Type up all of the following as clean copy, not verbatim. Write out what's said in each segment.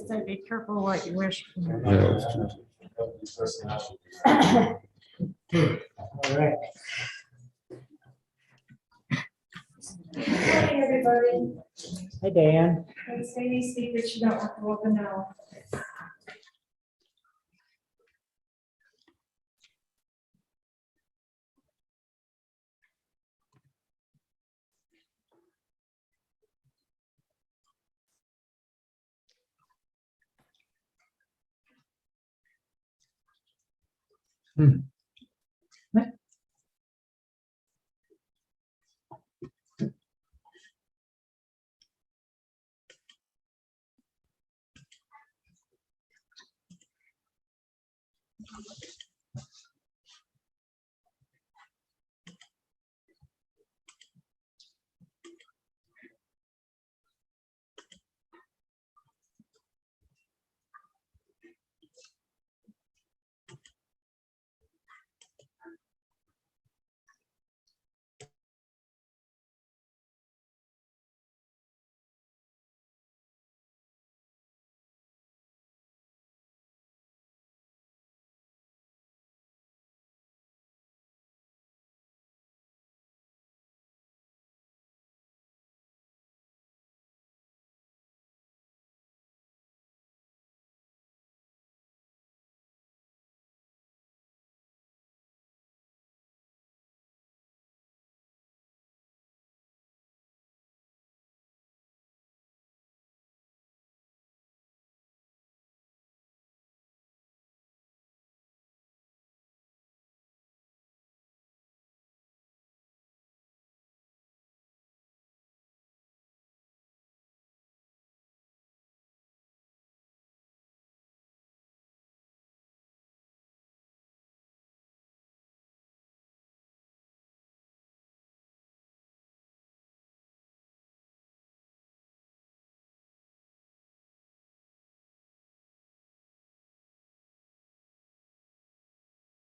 say be careful what you wish for. Yeah, it's true. All right. Good morning, everybody. Hi, Dan. It's Amy speakers. You don't want to open now.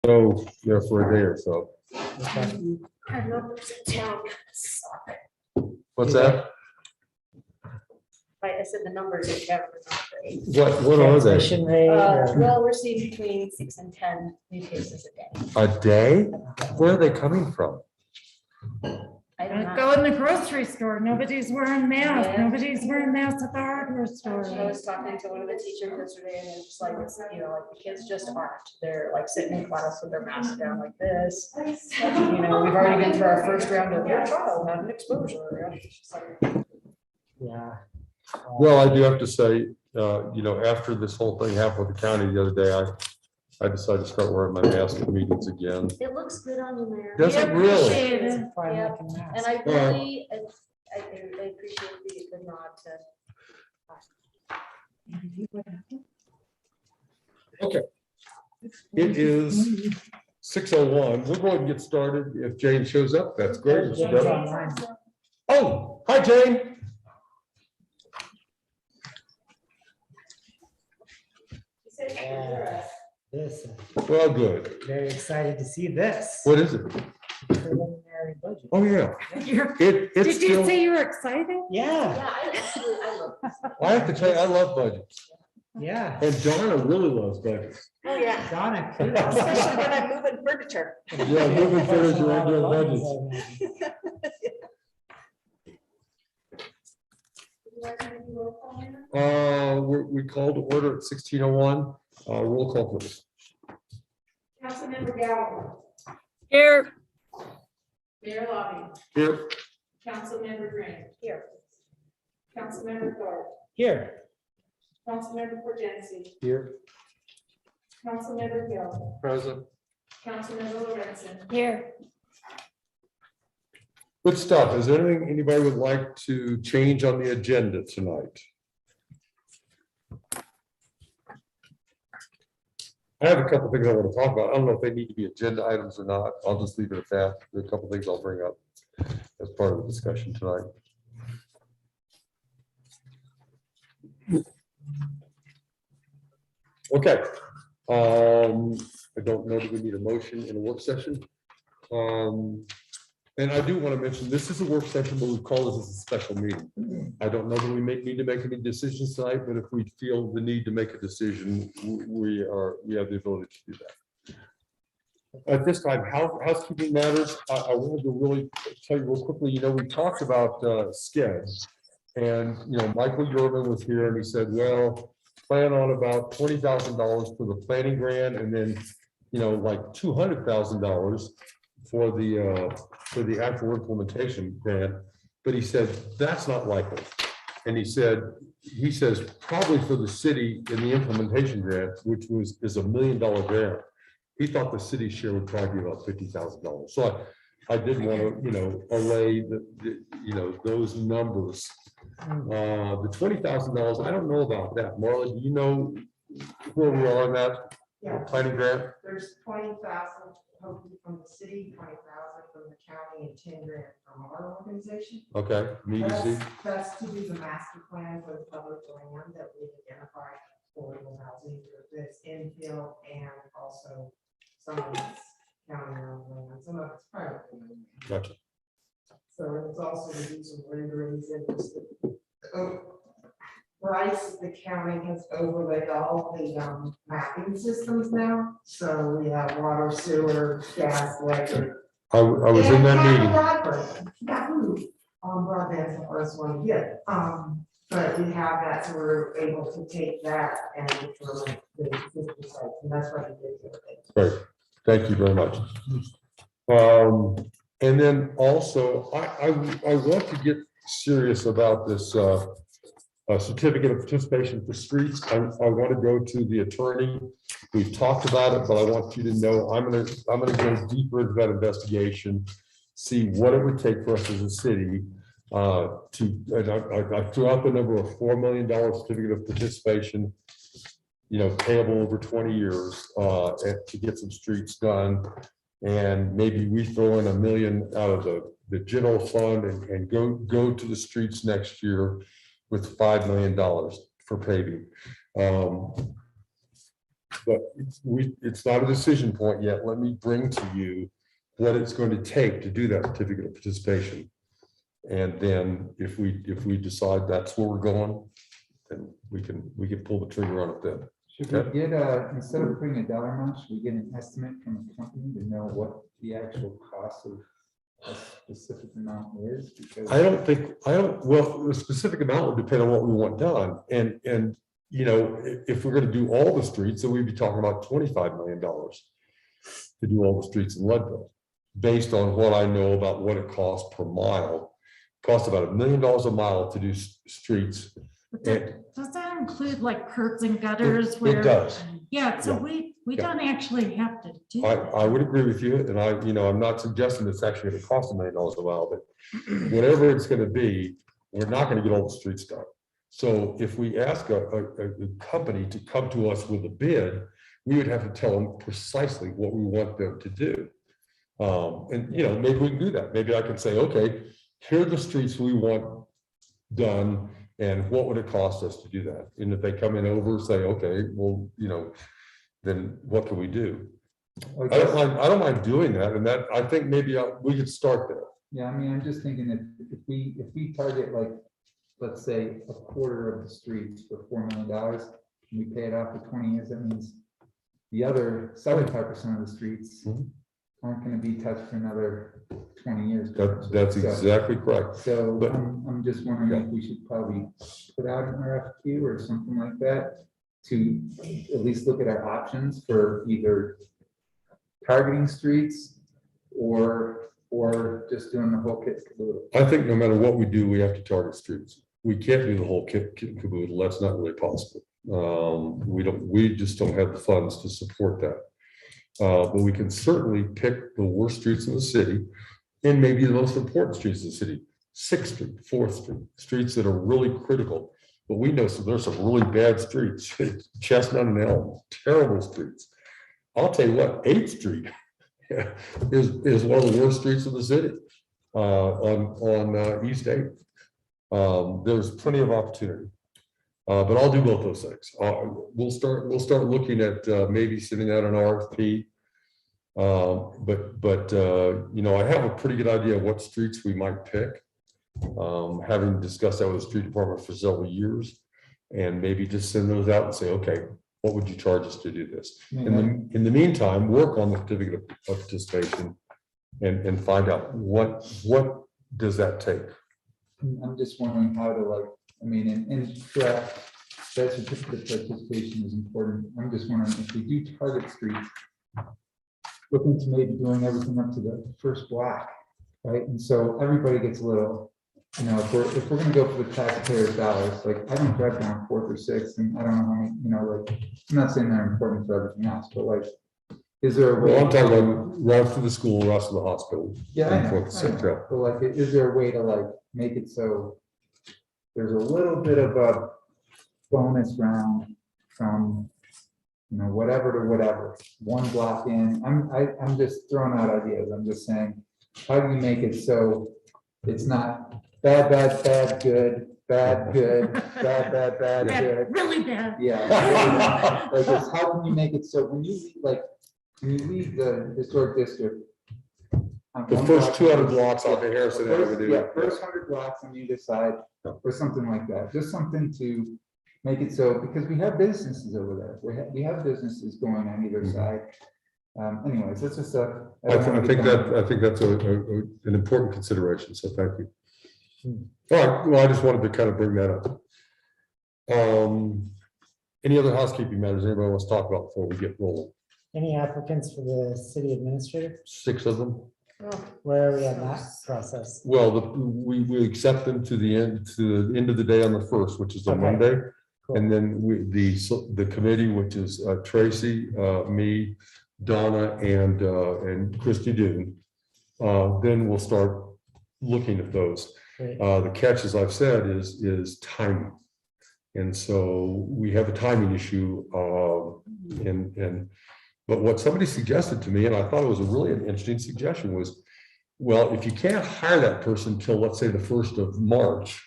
So, yeah, for a day or so. Okay. Our numbers in town suck. What's that? I said the numbers in town are not great. What are they? Transmission rate. or- Well, we're seeing between 6 and 10 new cases a day. A day? Where are they coming from? I do not. Go in the grocery store. Nobody's wearing masks. Yeah. Nobody's wearing masks at the hardware store. I was talking to one of the teachers yesterday and it's like, it's, you know, like the kids just aren't. They're like sitting in class with their masks down like this. You know, we've already been through our first round of your child had an exposure. It's just like, Yeah. Well, I do have to say, you know, after this whole thing happened with the county the other day, I decided to start wearing my mask at meetings again. it looks good on you, Mayor. Does it really? Appreciate it. Fine Yeah. looking mask. And I really, I appreciate the nod to. Okay. It is 6:01. We'll go ahead and get started. If Jane shows up, that's great. Jane's online. Oh, hi, Jane. Yeah. This, Well, good. very excited to see this. What is it? Preliminary budget. Oh, yeah. You're- It's Did you still, say you were excited? Yeah, Yeah, I love this. I have to tell you, I love budgets. yeah. And Donna really loves budgets. Oh, yeah. Donna. Especially when I'm moving furniture. Yeah, moving furniture and doing budgets. We called to order at 16:01. Roll call, please. Councilmember Gallagher. Here. Mayor Lobby. Here. Councilmember Green. Here. Councilmember Thorpe. Here. Councilmember Porgency. Here. Councilmember Hill. Present. Councilmember Lorenzen. Here. Good stuff. Is there anything anybody would like to change on the agenda tonight? I have a couple things I want to talk about. I don't know if they need to be agenda items or not. I'll just leave it at that. There are a couple things I'll bring up as part of the discussion tonight. Okay. I don't know that we need a motion in a work session. And I do want to mention, this is a work session, but we call this as a special meeting. I don't know that we need to make any decisions tonight, but if we feel the need to make a decision, we have the ability to do that. At this time, housekeeping matters, I wanted to really tell you real quickly, we talked about SCED. And, Michael Yerman was here and he said, well, plan on about $20,000 for the planning grant and then, like $200,000 for the actual implementation grant. But he said, that's not likely. And he says, probably for the city in the implementation grant, which is $1 million grant, he thought the city share would probably be about $50,000. So I did want to, allay those numbers. The $20,000, I don't know about that. Marla, do you know where we are on that Yeah, planning grant? there's 20,000 hopefully from the city, 20,000 from the county, and 10 grand from our organization. Okay, That's that's to do the master plan for the public land that we've identified for affordable housing, this infill and also some of it's county owned land, some of it's private land. Gotcha. So it's also to do some renderings and just Bryce, the county has overlaid all the mapping systems now. So we have water, sewer, gas, electric. I was in that meeting. Broadband's the first one to get. But we have that, so we're able to take that and determine the existing sites, and that's what we did today. Great, thank you very much. And then also, I want to get serious about this certificate of participation for streets. I want to go to the attorney. We've talked about it, but I want you to know I'm gonna go deeper into that investigation, see what it would take for us as a city I threw out the number of $4 million certificate of participation, payable over 20 years to get some streets done. And maybe we throw in $1 million out of the general fund and go to the streets next year with $5 million for paving. But it's not a decision point yet. Let me bring to you what it's going to take to do that certificate of participation. And then if we decide that's where we're going, then we can pull the trigger on it then. Should we get instead of putting a dollar amount, should we get an estimate from a company to know what the actual cost of a specific amount is? Because Well, the specific amount would depend on what we want done. And if we're going to do all the streets, then we'd be talking about $25 million to do all the streets in Leadville, based on what I know about what it costs per mile. It costs about $1 million a mile to do streets. Does that include like curbs and gutters? It does. Yeah, so Yeah. we Yeah. don't actually have to do. I would agree with you, and I'm not suggesting it's actually going to cost $1 million a mile, but whatever it's going to be, we're not going to get all the streets done. So if we ask a company to come to us with a bid, we would have to tell them precisely what we want them to do. And maybe we can do that. Maybe I can say, okay, here are the streets we want done, and what would it cost us to do that? And if they come in over, say, okay, well, then what can we do? I don't mind doing that, and that I think maybe we could start there. yeah, I mean, I'm just thinking that if we target like, let's say, a quarter of the streets for $4 million, and we pay it off for 20 years, that means the other 75% of the streets Mhm. aren't going to be touched for another 20 years. That's So- exactly correct. So But- I'm just wondering if we should probably put out an RFQ or something like that to at least look at our options for either targeting streets or just doing the whole kit and caboodle. I think no matter what we do, we have to target streets. We can't do the whole kit and caboodle. That's not really possible. We just don't have the funds to support that. But we can certainly pick the worst streets in the city and maybe the most important streets in the city. 6th Street, 4th Street, streets that are really critical. But we know there's some really bad streets, Chestnut and Elm, terrible streets. I'll tell you what, 8th Street is one of the worst streets in the city on East 8th. There's plenty of opportunity. But I'll do both those things. We'll start looking at maybe sending out an RFP You know, I have a pretty good idea of what streets we might pick. Having discussed that with the street department for several years, and maybe just send those out and say, okay, what would you charge us to do this? In the meantime, work on the certificate of participation and find out what does that take? I'm just wondering how to like, I mean, and correct, that certificate of participation is important. I'm just wondering if we do target streets, looking to maybe doing everything up to the first block, right? And so everybody gets a little, you know, if we're gonna go for the taxpayers' dollars, like I don't drive down 4th or 6th, and I don't know how many, you know, like, I'm not saying they're important for everything else, but like, is there a way? Well, I'm talking about routes to the school, routes to the hospital. Yeah, I and know, forth, et cetera. but like, is there a way to like make it so there's a little bit of a bonus round from, you know, whatever to whatever, one block in? I'm just throwing out ideas. I'm just saying, how do you make it so it's not bad, good, bad, good, bad, good? Really bad. Yeah. Like, how can you make it so when you leave, like, when you leave the historic district, on The one first block, 200 blocks off of Harrison first- Avenue. Yeah, first 100 blocks on either side, or something like that, just something to make it so, because we have businesses over there, we have businesses going on either Mhm. side. Anyways, that's just a. I think that's an important consideration, so thank you. All right, well, I just wanted to kind of bring that up. Any other housekeeping matters anybody wants to talk about before we get rolling? Any applicants for the city administrator? 6 of them. Where are we at that process? Well, we accept them to the end of the day on the 1st, which is a Okay. Monday. Cool. And then the committee, which is Tracy, me, Donna, and Christy Dune. Then we'll start looking at those. Great. The catch, as I've said, is timing. And so we have a timing issue. But what somebody suggested to me, and I thought it was a really interesting suggestion, was, well, if you can't hire that person till, let's say, the 1st of March,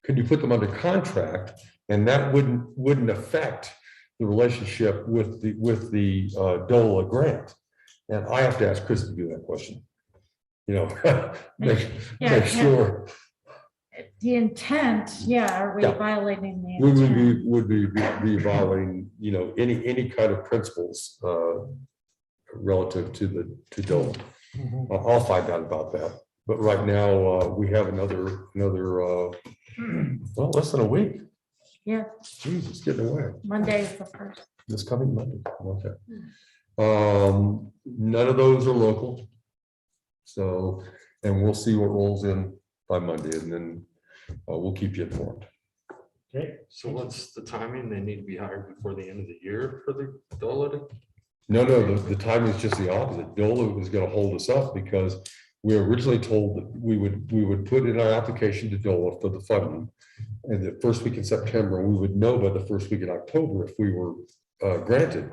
can you put them under contract? And that wouldn't affect the relationship with the DOLA grant. And I have to ask Chris to do that question. You know, make sure. The intent, yeah, are we Yeah. violating the We intent? would be violating, you know, any kind of principles relative to DOLA. Mhm. I'll find out about that. But right now, we have another, well, less than a week. Yeah, Jeez, it's getting away. Monday is the first. This coming Monday, okay. None of those are local. So, and we'll see what rolls in by Monday, and then we'll keep you informed. Great. So what's the timing? They need to be hired before the end of the year for the DOLA? No, the timing is just the opposite. DOLA was gonna hold us up because we were originally told that we would put in our application to DOLA for the funding. And the first week in September, we would know by the first week in October if we were granted.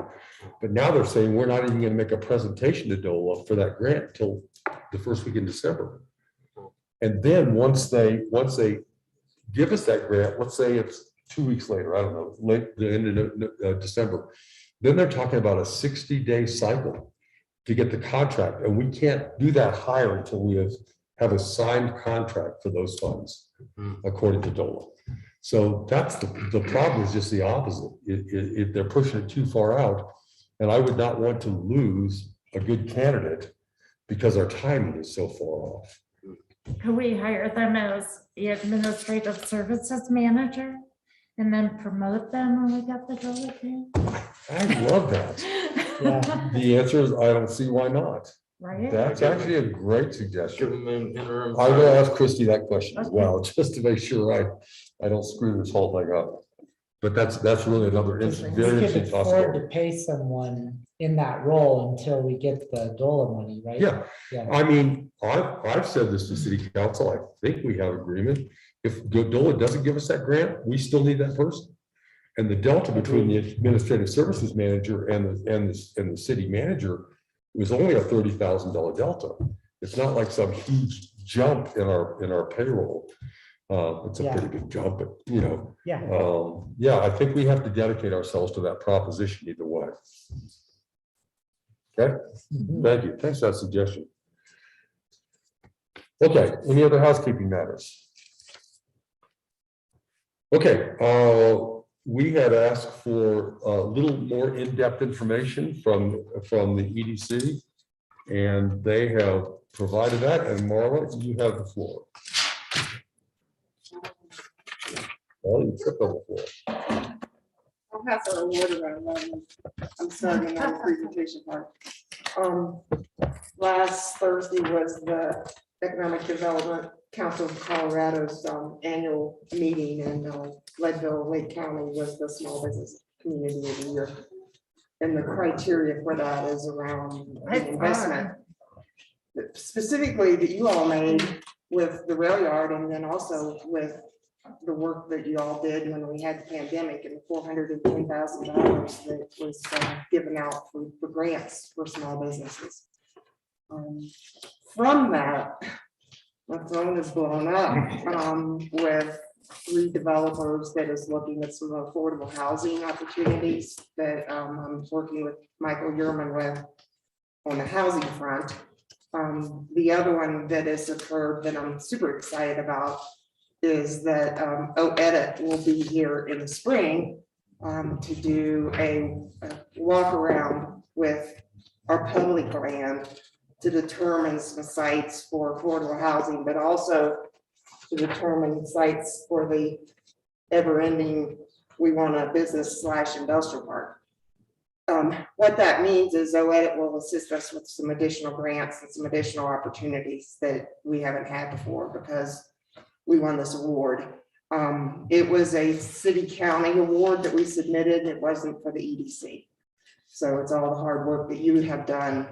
But now they're saying we're not even gonna make a presentation to DOLA for that grant until the first week in December. And then once they give us that grant, let's say it's 2 weeks later, I don't know, the end of December, then they're talking about a 60-day cycle to get the contract. And we can't do that hire until we have a signed contract for those funds, according to DOLA. So that's the problem is just the opposite. If they're pushing it too far out, and I would not want to lose a good candidate because our timing is so far off. Could we hire them as the administrative services manager and then promote them when we got the DOLA grant? I love that. Yeah. The answer is I don't see why not. Right? That's actually a great Give suggestion. them an interim. I will ask Christy that question as well, just to make sure I don't screw this whole thing up. But that's really another We very can interesting afford possibility. to pay someone in that role until we get the DOLA money, right? Yeah, Yeah. I mean, I've said this to city council. I think we have agreement. If DOLA doesn't give us that grant, we still need that person. And the delta between the administrative services manager and the city manager was only a $30,000 delta. It's not like some huge jump in our payroll. It's a Yeah. pretty big jump, but you know, Yeah. yeah, I think we have to dedicate ourselves to that proposition either way. Okay, thank you. Thanks for that suggestion. Okay, any other housekeeping matters? Okay, we had asked for a little more in-depth information from the EDC, and they have provided that, and Marla, you have the floor. Oh, you tripped on the floor. I'll pass our award around. I'm starting on the presentation part. Last Thursday was the Economic Development Council of Colorado's annual meeting, and Leadville, Lake County was the small business community of the year. And the criteria for that is around the investment. Specifically that you all made with the rail yard, and then also with the work that you all did when we had the pandemic, and $410,000 that was given out for grants for small businesses. From that, my phone is blown up with 3 developers that is looking at some affordable housing opportunities that I'm working with Michael Yerman with on the housing front. The other one that has occurred that I'm super excited about is that OEdit will be here in the spring to do a walk around with our public land to determine some sites for affordable housing, but also to determine sites for the ever-ending, we want a business/industrial park. What that means is OEdit will assist us with some additional grants and some additional opportunities that we haven't had before because we won this award. It was a city-county award that we submitted. It wasn't for the EDC. So it's all the hard work that you have done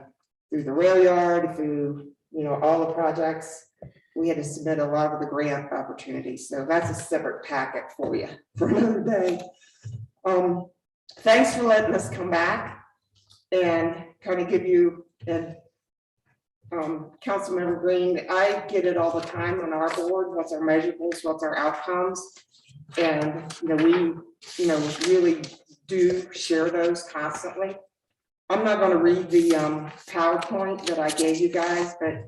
through the rail yard, through all the projects. We had to submit a lot of the grant opportunities. So that's a separate packet for you for another day. Thanks for letting us come back and kind of give you and Councilmember Green, I get it all the time on our board, what's our measurables, what's our outcomes. And we really do share those constantly. I'm not going to read the PowerPoint that I gave you guys, but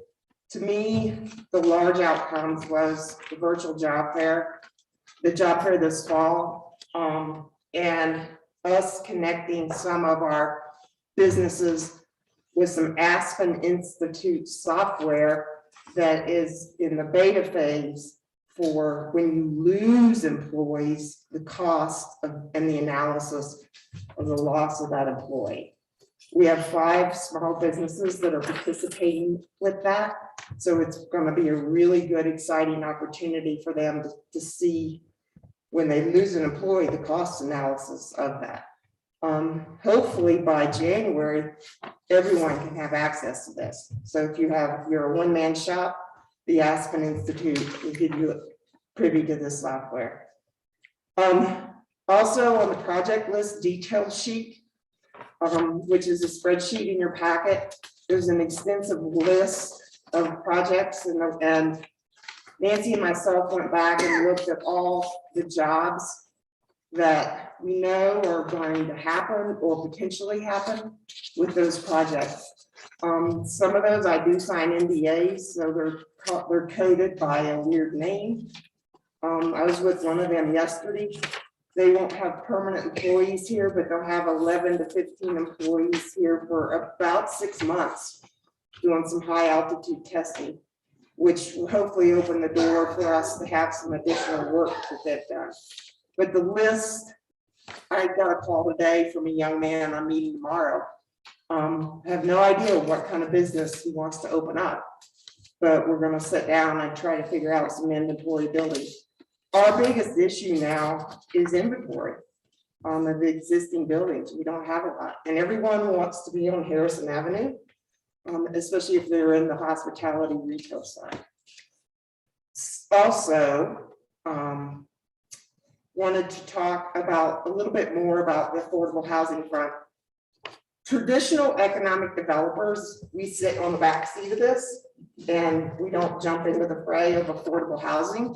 to me, the large outcomes was the virtual job fair, the job fair this fall, and us connecting some of our businesses with some Aspen Institute software that is in the beta phase for when you lose employees, the cost of, and the analysis of the loss of that employee. We have 5 small businesses that are participating with that. So it's going to be a really good, exciting opportunity for them to see when they lose an employee, the cost analysis of that. Hopefully by January, everyone can have access to this. So if you're a one-man shop, the Aspen Institute will give you privy to this software. Also on the project list detail sheet, which is a spreadsheet in your packet, there's an extensive list of projects, and Nancy and myself went back and looked at all the jobs that we know are going to happen or potentially happen with those projects. Some of those I do sign NDAs, so they're coded by a weird name. I was with one of them yesterday. They won't have permanent employees here, but they'll have 11 to 15 employees here for about 6 months doing some high altitude testing, which will hopefully open the door for us to have some additional work that they've done. But the list, I got a call today from a young man I'm meeting tomorrow. I have no idea what kind of business he wants to open up, but we're going to sit down and try to figure out some inventory building. Our biggest issue now is inventory of the existing buildings. We don't have a lot, and everyone wants to be on Harrison Avenue, especially if they're in the hospitality retail side. Also, wanted to talk about a little bit more about the affordable housing front. Traditional economic developers, we sit on the back seat of this and we don't jump into the fray of affordable housing,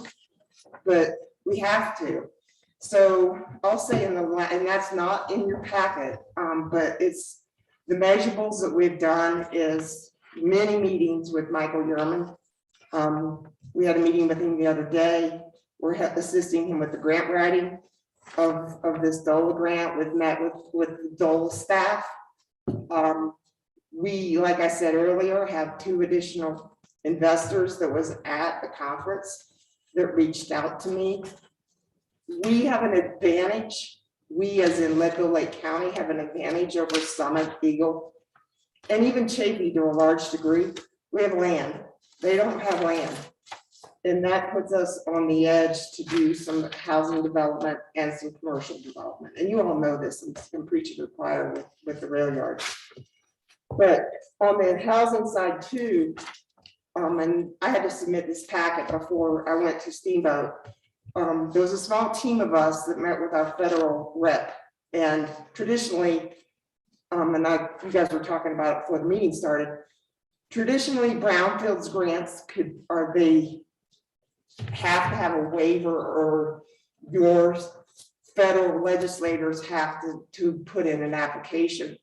but we have to. So I'll say and that's not in your packet, but it's The measurables that we've done is many meetings with Michael Yerman. We had a meeting with him the other day. We're assisting him with the grant writing of this DOLA grant. We've met with the DOLA staff. We, like I said earlier, have 2 additional investors that was at the conference that reached out to me. We have an advantage. We, as in Leadville Lake County, have an advantage over Summit, Eagle, and even Chaffey to a large degree. We have land. They don't have land. And that puts us on the edge to do some housing development and some commercial development. And you all know this, I'm preaching to the choir with the rail yard. But on the housing side too, and I had to submit this packet before I went to Steamboat. There was a small team of us that met with our federal rep, and traditionally, you guys were talking about it before the meeting started. Traditionally, brownfields grants they have to have a waiver, or your federal legislators have to put in an application,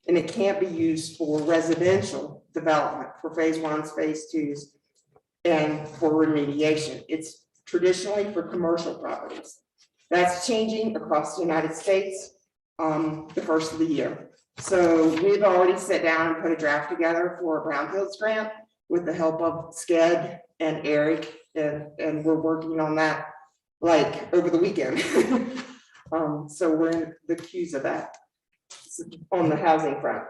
and it can't be used for residential development for phase 1s, phase 2s, and for remediation. It's traditionally for commercial properties. That's changing across the United States the first of the year. So we've already sat down and put a draft together for a brownfields grant with the help of Sked and Eric, and we're working on that like over the weekend. So we're in the queues of that on the housing front.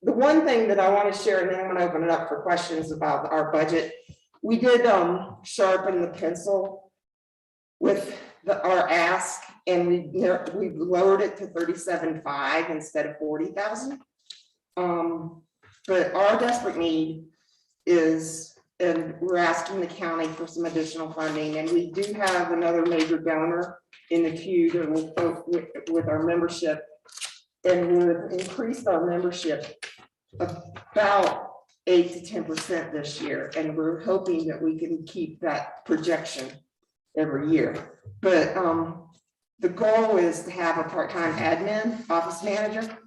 The one thing that I want to share, and then I'm going to open it up for questions about our budget. We did sharpen the pencil with our ask, and we lowered it to 37.5 instead of 40,000. But our desperate need is, and we're asking the county for some additional funding, and we do have another major donor in the queue that will vote with our membership, and we've increased our membership about 8 to 10% this year, and we're hoping that we can keep that projection every year. But the goal is to have a part-time admin office manager.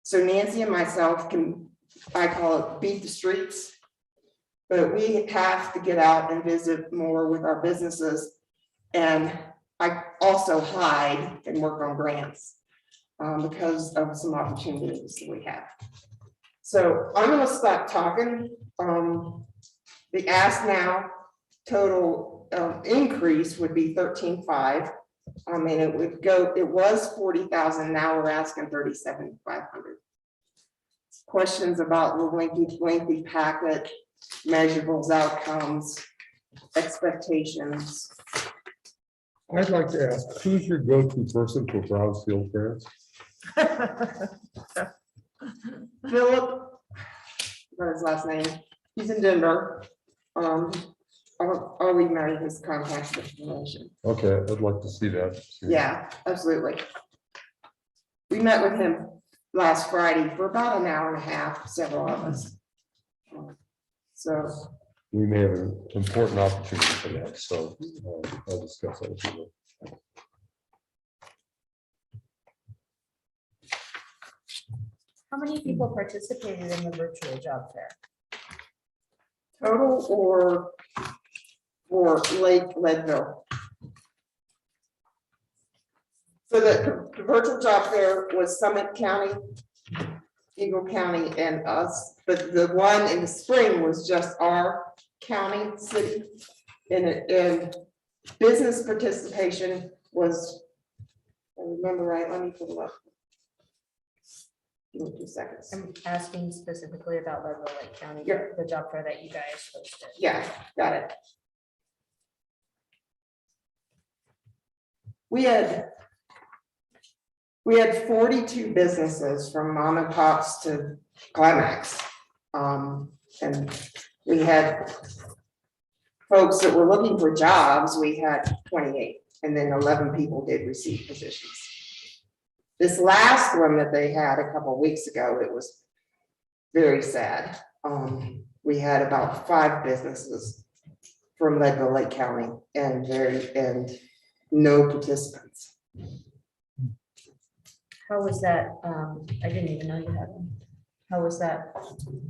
So Nancy and myself can, I call it beat the streets, but we have to get out and visit more with our businesses. And I also hide and work on grants because of some opportunities that we have. So I'm going to stop talking. The ask now total increase would be 13.5. I mean, it would go, it was 40,000. Now we're asking 37,500. Questions about the lengthy packet, measurables, outcomes, expectations. I'd like to ask, who's your go-to person for brownfield grants? Philip, what's his last name? He's in Denver. I'll email his contact information. Okay, I'd like to see that. Yeah, absolutely. We met with him last Friday for about an hour and a half, several of us. So We may have an important opportunity for that, so I'll discuss that with you. How many people participated in the virtual job fair? total or for Lake Leadville? So the virtual job fair was Summit County, Eagle County, and us, but the one in the spring was just our county, city. And business participation was, I remember right, let me pull it up. Give me 2 seconds. I'm asking specifically about Leadville Lake County, Yeah. the job fair that you guys hosted. Yeah, got it. We had 42 businesses from mom and pops to climax. And we had folks that were looking for jobs. We had 28, and then 11 people did receive positions. This last one that they had a couple of weeks ago, it was very sad. We had about 5 businesses from Leadville Lake County and no participants. How was that? I didn't even know you had one. How was that?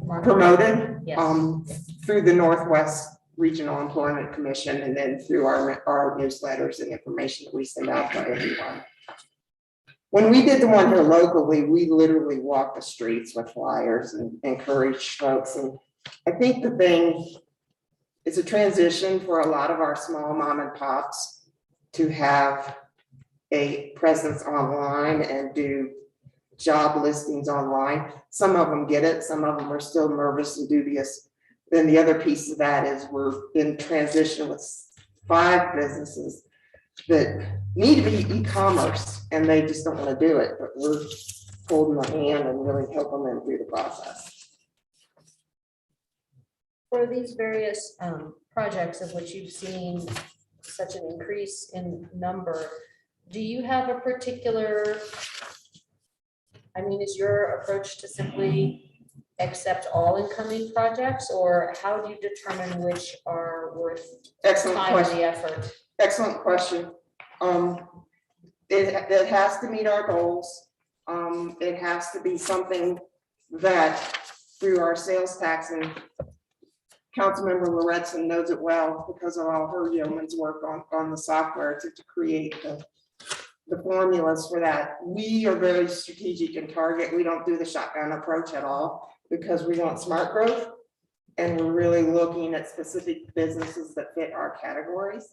marketed? promoted, Yes. through the Northwest Regional Employment Commission and then through our newsletters and information that we send out to everyone. When we did the one here locally, we literally walked the streets with flyers and encouraged folks. And I think the thing, it's a transition for a lot of our small mom and pops to have a presence online and do job listings online. Some of them get it, some of them are still nervous and dubious. Then the other piece of that is we're in transition with 5 businesses that need to be e-commerce and they just don't want to do it, but we're holding their hand and really helping them through the process. For these various projects of which you've seen such an increase in number, do you have a particular, I mean, is your approach to simply accept all incoming projects, or how do you determine which are worth Excellent time question. and the effort? Excellent question. It has to meet our goals. It has to be something that through our sales tax, and Councilmember Loretson knows it well because of all her yeoman's work on the software to create the formulas for that. We are very strategic and target. We don't do the shotgun approach at all because we want smart growth. And we're really looking at specific businesses that fit our categories.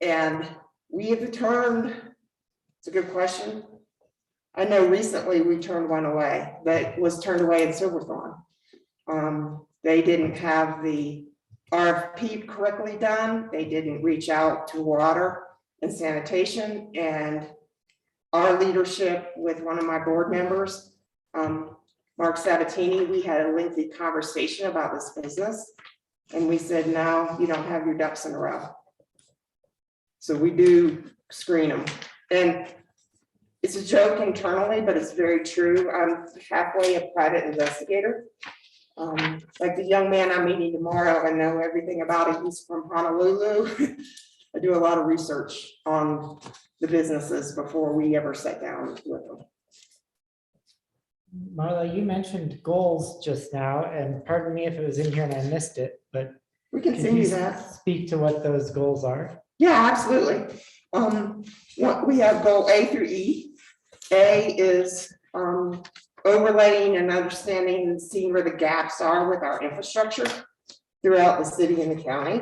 And we have turned, it's a good question. I know recently we turned one away that was turned away in Silverthorne. They didn't have the RFP correctly done. They didn't reach out to water and sanitation, and our leadership with one of my board members, Mark Sabatini, we had a lengthy conversation about this business. And we said, no, you don't have your ducks in a row. So we do screen them. And it's a joke internally, but it's very true. I'm halfway a private investigator. Like the young man I'm meeting tomorrow, I know everything about it. He's from Honolulu. I do a lot of research on the businesses before we ever sit down with them. Marla, you mentioned goals just now, and pardon me if it was in here and I missed it, but We can could send you you that. speak to what those goals are? Yeah, absolutely. We have goal A through E. A is overlaying and understanding and seeing where the gaps are with our infrastructure throughout the city and the county.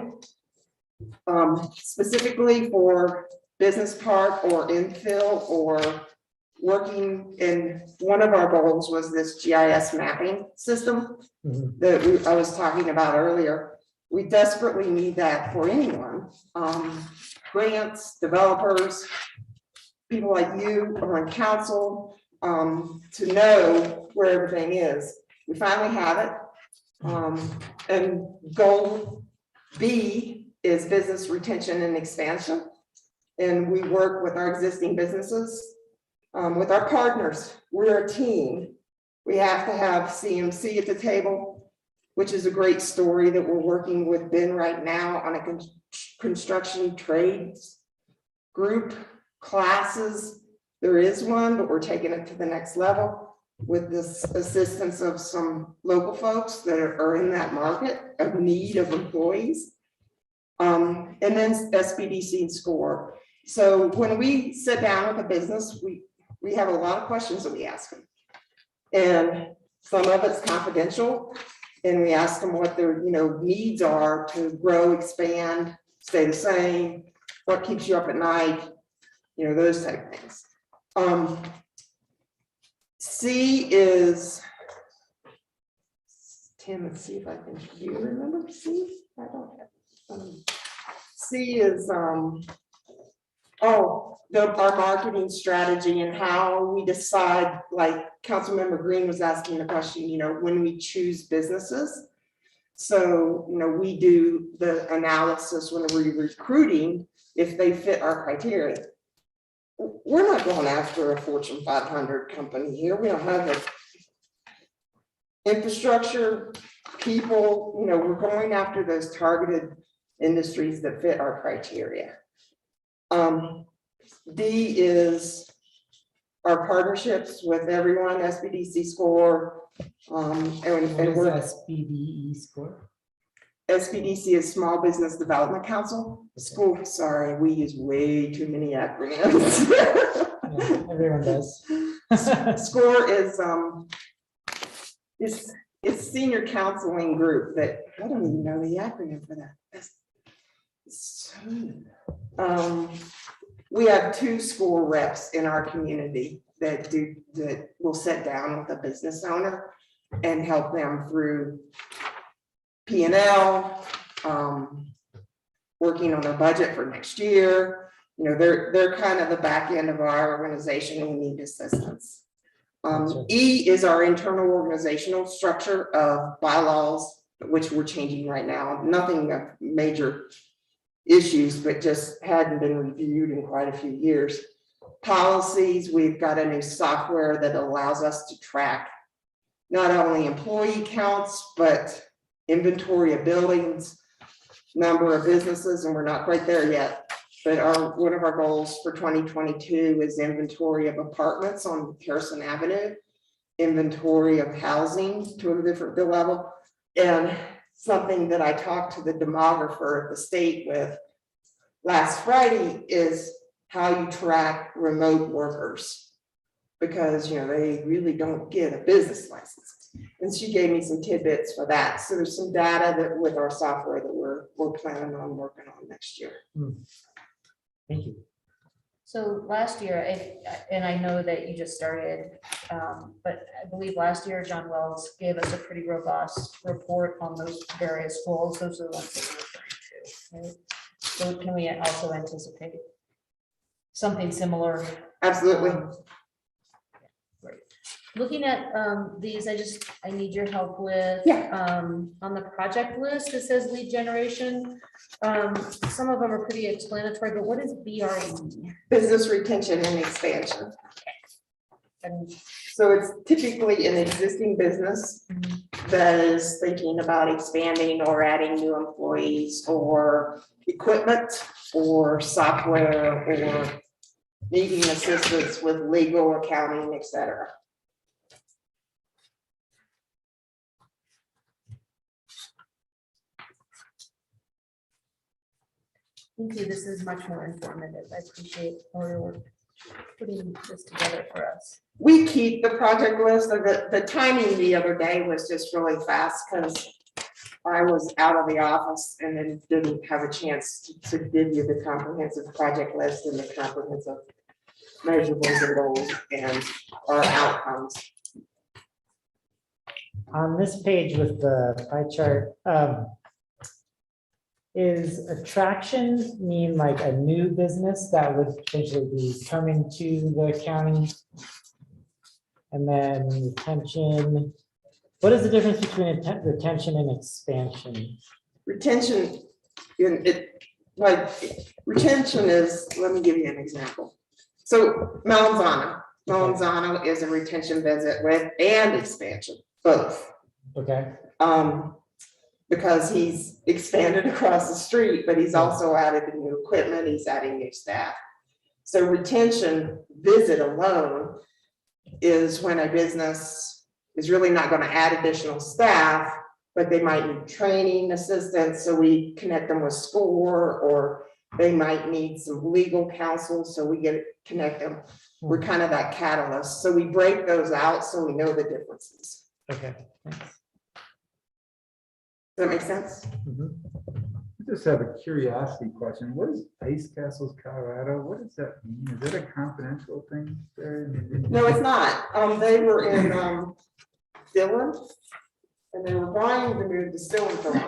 Specifically for business park or infill or working in, one of our goals was this GIS mapping system that I was talking about earlier. We desperately need that for anyone. Grants, developers, people like you on council, to know where everything is. We finally have it. And goal B is business retention and expansion. And we work with our existing businesses, with our partners. We're a team. We have to have CMC at the table, which is a great story that we're working with Ben right now on a construction trades group classes. There is one, but we're taking it to the next level with this assistance of some local folks that are in that market of need of employees. And then SBDC and SCORE. So when we sit down with a business, we have a lot of questions that we ask them. And some of it's confidential. And we ask them what their needs are to grow, expand, stay the same, what keeps you up at night, those type of things. C is, Tim, let's see if I can, do you remember C? I don't have. C is, our marketing strategy and how we decide, like Councilmember Green was asking the question, when we choose businesses. So, we do the analysis when we're recruiting, if they fit our criteria. We're not going after a Fortune 500 company here. We don't have the infrastructure, people, we're going after those targeted industries that fit our criteria. D is our partnerships with everyone, SBDC score. And What is we're, SBDE score? SBDC is Small Business Development Council. School, sorry, we use way too many acronyms. Yeah, everyone does. SCORE is senior counseling group that, I don't even know the acronym for that. We have 2 SCORE reps in our community that will sit down with a business owner and help them through P&L, working on their budget for next year. You know, they're kind of the back end of our organization and we need assistance. E is our internal organizational structure of bylaws, which we're changing right now. Nothing of major issues, but just hadn't been reviewed in quite a few years. Policies, we've got a new software that allows us to track not only employee counts, but inventory of buildings, number of businesses, and we're not quite there yet. But one of our goals for 2022 is inventory of apartments on Harrison Avenue, inventory of housing to a different level. And something that I talked to the demographer at the state with last Friday is how you track remote workers. Because, you know, they really don't get a business license. And she gave me some tidbits for that. So there's some data that with our software that we're planning on working on next year. Thank you. So last year, and I know that you just started, but I believe last year, John Wells gave us a pretty robust report on those various goals. Those are the ones that we're referring to, right? So can we also anticipate something similar? Absolutely. Great. Looking at these, I need your help with. Yeah. On the project list, it says lead generation. Some of them are pretty explanatory, but what is BRE? Business retention and expansion. And So it's typically an existing business that is thinking about expanding or adding new employees or equipment or software or needing assistance with legal, accounting, etc. thank you. This is much more informative. I appreciate all your work putting this together for us. We keep the project list. The timing the other day was just really fast because I was out of the office and then didn't have a chance to give you the comprehensive project list and the comprehensive measurables and goals and our outcomes. On this page with the pie chart, is attraction mean like a new business that would potentially be coming to the county? And then retention, what is the difference between retention and expansion? Retention, retention is, let me give you an example. So Melanzano is a retention visit with and expansion, both. Okay, Because he's expanded across the street, but he's also added the new equipment, he's adding new staff. So retention visit alone is when a business is really not going to add additional staff, but they might need training assistance, so we connect them with SCORE, or they might need some legal counsel, so we connect them. We're kind of that catalyst, so we break those out so we know the differences. okay, thanks. Does that make sense? Mhm. I just have a curiosity question. What is Ice Castles, Colorado? What does that mean? Is that a confidential thing there? No, it's not. They were in Dillon, and they were buying the new distillery.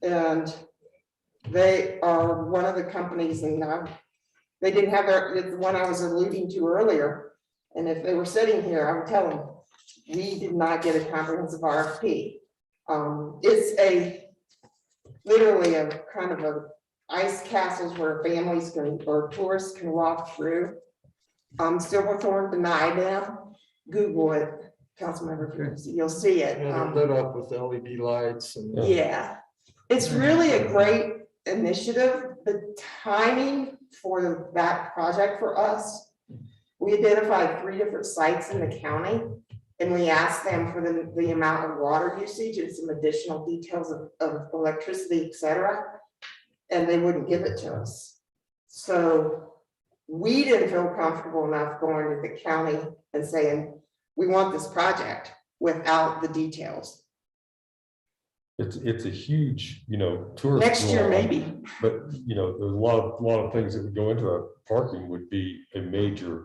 And they are one of the companies, and they didn't have the one I was alluding to earlier. And if they were sitting here, I would tell them, we did not get a comprehensive RFP. It's literally a kind of a ice castles where families can, or tourists can walk through. Silverthorne denied them. Google it, Councilmember, you'll see it. And they're lit up with LED lights and. Yeah, it's really a great initiative. The timing for that project for us we identified 3 different sites in the county. And we asked them for the amount of water usage and some additional details of electricity, et cetera. And they wouldn't give it to us. So we didn't feel comfortable enough going to the county and saying, we want this project without the details. It's a huge, tourist. Next year, draw. maybe. But, there's a lot of things that would go into it. Parking would be a major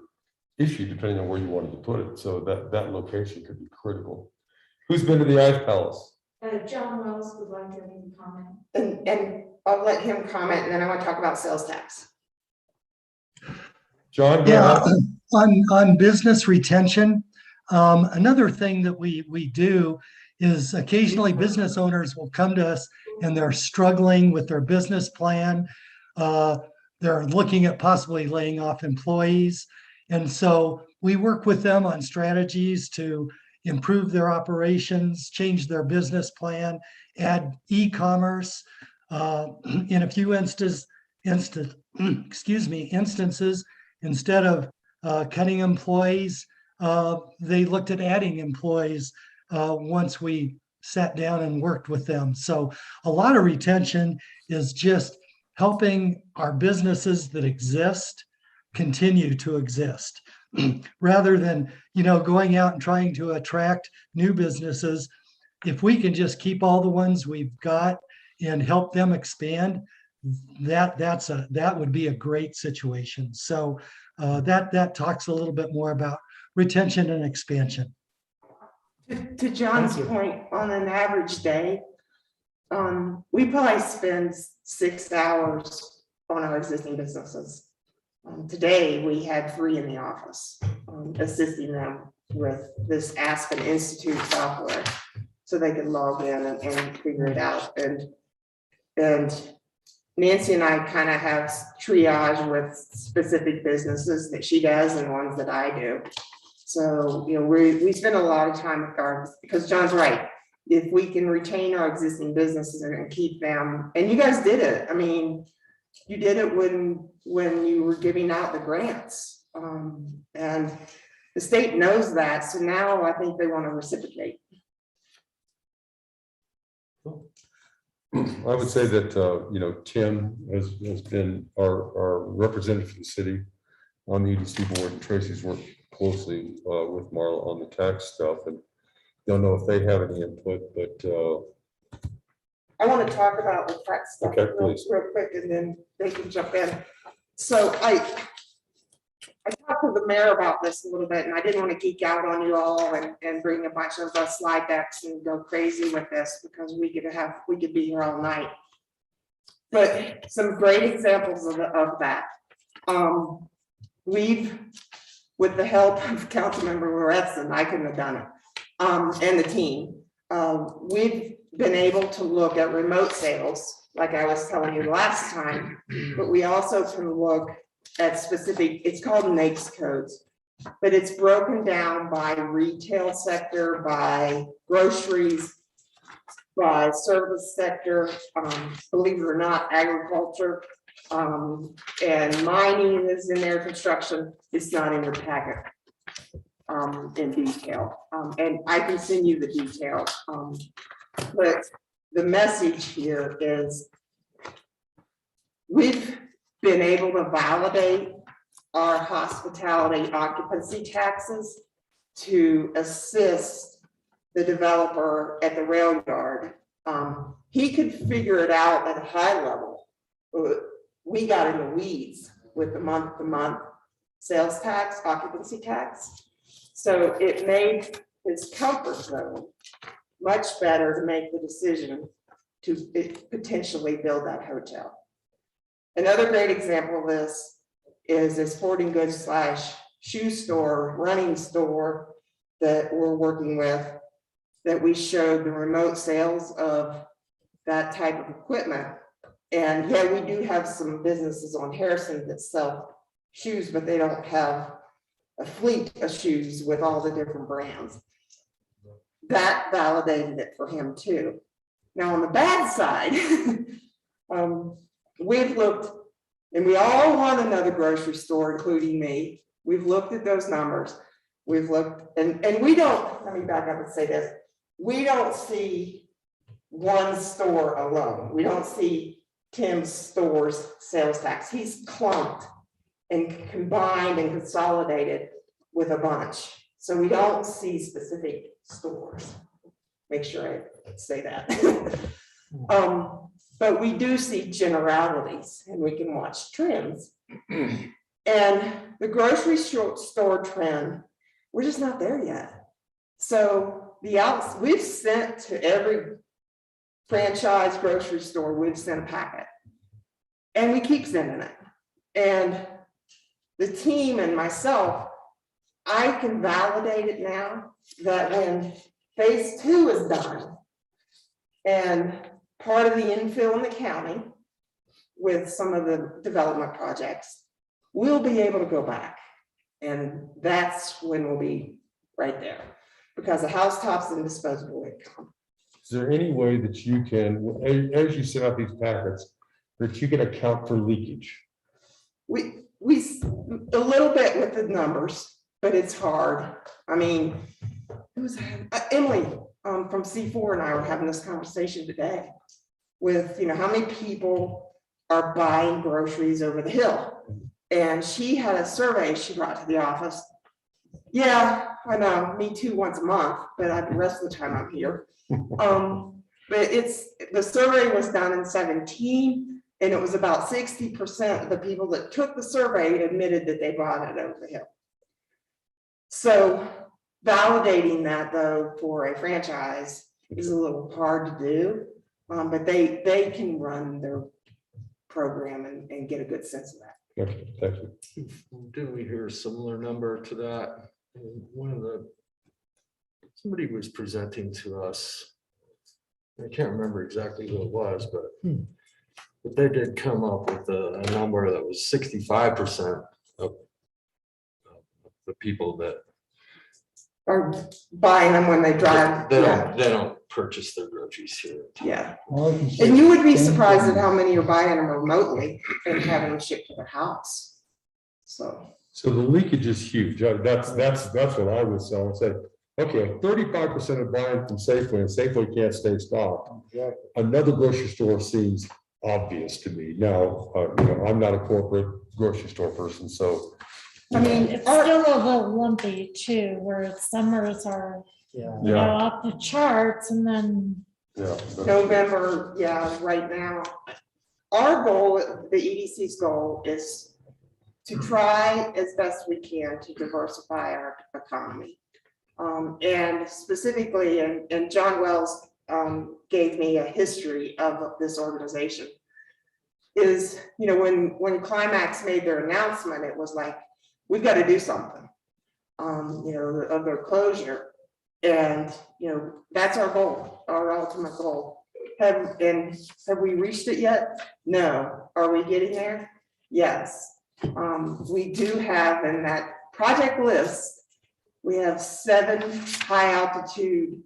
issue depending on where you wanted to put it. So that location could be critical. Who's been to the Ice Palace? John Wells would like to make a comment. And I'll let him comment, and then I want to talk about sales tax. John? go Yeah, ahead. on business retention, another thing that we do is occasionally business owners will come to us and they're struggling with their business plan. They're looking at possibly laying off employees. And so we work with them on strategies to improve their operations, change their business plan, add e-commerce. In a few instances, instead of cutting employees, they looked at adding employees once we sat down and worked with them. So a lot of retention is just helping our businesses that exist continue to exist rather than, going out and trying to attract new businesses. If we can just keep all the ones we've got and help them expand, that would be a great situation. So that talks a little bit more about retention and expansion. To John's Thank you. point, on an average day, we probably spend 6 hours on our existing businesses. Today, we had 3 in the office, assisting them with this Aspen Institute software, so they could log in and figure it out. And Nancy and I kind of have triage with specific businesses that she does and ones that I do. So, we spend a lot of time with our, because John's right. If we can retain our existing businesses and keep them, and you guys did it. I mean, you did it when you were giving out the grants. And the state knows that. So now I think they want to reciprocate. I would say that, Tim has been our representative for the city on the EDC board, and Tracy's worked closely with Marla on the tax stuff, and don't know if they have any input, but I want to talk about the tax stuff Okay, real please. quick, and then they can jump in. So I talked to the mayor about this a little bit, and I didn't want to geek out on you all and bring a bunch of slide decks and go crazy with this, because we could be here all night. But some great examples of that. We've, with the help of Councilmember Loretson, I couldn't have done it, and the team, we've been able to look at remote sales, like I was telling you last time, but we also can look at specific, it's called NAICS codes, but it's broken down by retail sector, by groceries, by service sector, believe it or not, agriculture, and mining is in there, construction, it's not in your packet in detail. And I can send you the detail. But the message here is we've been able to validate our hospitality occupancy taxes to assist the developer at the rail yard. He could figure it out at a high level. We got in the weeds with the month-to-month sales tax, occupancy tax. So it made his comfort zone much better to make the decision to potentially build that hotel. Another great example of this is a sporting goods / shoe store, running store that we're working with, that we showed the remote sales of that type of equipment. And yeah, we do have some businesses on Harrison that sell shoes, but they don't have a fleet of shoes with all the different brands. That validated it for him too. Now on the bad side, we've looked, and we all want another grocery store, including me. We've looked at those numbers. We've looked, and we don't, let me back up and say this. We don't see one store alone. We don't see Tim's store's sales tax. He's clumped and combined and consolidated with a bunch. So we don't see specific stores. Make sure I say that. But we do see generalities and we can watch trends. And the grocery store trend, we're just not there yet. So we've sent to every franchise grocery store, we've sent a packet. And we keep sending it. And the team and myself, I can validate it now that when phase 2 is done and part of the infill in the county with some of the development projects, we'll be able to go back. And that's when we'll be right there because the housetops and disposable income. Is there any way that you can, as you send out these packets, that you can account for leakage? We a little bit with the numbers, but it's hard. I mean, it was Emily from C4 and I were having this conversation today with, how many people are buying groceries over the hill. And she had a survey she brought to the office. Yeah, I know, me too, once a month, but the rest of the time I'm here. But the survey was done in 2017, and it was about 60% of the people that took the survey admitted that they bought it over the hill. So validating that though for a franchise is a little hard to do, but they can run their program and get a good sense of that. Okay, thank you. Didn't we hear a similar number to that? Somebody was presenting to us. I can't remember exactly who it was, but they did come up with a number that was 65% of the people that Or buying them when they drive. they Yeah, don't purchase their groceries here. yeah. Well, you can And ship you would be things surprised and- at how many are buying them remotely and having them shipped to their house. So, So the leakage is huge. That's what I would say. I would say, okay, 35% of buying from Safeway and Safeway can't stay stocked. Exactly. Another grocery store seems obvious to me. Now, I'm not a corporate grocery store person, so. I mean, It's still a little lumpy too, where summers are, Yeah. Yeah. off the charts and then Yeah. November, yeah, right now. Our goal, the EDC's goal is to try as best we can to diversify our economy. And specifically, and John Wells gave me a history of this organization. Is, when Climax made their announcement, it was like, we've got to do something, of their closure. And, that's our goal, our ultimate goal. Have we reached it yet? No. Are we getting there? Yes. We do have in that project list, we have 7 high altitude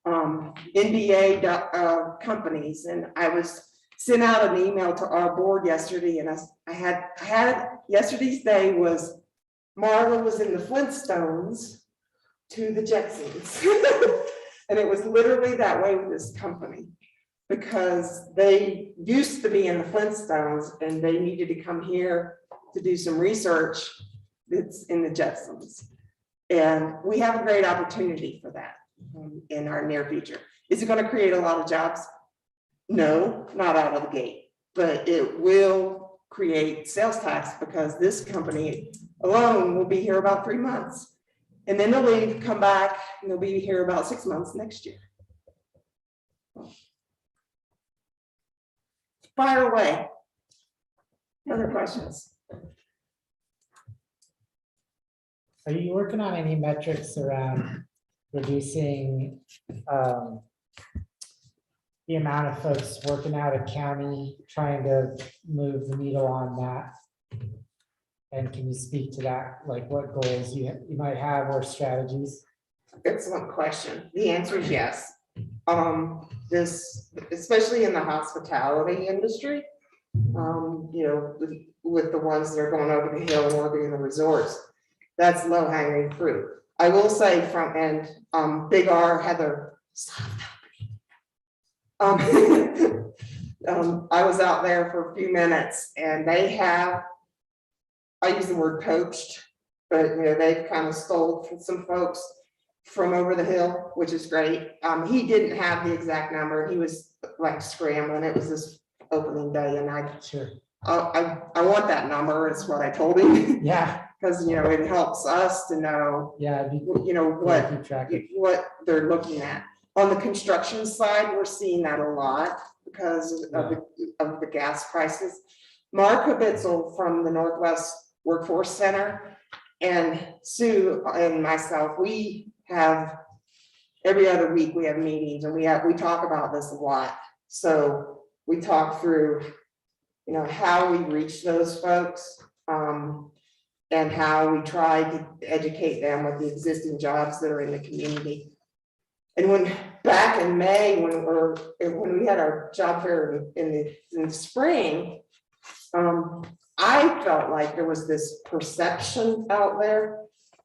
NBA companies. And I was sent out an email to our board yesterday, and I had yesterday's day was Marla was in the Flintstones to the Jetsons. And it was literally that way with this company, because they used to be in the Flintstones and they needed to come here to do some research that's in the Jetsons. And we have a great opportunity for that in our near future. Is it going to create a lot of jobs? No, not out of the gate, but it will create sales tax because this company alone will be here about 3 months. And then they'll leave, come back, and they'll be here about 6 months next year. Fire away. Other questions? Are you working on any metrics around reducing the amount of folks working out of county, trying to move the needle on that? And can you speak to that, like what goals you might have or strategies? Excellent question. The answer is yes. This, especially in the hospitality industry, You know, with the ones that are going over the hill and working in the resorts. That's low hanging fruit. I will say Big R, Heather. Stop that. I was out there for a few minutes and they have, I use the word poached, but you know, they've kind of stole from some folks from over the hill, which is great. He didn't have the exact number. He was like scrambling. It was this opening day and Sure. I want that number is what I told him. Yeah, Because, you know, it helps us to know, yeah. It'd be you know, cool to what, keep track of. what they're looking at. On the construction side, we're seeing that a lot because of the gas prices. Mark Habitzel from the Northwest Workforce Center and Sue and myself, we have, every other week we have meetings and we talk about this a lot. So we talk through, you know, how we reach those folks, and how we try to educate them with the existing jobs that are in the community. And back in May, when we had our job fair in the spring, I felt like there was this perception out there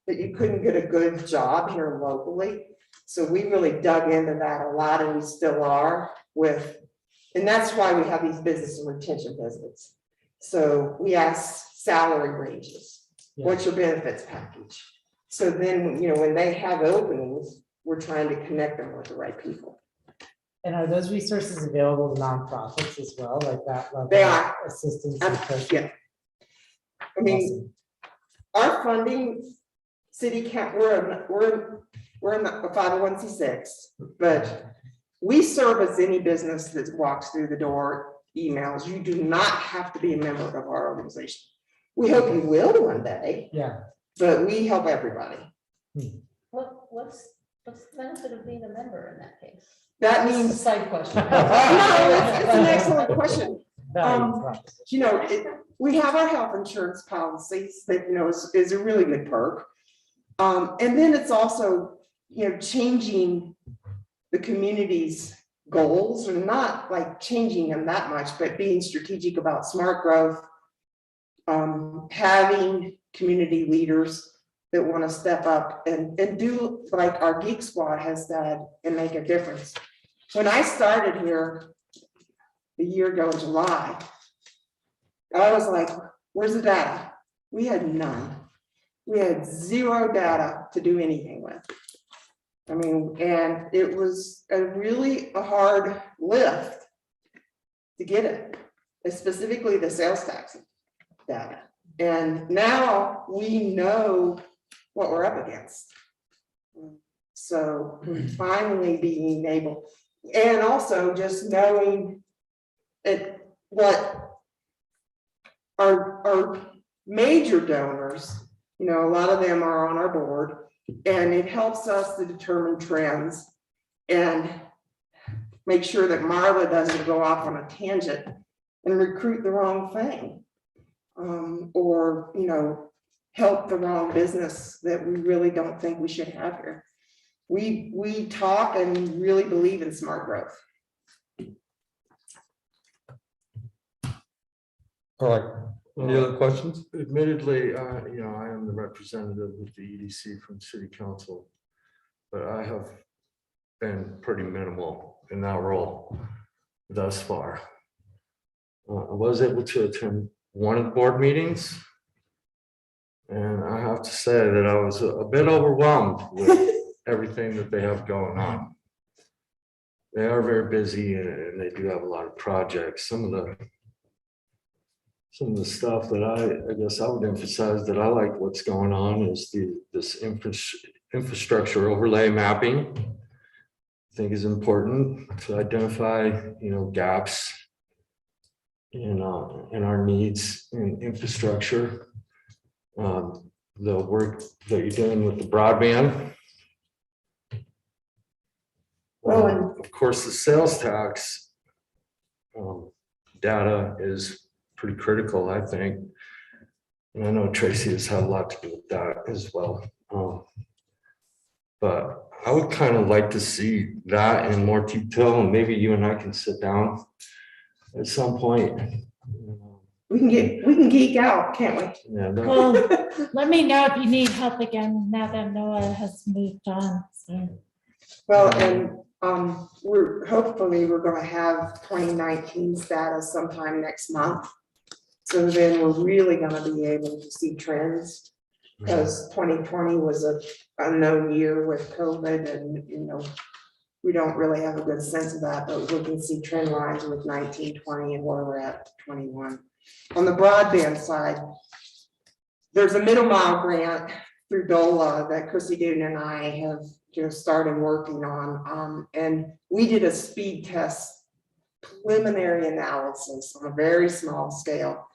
that you couldn't get a good job here locally. So we really dug into that a lot, and we still are and that's why we have these business and retention visits. So we ask salary ranges. What's your benefits package? So then, you know, when they have openings, we're trying to connect them with the right people. And are those resources available to nonprofits as well, like that level They of are. assistance? and coaching? Yeah. I mean, Awesome. our funding, city count, we're in a 501c6, but we service any business that walks through the door, emails. You do not have to be a member of our organization. We hope you will one day, Yeah, but we help everybody. What's the benefit of being a member in that case? That This is a means, side question. no, it's an excellent question. value proposition. You know, we have our health insurance policies that, you know, is a really good perk. And then it's also, you know, changing the community's goals, or not like changing them that much, but being strategic about smart growth. Having community leaders that want to step up and do like our Geek Squad has done and make a difference. When I started here a year ago in July, I was like, where's the data? We had none. We had zero data to do anything with. I mean, and it was a hard lift to get it, specifically the sales tax data. And now we know what we're up against. So finally being able, and also just knowing what our major donors, you know, a lot of them are on our board, and it helps us to determine trends and make sure that Marla doesn't go off on a tangent and recruit the wrong thing. Or, you know, help the wrong business that we really don't think we should have here. We talk and really believe in smart growth. All right, any other questions? Admittedly, you know, I am the representative with the EDC from City Council, but I have been pretty minimal in that role thus far. I was able to attend one of the board meetings, and I have to say that I was a bit overwhelmed with everything that they have going on. They are very busy and they do have a lot of projects. Some of the stuff that I guess I would emphasize that I like what's going on is this infrastructure overlay mapping. I think is important to identify, you know, gaps in our needs in infrastructure. The work that you're doing with the broadband. Well, Of course, the sales tax data is pretty critical, I think. And I know Tracy has had a lot to do with that as well. But I would kind of like to see that in more detail, and maybe you and I can sit down at some point, We can geek out, can't we? Yeah, that- Well, let me know if you need help again now that Noah has moved on. So, Well, and, we're gonna have 2019 status sometime next month. So then we're really gonna be able to see trends, because 2020 was a unknown year with COVID and, we don't really have a good sense of that, but we can see trend lines with 19, 20 and where we're at 21. On the broadband side, there's a middle mile grant through DOLA that Chrissy Duden and I have started working on. And we did a speed test preliminary analysis on a very small scale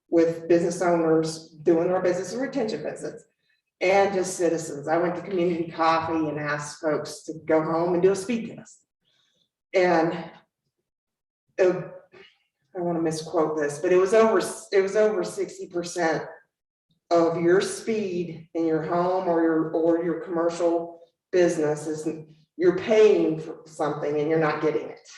with business owners doing our business and retention visits and just citizens. I went to community coffee and asked folks to go home and do a speed test. And I want to misquote this, but it was over 60% of your speed in your home or your commercial business is you're paying for something and you're not getting it.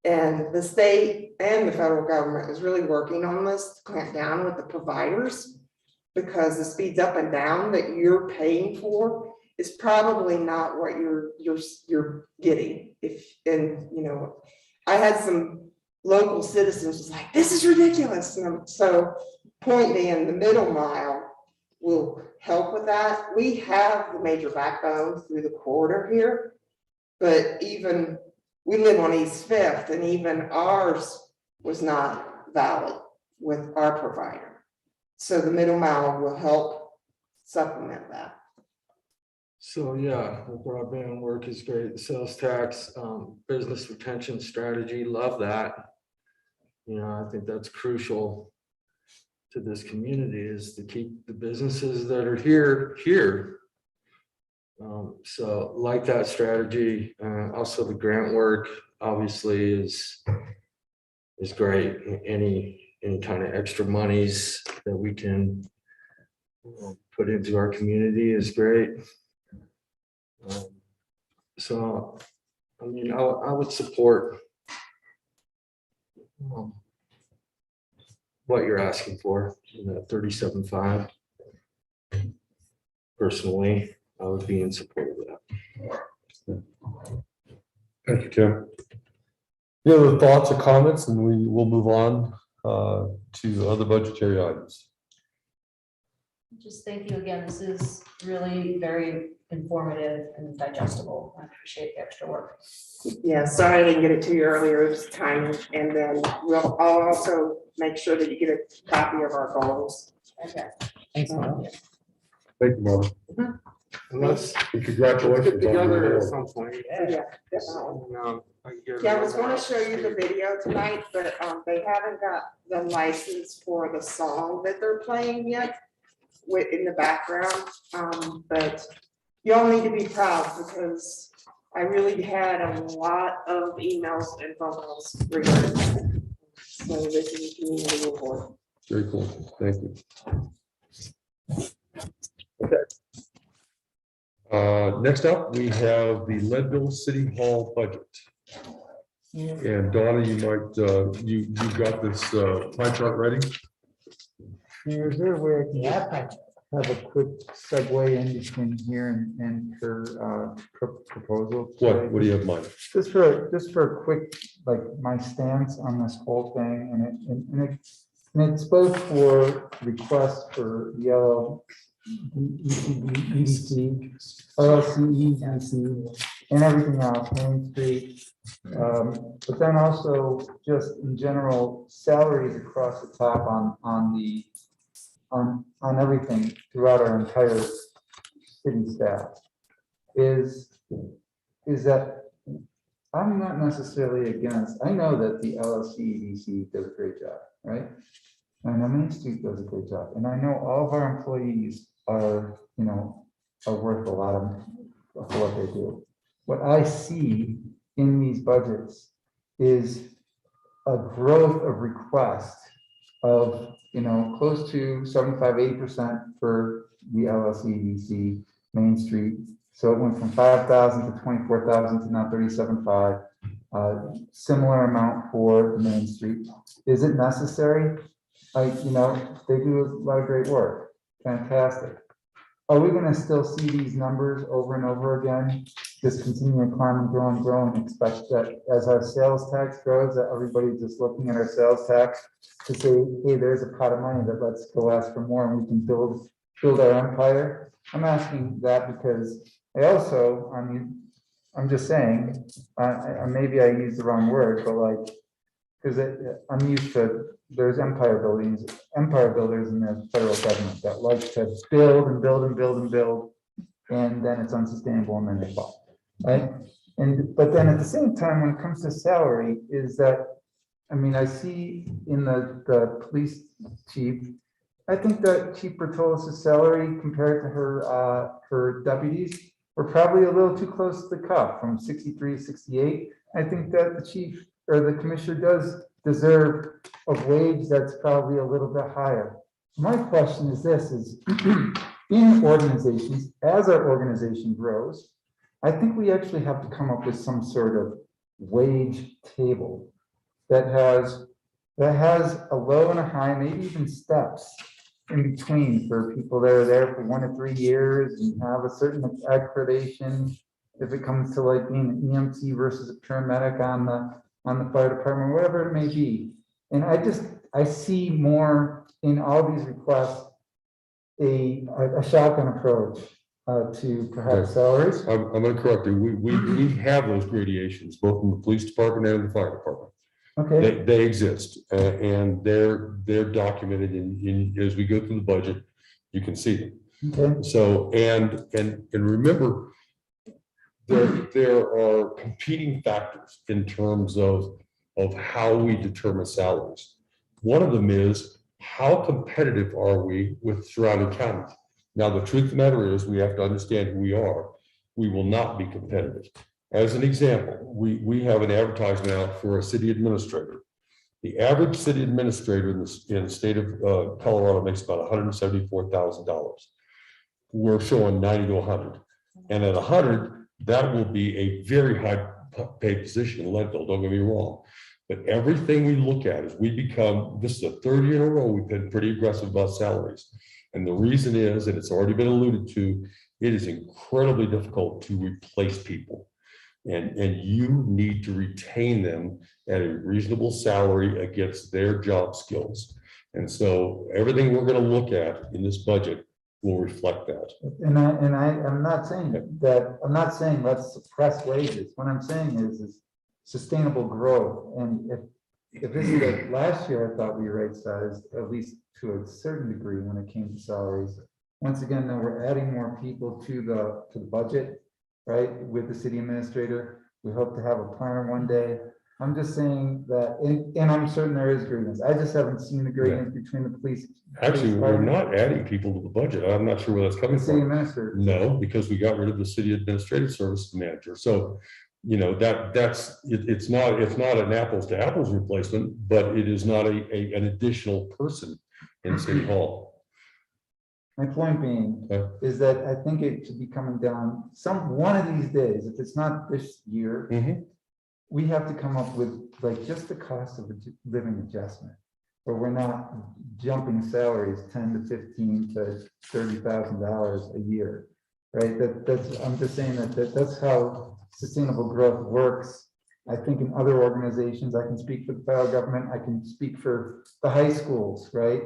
And the state and the federal government is really working on this to clamp down with the providers, because the speeds up and down that you're paying for is probably not what you're getting. I had some local citizens was like, this is ridiculous. And so point being, the middle mile will help with that. We have the major backbone through the corridor here, but even we live on East Fifth, and even ours was not valid with our provider. So the middle mile will help supplement that. So, yeah, the broadband work is great. The sales tax, business retention strategy, love that. I think that's crucial to this community, is to keep the businesses that are here. So like that strategy. Also the grant work obviously is great. Any kind of extra monies that we can put into our community is great. So, I mean, I would support what you're asking for, 37.5. Personally, I would be in support of that. Thank you, Tim. Any other thoughts or comments, and we will move on to other budgetary items. Just thank you again. This is really very informative and digestible. I appreciate the extra work. Yeah, sorry I didn't get it to you earlier, it was time, and then I'll also make sure that you get a copy of our goals. Okay. Thanks, Mom. Thank you, Mom. Unless And congratulations. get on together your at award. some point. Yeah, definitely. I can get Yeah, I was around gonna that. show you the video tonight, but they haven't got the license for the song that they're playing yet in the background. But y'all need to be proud, because I really had a lot of emails and phone calls regarding that. So this is a community report. Very cool. Thank you. Okay. Next up, we have the Leadville City Hall budget. And Donna, you might, you got this pie chart ready? Is there a way I can have a quick segue in between here and her proposal? What do you have in mind? Just for a quick, like, my stance on this whole thing, and it's both for requests for yellow EDC, LLC, EDC, and everything else, Main Street. But then also just in general, salaries across the top on everything throughout our entire city staff is that I'm not necessarily against, I know that the LLC EDC does a great job, right? I know Main Street does a great job, and I know all of our employees are worth a lot of what they do. What I see in these budgets is a growth of requests of, close to 75-80% for the LLC Main Street. So it went from 5,000 to 24,000 to now 37.5. Similar amount for Main Street. Is it necessary? they do a lot of great work, fantastic. Are we gonna still see these numbers over and over again? Just continue to climb and grow and expect that as our sales tax grows, that everybody's just looking at our sales tax to say, hey, there's a pot of money that let's go ask for more and we can build our empire? I'm asking that because I'm just saying, maybe I used the wrong word, but like, because I'm used to, there's empire builders in the federal government that like to build and build and build and build, and then it's unsustainable and then they fall, right? But then at the same time, when it comes to salary, is that, I see in the police chief, I think that Chief Bertolis' salary compared to her deputies were probably a little too close to the cuff, from 63 to 68. I think that the chief or the commissioner does deserve a wage that's probably a little bit higher. My question is this, in organizations, as our organization grows, I think we actually have to come up with some sort of wage table that has a low and a high, maybe even steps in between for people that are there for 1 to 3 years and have a certain accreditation. If it comes to like being an EMT versus a paramedic on the fire department, whatever it may be. And I see more in all these requests, a shotgun approach to perhaps salaries. I'm going to correct you. We have those gradations, both in the police department and the fire department. Okay, They exist, and they're documented in, as we go through the budget, you can see them. okay, So, and remember, there are competing factors in terms of how we determine salaries. One of them is, how competitive are we with surrounding counties? Now, the truth of the matter is, we have to understand who we are. We will not be competitive. As an example, we have an advertisement out for a city administrator. The average city administrator in the state of Colorado makes about $174,000. We're showing 90 to 100. And at 100, that will be a very high paid position in Leadville, don't get me wrong. But everything we look at is this is the 3rd year in a row, we've been pretty aggressive about salaries. And the reason is, and it's already been alluded to, it is incredibly difficult to replace people. And you need to retain them at a reasonable salary against their job skills. And so everything we're going to look at in this budget will reflect that. and I'm not saying let's suppress wages. What I'm saying is sustainable growth. And if this is last year, I thought we right-sized, at least to a certain degree when it came to salaries. Once again, now we're adding more people to the budget, right, with the city administrator. We hope to have a planner one day. I'm just saying that, and I'm certain there is grievance. I just haven't seen the grievance between the police. Actually, we're not adding people to the budget. I'm not sure where that's coming The city from. administrator. No, because we got rid of the city administrative services manager. So, it's not an apples to apples replacement, but it is not an additional person in City Hall. My point being Okay. is that I think it should be coming down one of these days, if it's not this year, Mhm. we have to come up with like just the cost of a living adjustment. But we're not jumping salaries 10 to 15 to $30,000 a year, right? I'm just saying that's how sustainable growth works. I think in other organizations, I can speak for the federal government, I can speak for the high schools, right?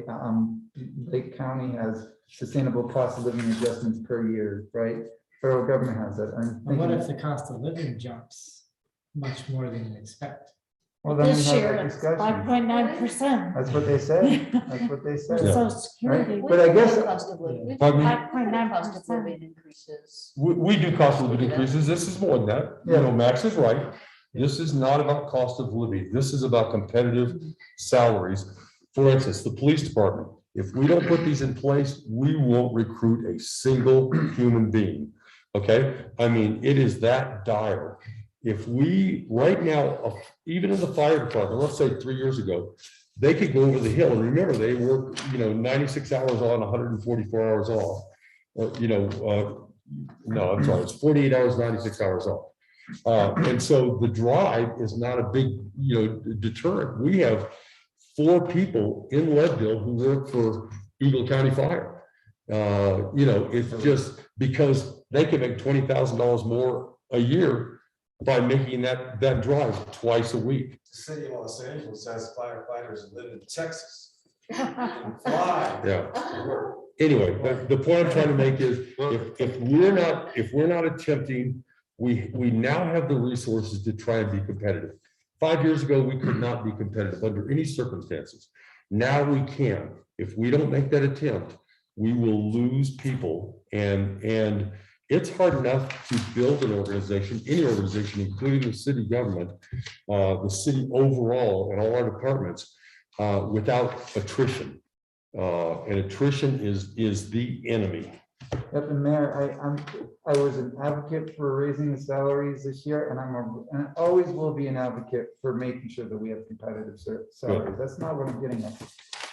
Lake County has sustainable cost of living adjustments per year, right? Federal government has that. And what if the cost of living jumps much more than you expect? Well, then we This have year, that it's discussion. 5.9%. That's what they say. That's what they say. Social Security. But I guess- Cost of living. Pardon me? 5.9%. Increases. We do cost of living increases. This is more than that. Yeah. Max is right. This is not about cost of living. This is about competitive salaries. For instance, the police department, if we don't put these in place, we won't recruit a single human being. Okay? It is that dire. If we, right now, even in the fire department, let's say 3 years ago, they could go over the hill. And remember, they work, 96 hours on, 144 hours off. No, I'm sorry, it's 48 hours, 96 hours off. And so the drive is not a big, deterrent. We have 4 people in Leadville who work for Eagle County Fire. You know, it's just because they can make $20,000 more a year by making that drive twice a week. The city of Los Angeles has firefighters that live in Texas. Fly. Yeah. Anyway, the point I'm trying to make is, if we're not attempting, we now have the resources to try and be competitive. 5 years ago, we could not be competitive under any circumstances. Now we can. If we don't make that attempt, we will lose people, and it's hard enough to build an organization, any organization, including the city government, the city overall, and all our departments, without attrition. And attrition is the enemy. Yep, and Mayor, I was an advocate for raising the salaries this year, and and I always will be an advocate for making sure that we have competitive salaries. That's not what I'm getting at.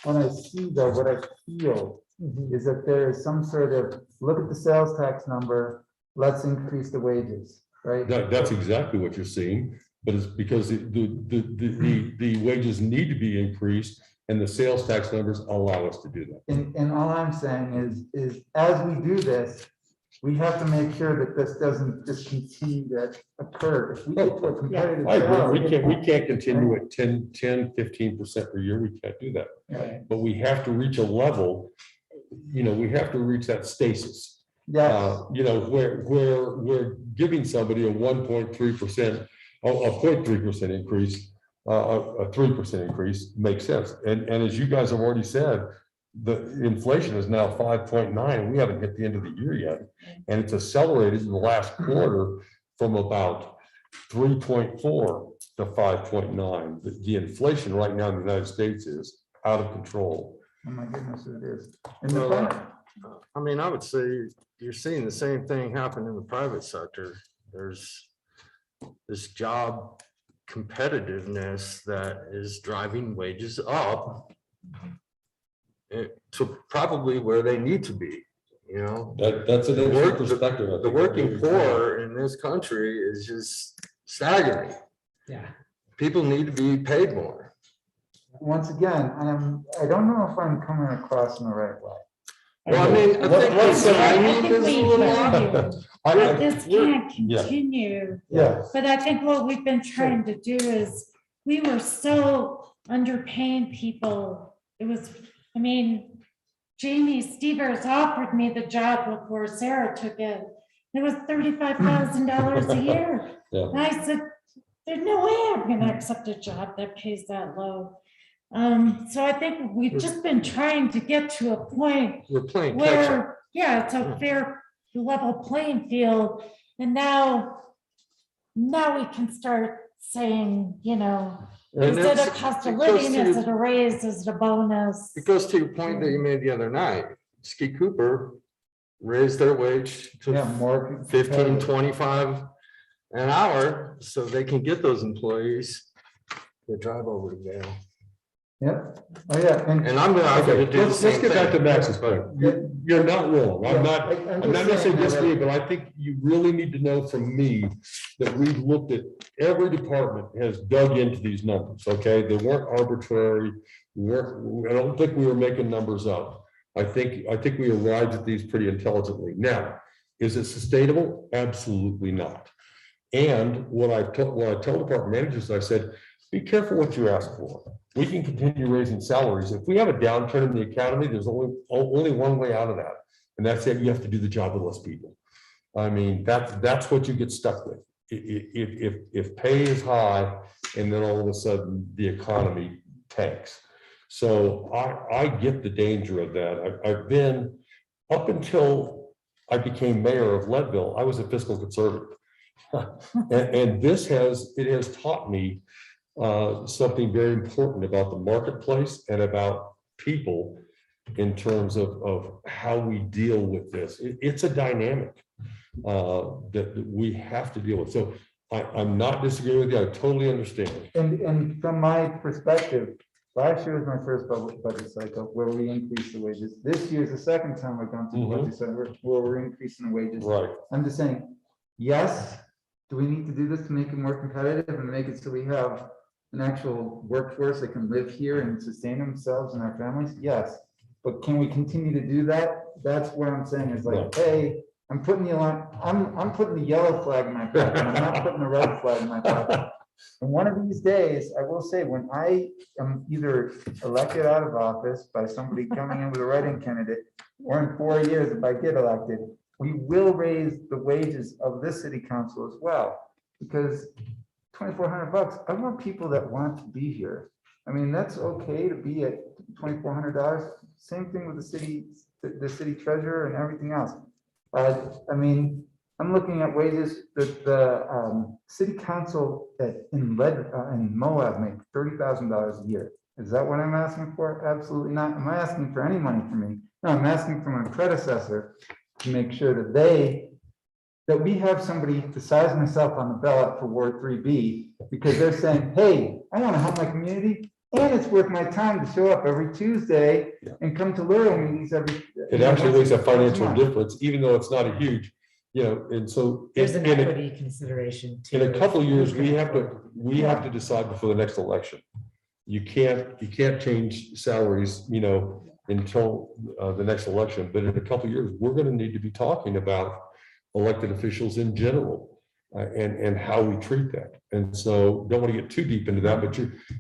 When I see though, what I feel is that there is some sort of, look at the sales tax number, let's increase the wages, right? That's exactly what you're seeing, but it's because the wages need to be increased, and the sales tax numbers allow us to do that. And all I'm saying is as we do this, we have to make sure that this doesn't just continue to occur. If we get to a competitive I agree. salary. We can't continue at 10-15% per year. We can't do that. Right. But we have to reach a level, you know, we have to reach that stasis. Yes. You know, where we're giving somebody a 1.3%, a 0.3% increase, a 3% increase makes sense. And as you guys have already said, the inflation is now 5.9. We haven't hit the end of the year yet. And it's accelerated in the last quarter from about 3.4 to 5.9. The inflation right now in the United States is out of control. Oh my goodness, it is. Well, I mean, I would say you're seeing the same thing happen in the private sector. There's this job competitiveness that is driving wages up to probably where they need to be, you know? That's an interesting perspective. I The think. working poor in this country is just staggering. Yeah. People need to be paid more. Once again, I don't know if I'm coming across in the right way. Well, I mean, I think Let's the say- timing is a little off. This can't continue. Yes. But I think what we've been trying to do is, we were so underpaying people. It was, I mean, Jamie Stevers offered me the job before Sarah took it. It was $35,000 a year. Yeah. And I said, there's no way I'm gonna accept a job that pays that low. So I think we've just been trying to get to a point We're playing catch up. where, yeah, it's a fair level playing field. And now we can start saying, you know, And is it a that's- cost of it goes living? to- Is it a raise? Is it a bonus? It goes to your point that you made the other night. Ski Cooper raised their wage Yeah, to more. 15.25 an hour, so they can get those employees to drive over to Vail. Yep. Oh, yeah. And I'm gonna offer to do the Let's same get back to thing. Max's point. You're not wrong. I'm not I'm necessarily disagreeing, but I think you really need to know from me that we've looked at, every department has dug into these numbers, okay? They weren't arbitrary. I don't think we were making numbers up. I think we arrived at these pretty intelligently. Now, is it sustainable? Absolutely not. And what I tell department managers, I said, be careful what you ask for. We can continue raising salaries. If we have a downturn in the economy, there's only one way out of that. And that's it. You have to do the job with less people. I mean, that's what you get stuck with. If pay is high and then all of a sudden the economy tanks. So I get the danger of that. I've been, up until I became mayor of Leadville, I was a fiscal conservative. And it has taught me something very important about the marketplace and about people in terms of how we deal with this. It's a dynamic that we have to deal with. So I'm not disagreeing with you. I totally understand. And from my perspective, last year was my first budget cycle where we increased the wages. This year is the second time we've gone through the budget cycle where we're increasing the wages. Right. I'm just saying, yes, do we need to do this to make it more competitive and make it so we have an actual workforce that can live here and sustain themselves and our families? Yes. But can we continue to do that? That's what I'm saying is like, hey, I'm putting you on, I'm putting the yellow flag in my pocket. I'm not putting the red flag in my pocket. And one of these days, I will say, when I am either elected out of office by somebody coming in with a writing candidate, or in 4 years, if I get elected, we will raise the wages of this city council as well. Because $2,400, I want people that want to be here. I mean, that's okay to be at $2,400. Same thing with the city treasurer and everything else. I mean, I'm looking at wages that the city council in Moab make $30,000 a year. Is that what I'm asking for? Absolutely not. Am I asking for any money from me? No, I'm asking for my predecessor to make sure that we have somebody the size of myself on the ballot for Ward 3B, because they're saying, hey, I want to help my community, and it's worth my time to show up every Tuesday and come to Laurel meetings every. It actually makes a financial month. difference, even though it's not a huge, and so. There's an in a- equity consideration too. In a couple of years, we have to decide before the next election. You can't change salaries, until the next election, but in a couple of years, we're gonna need to be talking about elected officials in general, and how we treat that. And so don't want to get too deep into that,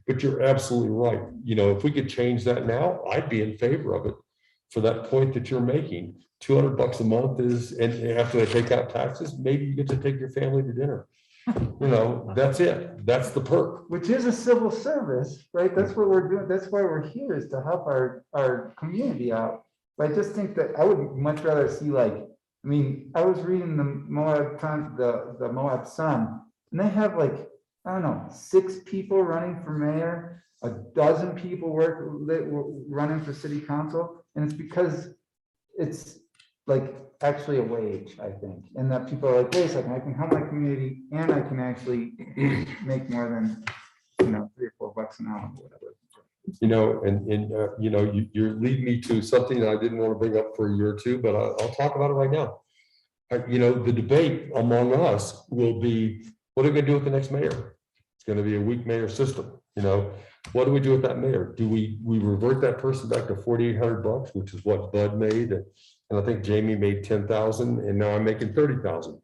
but you're absolutely right. If we could change that now, I'd be in favor of it for that point that you're making. $200 a month is, and after they take out taxes, maybe you get to take your family to dinner. That's it. That's the perk. Which is a civil service, right? That's what we're doing. That's why we're here, is to help our community out. But I just think that I would much rather see, like, I mean, I was reading the Moab Times, the Moab Sun, and they have, like, I don't know, 6 people running for mayor, a dozen people running for city council, and it's because it's like actually a wage, I think, and that people are like, wait a second, I can help my community and I can actually make more than, $3 or $4 an hour, or whatever. You're leading me to something that I didn't want to bring up for a year or two, but I'll talk about it right now. The debate among us will be, what are we gonna do with the next mayor? It's gonna be a weak mayor system, what do we do with that mayor? Do we revert that person back to $4,800, which is what Bud made? And I think Jamie made 10,000, and now I'm making 30,000.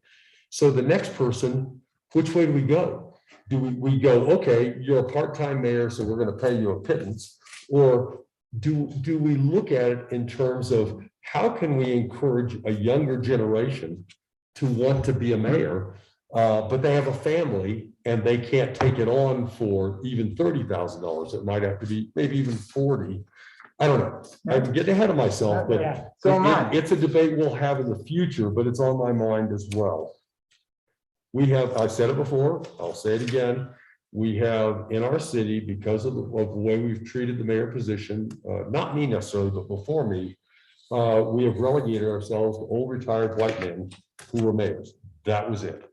So the next person, which way do we go? Do we go, okay, you're a part-time mayor, so we're gonna pay you a pittance? Or do we look at it in terms of how can we encourage a younger generation to want to be a mayor, but they have a family and they can't take it on for even $30,000? It might have to be maybe even 40. I don't know. I'm getting ahead of myself, but Yeah. So am I. it's a debate we'll have in the future, but it's on my mind as well. I've said it before, I'll say it again. We have in our city, because of the way we've treated the mayor position, not me necessarily, but before me, we have relegated ourselves to old retired white men who were mayors. That was it.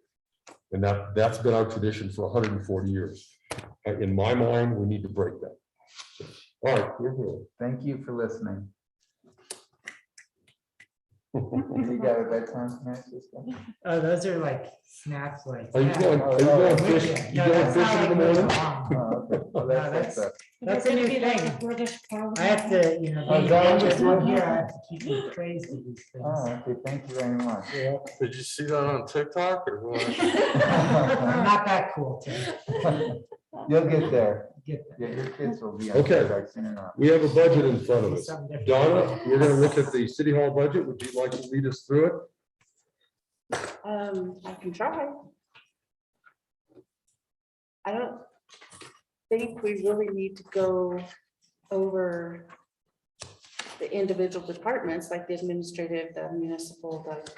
And that's been our tradition for 140 years. In my mind, we need to break that. All right, we're good. Thank you for listening. You got a bedtime snack system? Oh, those are like snacks, like. Are you going fishing? You No, going that's not fishing in the like morning? Oh, okay. Well, No, that's that's- That's a gonna new be like thing. a British I have to, Oh, is that what just you're one doing? here, I have to keep you crazy with these things. Oh, okay, thank you very much. Yeah. Did you see that on TikTok or what? I'm not that cool, Tim. You'll get there. Get Yeah, your kids will be on Okay. TikTok soon enough. We have a budget in front of that. us. Something different. Donna, we're gonna look at the city hall budget. Would you like to lead us through it? I can try. I don't think we really need to go over the individual departments, like the administrative, the municipal, it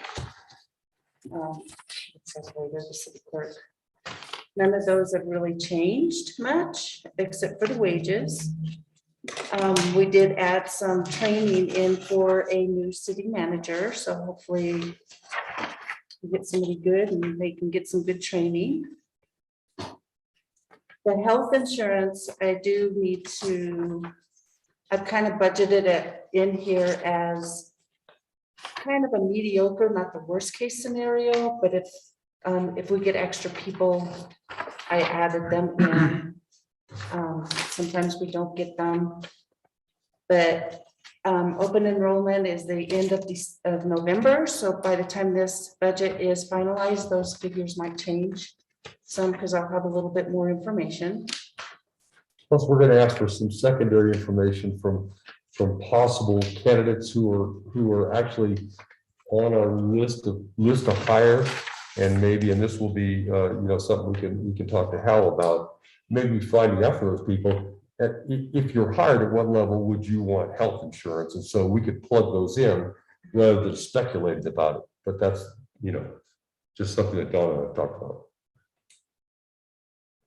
says right there, the city clerk. None of those have really changed much, except for the wages. We did add some training in for a new city manager, so hopefully we get somebody good and they can get some good training. The health insurance, I do need to, I've kind of budgeted it in here as kind of a mediocre, not the worst case scenario, but if we get extra people, I added them in. Sometimes we don't get them. But open enrollment is the end of November, so by the time this budget is finalized, those figures might change some, because I'll have a little bit more information. Plus, we're gonna ask for some secondary information from possible candidates who are actually on our list of hire. And maybe, and this will be, something we can talk to Hal about, maybe finding out for those people. If you're hired, at what level would you want health insurance? And so we could plug those in rather than speculating about it. But that's, just something that Donna and I talked about.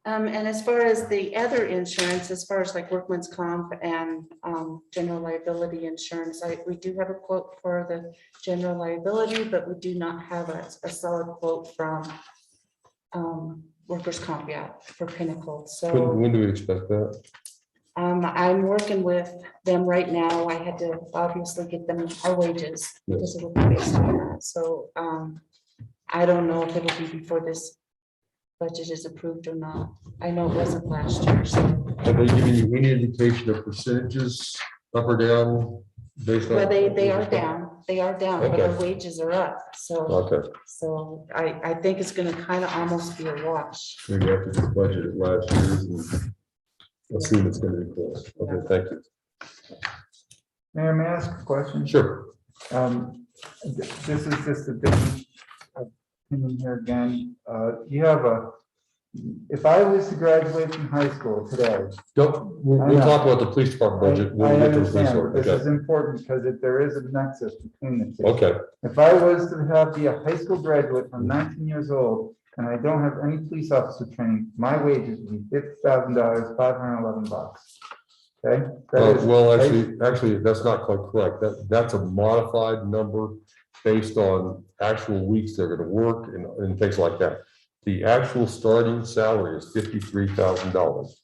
And as far as the other insurance, as far as like workman's comp and general liability insurance, we do have a quote for the general liability, but we do not have a solid quote from workers' comp yet for Pinnacle. So When do we expect that? I'm working with them right now. I had to obviously get them our wages because it will be based on that. So I don't know if it'll be before this budget is approved or not. I know it wasn't last year, so. Have they given you any indication of percentages up or down based on? Well, they are down, but our Okay. wages are up, so, Okay, so I think it's gonna kind of almost be a wash. maybe after this budget at last year's and assume it's gonna be close. Okay, thank you. Mayor, may I ask a question? Sure. This is just a different opinion here again. If I was to graduate from high school today, We'll talk about the police department budget. I when we get to the police understand, order. this is Okay. important because there is a nexus between the two. Okay, If I was to be a high school graduate, I'm 19 years old, and I don't have any police officer training, my wages would be $50,000, $511. Okay? That is- well, actually, that's not quite correct. That's a modified number based on actual weeks they're gonna work and things like that. The actual starting salary is $53,000.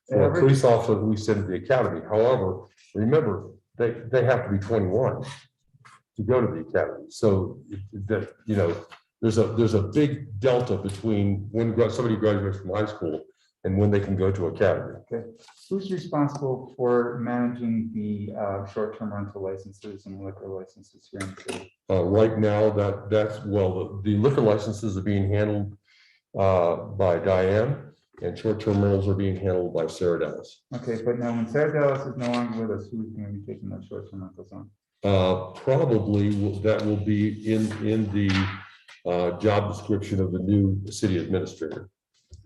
For a police officer that we send to the academy. However, remember, they have to be 21 to go to the academy. So that, there's a big delta between when somebody graduates from high school and when they can go to academy. Okay. Who's responsible for managing the short-term rental licenses and liquor licenses here in the city? Right now, the liquor licenses are being handled by Diane, and short-term rentals are being handled by Sarah Dallas. Okay, but now when Sarah Dallas is no longer with us, who's going to be taking those short-term rentals on? Probably that will be in the job description of the new city administrator.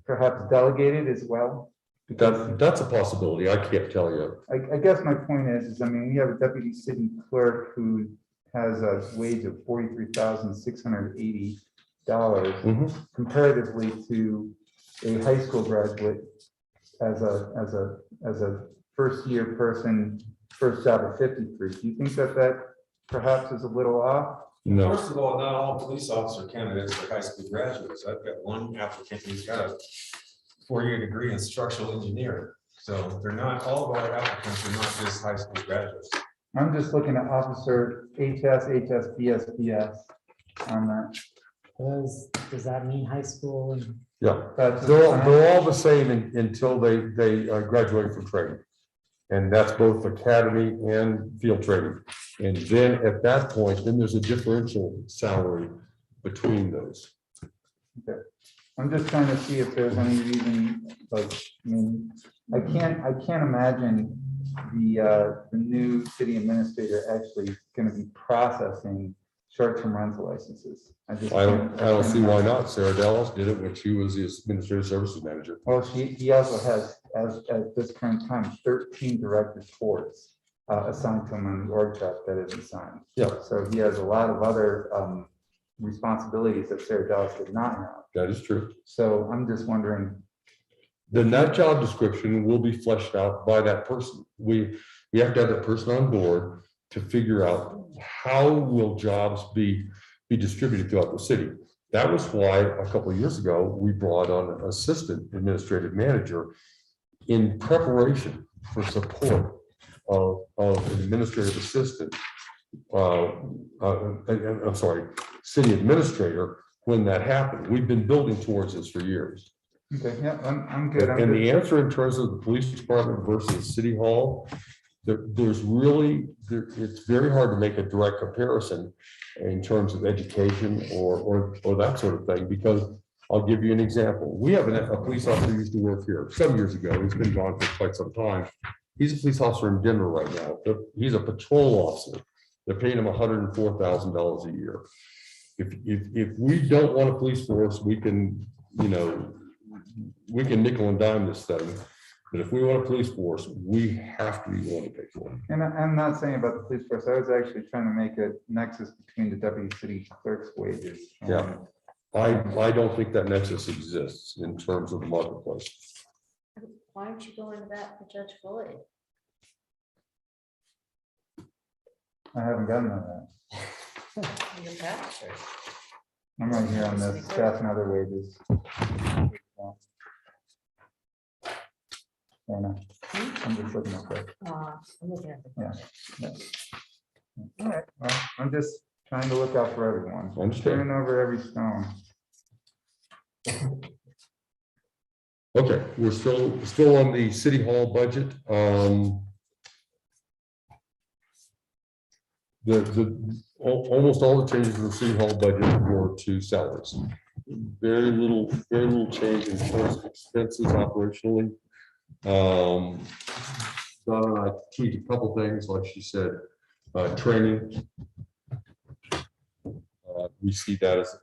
Perhaps delegated as well? That's a possibility. I can't tell you. I guess my point is, we have a deputy city clerk who has a wage of $43,680 comparatively to a high school graduate as a first year person, first job at 53. Do you think that perhaps is a little off? No. First of all, not all police officer candidates are high school graduates. I've got one applicant who's got a 4-year degree in structural engineering. So they're not, all of our applicants are not just high school graduates. I'm just looking at officer HS, BS on that. Does that mean high school? Yeah, That's they're all the same until they graduate from training. And that's both academy and field training. And then at that point, then there's a differential salary between those. Okay. I'm just trying to see if there's any reason, I can't imagine the new city administrator actually gonna be processing short-term rental licenses. I don't see why not. Sarah Dallas did it when she was the administrative services manager. Well, he also has, at this current time, 13 direct reports assigned to him on the org chart that isn't signed. Yeah. So he has a lot of other responsibilities that Sarah Dallas did not have. That is true. So I'm just wondering, Then that job description will be fleshed out by that person. We have to have that person on board to figure out how will jobs be distributed throughout the city. That was why a couple of years ago, we brought on an assistant administrative manager in preparation for support of an administrative assistant. I'm sorry, city administrator, when that happened. We've been building towards this for years. Okay, yeah, I'm good. I'm And good. the answer in terms of the police department versus city hall, there's really, it's very hard to make a direct comparison in terms of education or that sort of thing, because I'll give you an example. We have a police officer who used to work here some years ago. He's been gone for quite some time. He's a police officer in Denver right now. He's a patrol officer. They're paying him $104,000 a year. If we don't want a police force, we can, we can nickel and dime this thing. But if we want a police force, we have to be willing to pay for it. And I'm not saying about the police force. I was actually trying to make a nexus between the deputy city clerk's wages. Yeah. I don't think that nexus exists in terms of the marketplace. Why aren't you going to that for Judge Floyd? I haven't gotten on that. Your tax rate. I'm right here on the staff and other wages. Yeah, no, I'm just looking at that. I'm looking at the Yeah. All right, well, I'm just trying to look out for everyone. I understand. Turning over every stone. Okay, we're still on the city hall budget. Almost all the changes in the city hall budget were to salaries. Very little change in terms of expenses operationally. Donna and I tweaked a couple things, like she said, training. We see that as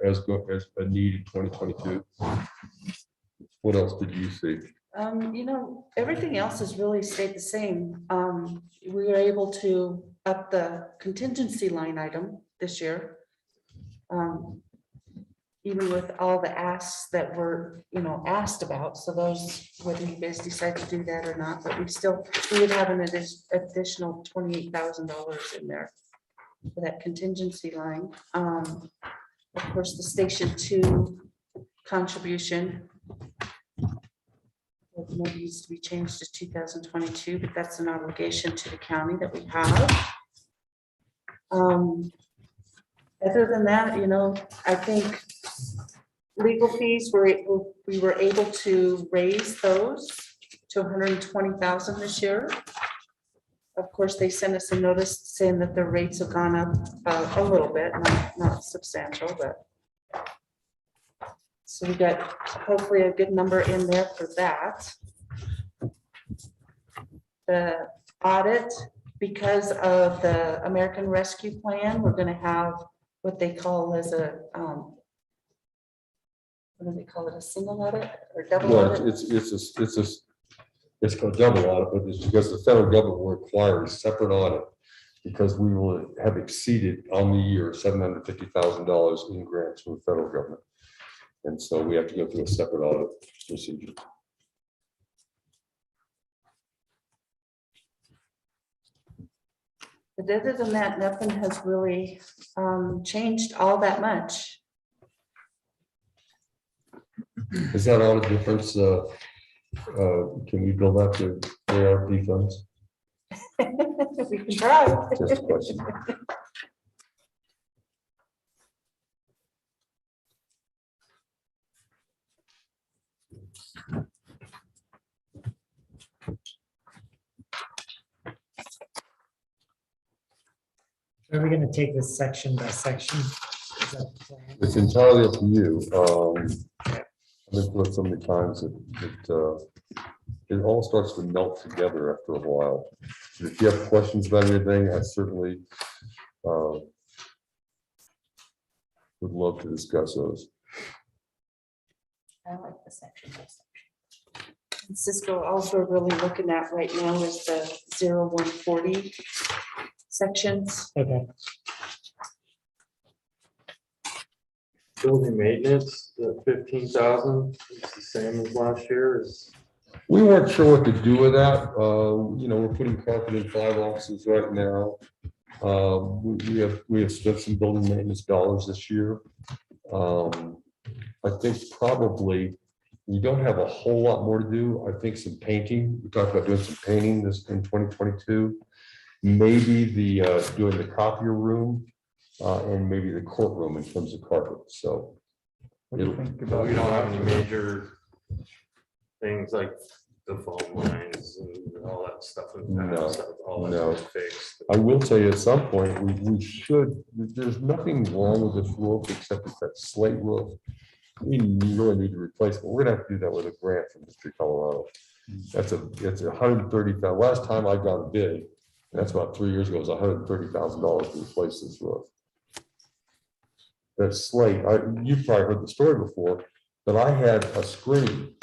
a need in 2022. What else did you see? Everything else has really stayed the same. We were able to up the contingency line item this year. Even with all the asks that were, asked about, so those, whether you guys decide to do that or not, but we would have an additional $28,000 in there for that contingency line. Of course, the Station 2 contribution needs to be changed to 2022, but that's an obligation to the county that we have. Other than that, I think legal fees we were able to raise those to 120,000 this year. Of course, they sent us a notice saying that their rates have gone up a little bit, not substantial, but. So we got hopefully a good number in there for that. The audit, because of the American Rescue Plan, we're going to have what they call as a, what do they call it, a single audit or double Well, audit? it's called double audit, but it's because the federal government will require a separate audit because we will have exceeded on the year $750,000 in grants from the federal government. And so we have to go through a separate audit procedure. But other than that, nothing has really changed all that much. Is that all the difference? Can we build up to ARP funds? We can try. Just a question. Are we gonna take this section by section? Is that the plan? It's entirely up to you. I've been through it so many times that it all starts to melt together after a while. If you have questions about anything, I certainly would love to discuss those. I like the section by section. And Cisco, also really looking at right now is the 0140 sections. Okay, Building maintenance, the 15,000, it's the same as last year is. We weren't sure what to do with that. We're putting carpet in 5 offices right now. We have spent some building maintenance dollars this year. I think probably we don't have a whole lot more to do. I think some painting. We talked about doing some painting this in 2022. Maybe doing the copier room and maybe the courtroom in terms of carpet. So What do you think But about? we don't have any major things like the phone lines and all that stuff. No, All no. that's fixed. I will tell you at some point, we should, there's nothing wrong with this roof except it's that slate roof. We really need to replace it. We're gonna have to do that with a grant from Mystery, Colorado. It's $130,000. Last time I got a bid, that's about 3 years ago, it was $130,000 to replace this roof. That slate, you've probably heard the story before, but I had a screen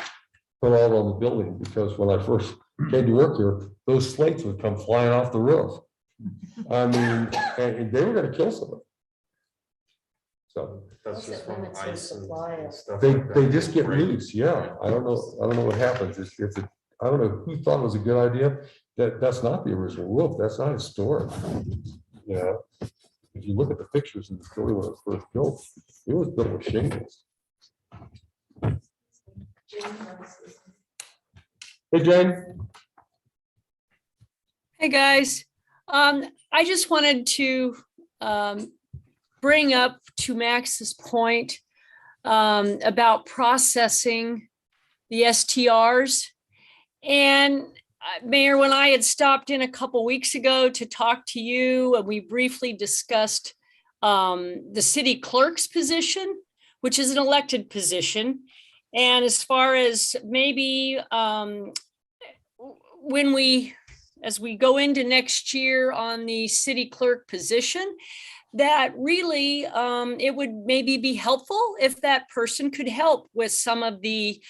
put all on the building because when I first came to work here, those slates would come flying off the roof. I mean, and they were gonna kill somebody. So That's just from limits their ice and supply of- stuff. they, like that. they just get loose, yeah. I don't know what happens. It's, I don't know who thought it was a good idea. That's not the original roof. That's not historic. You know, if you look at the pictures in the story when it was first built, it was built with shingles. Hey, Jane. Hey, guys. I just wanted to bring up to Max's point about processing the STRs. And Mayor, when I had stopped in a couple weeks ago to talk to you, and we briefly discussed the city clerk's position, which is an elected position. And as far as maybe as we go into next year on the city clerk position, that really it would maybe be helpful if that person could help with some of the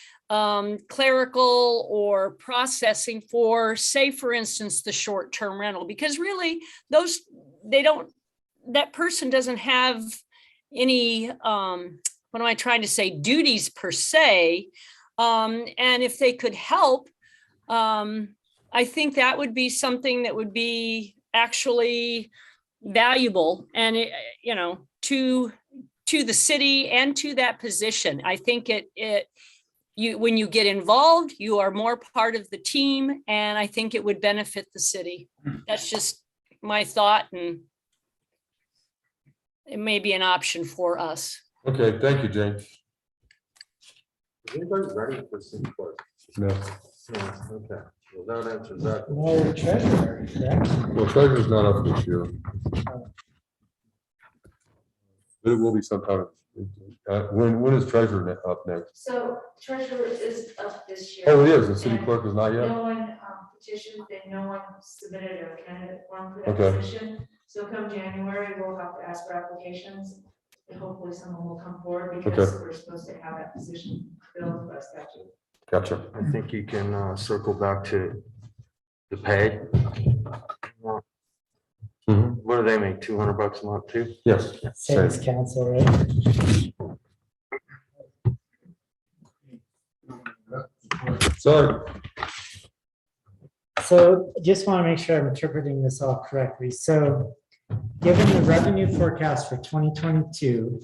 clerical or processing for, say, for instance, the short-term rental, because really that person doesn't have any, what am I trying to say, duties per se. And if they could help, I think that would be something that would be actually valuable and, to the city and to that position. I think when you get involved, you are more part of the team, and I think it would benefit the city. That's just my thought, and it may be an option for us. Okay, thank you, Jane. Is anybody ready for city clerk? No, No, okay. Well, that answers that. No treasurer, correct? well, treasurer's not up this year. But it will be sometime. When is treasurer up next? So treasurer is up this year. Oh, it is. The city and clerk is not yet? No one petitioned, and no one submitted a candidate form for that Okay. position. So come January, we'll have to ask for applications. And hopefully someone will come forward because we're supposed to have that position filled by statute. Gotcha. I think you can circle back to the pay. Mhm. What do they make? $200 a month too? Yes. Same as council, right? Sorry. So just want to make sure I'm interpreting this all correctly. So given the revenue forecast for 2022,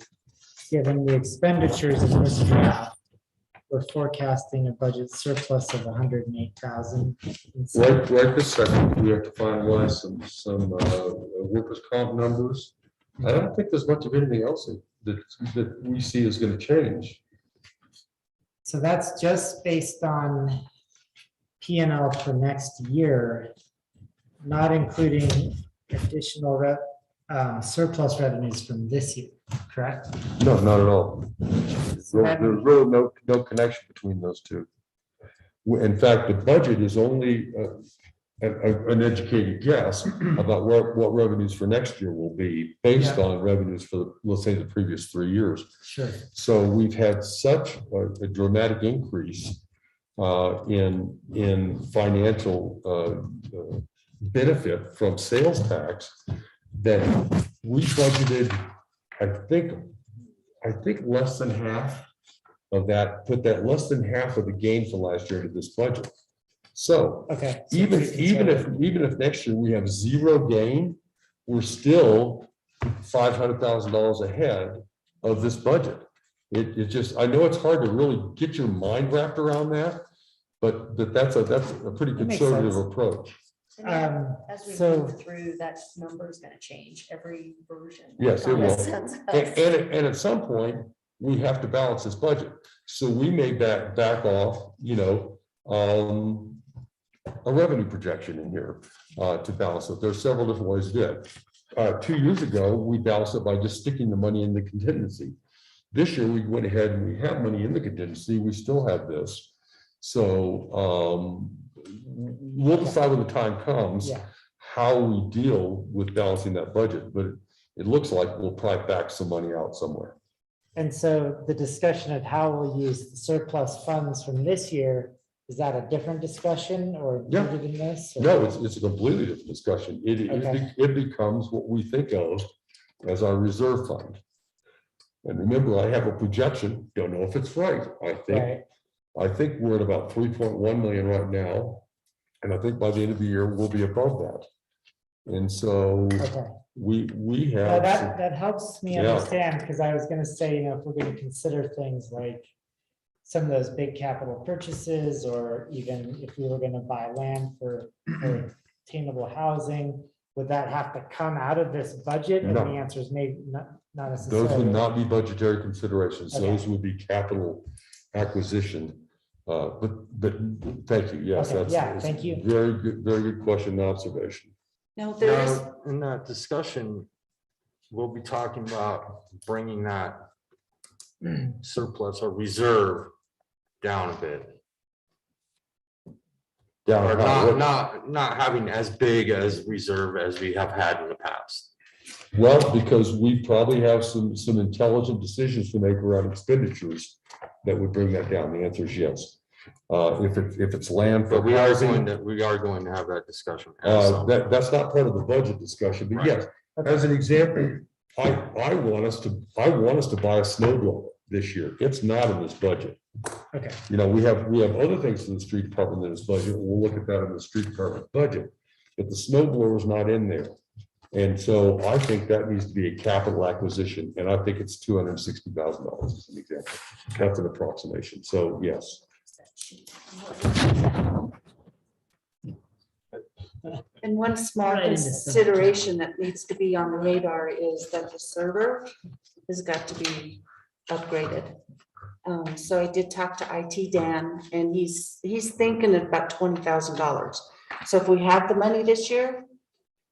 given the expenditures in this draft, we're forecasting a budget surplus of 108,000. Right this second, we have to finalize some workers' comp numbers. I don't think there's much of anything else that we see is going to change. So that's just based on P&L for next year, not including additional surplus revenues from this year, correct? No, not at all. There's really no connection between those two. In fact, the budget is only an educated guess about what revenues for next year will be based on revenues for, let's say, the previous 3 years. Sure. So we've had such a dramatic increase in financial benefit from sales tax that we budgeted, I think less than half of that, less than half of the gain from last year into this budget. So Okay. even if next year we have zero gain, we're still $500,000 ahead of this budget. It just, I know it's hard to really get your mind wrapped around that, but that's a pretty That makes conservative sense. approach. As we So- move through, that number is gonna change every version. Yes, it On this will. census. And at some point, we have to balance this budget. So we may back off, a revenue projection in here to balance it. There's several different ways to do it. 2 years ago, we balanced it by just sticking the money in the contingency. This year, we went ahead and we have money in the contingency. We still have this. So we'll decide when the time comes Yeah. how we deal with balancing that budget, but it looks like we'll probably back some money out somewhere. And so the discussion of how we'll use the surplus funds from this year, is that a different discussion or Yeah. included in this? or- No, it's a completely different discussion. Okay. It becomes what we think of as our reserve fund. And remember, I have a projection, don't know if it's right. Right, I think we're at about 3.1 million right now. And I think by the end of the year, we'll be above that. And so okay. we Well, have. that helps me Yeah. understand, because I was gonna say, if we're gonna consider things like some of those big capital purchases, or even if we were gonna buy land for attainable housing, would that have to come out of this budget? And the No. answer is maybe not Those necessarily. would not be budgetary considerations. Okay. Those would be capital acquisition. But thank you. Yes, Okay, that's. yeah, it's thank you. Very good question and observation. Now, there is, Now, in that discussion, we'll be talking about bringing that surplus or reserve down a bit. Yeah. Or not having as big as reserve as we have had in the past. Well, because we probably have some intelligent decisions to make around expenditures that would bring that down. The answer is yes. If it's land for But we are housing, going to have that discussion. at some point. that's not part of the budget discussion, but Right. yes, as an example, I want us to buy a snow blower this year. It's not in this budget. Okay, We have other things in the street department in this budget. We'll look at that in the street department budget. But the snow blower is not in there. And so I think that needs to be a capital acquisition, and I think it's $260,000 as an example. That's an approximation. So yes. And one small Right in the center. consideration that needs to be on the radar is that the server has got to be upgraded. So I did talk to IT Dan, and he's thinking of about $20,000. So if we have the money this year,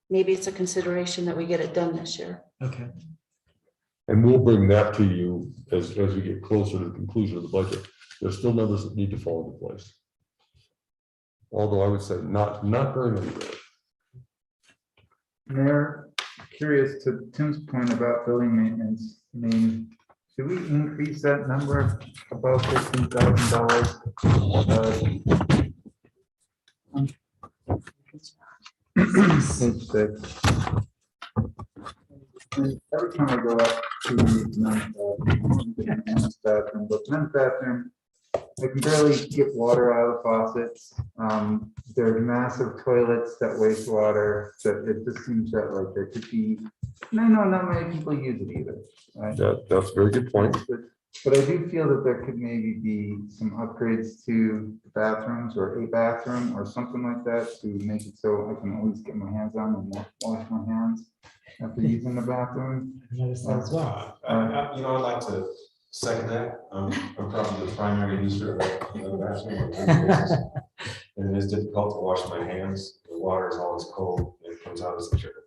maybe it's a consideration that we get it done this year. okay. And we'll bring that to you as we get closer to the conclusion of the budget. There's still numbers that need to fall into place. Although I would say not very many. Mayor, curious to Tim's point about building maintenance, should we increase that number above $15,000? Page 6. Every time I go up to the men's bathroom, I can barely get water out of the faucets. There's massive toilets that waste water, that it just seems that like there could be, and I know not many people use it either. Right? That's a very good point. But I do feel that there could maybe be some upgrades to the bathrooms, or a bathroom or something like that, to make it so I can always get my hands on and wash my hands after using the bathroom. Notice that as well. I'd like to second that. I'm probably the primary user of the bathroom on a daily basis. And it is difficult to wash my hands. The water is always cold and it comes out as a sugar.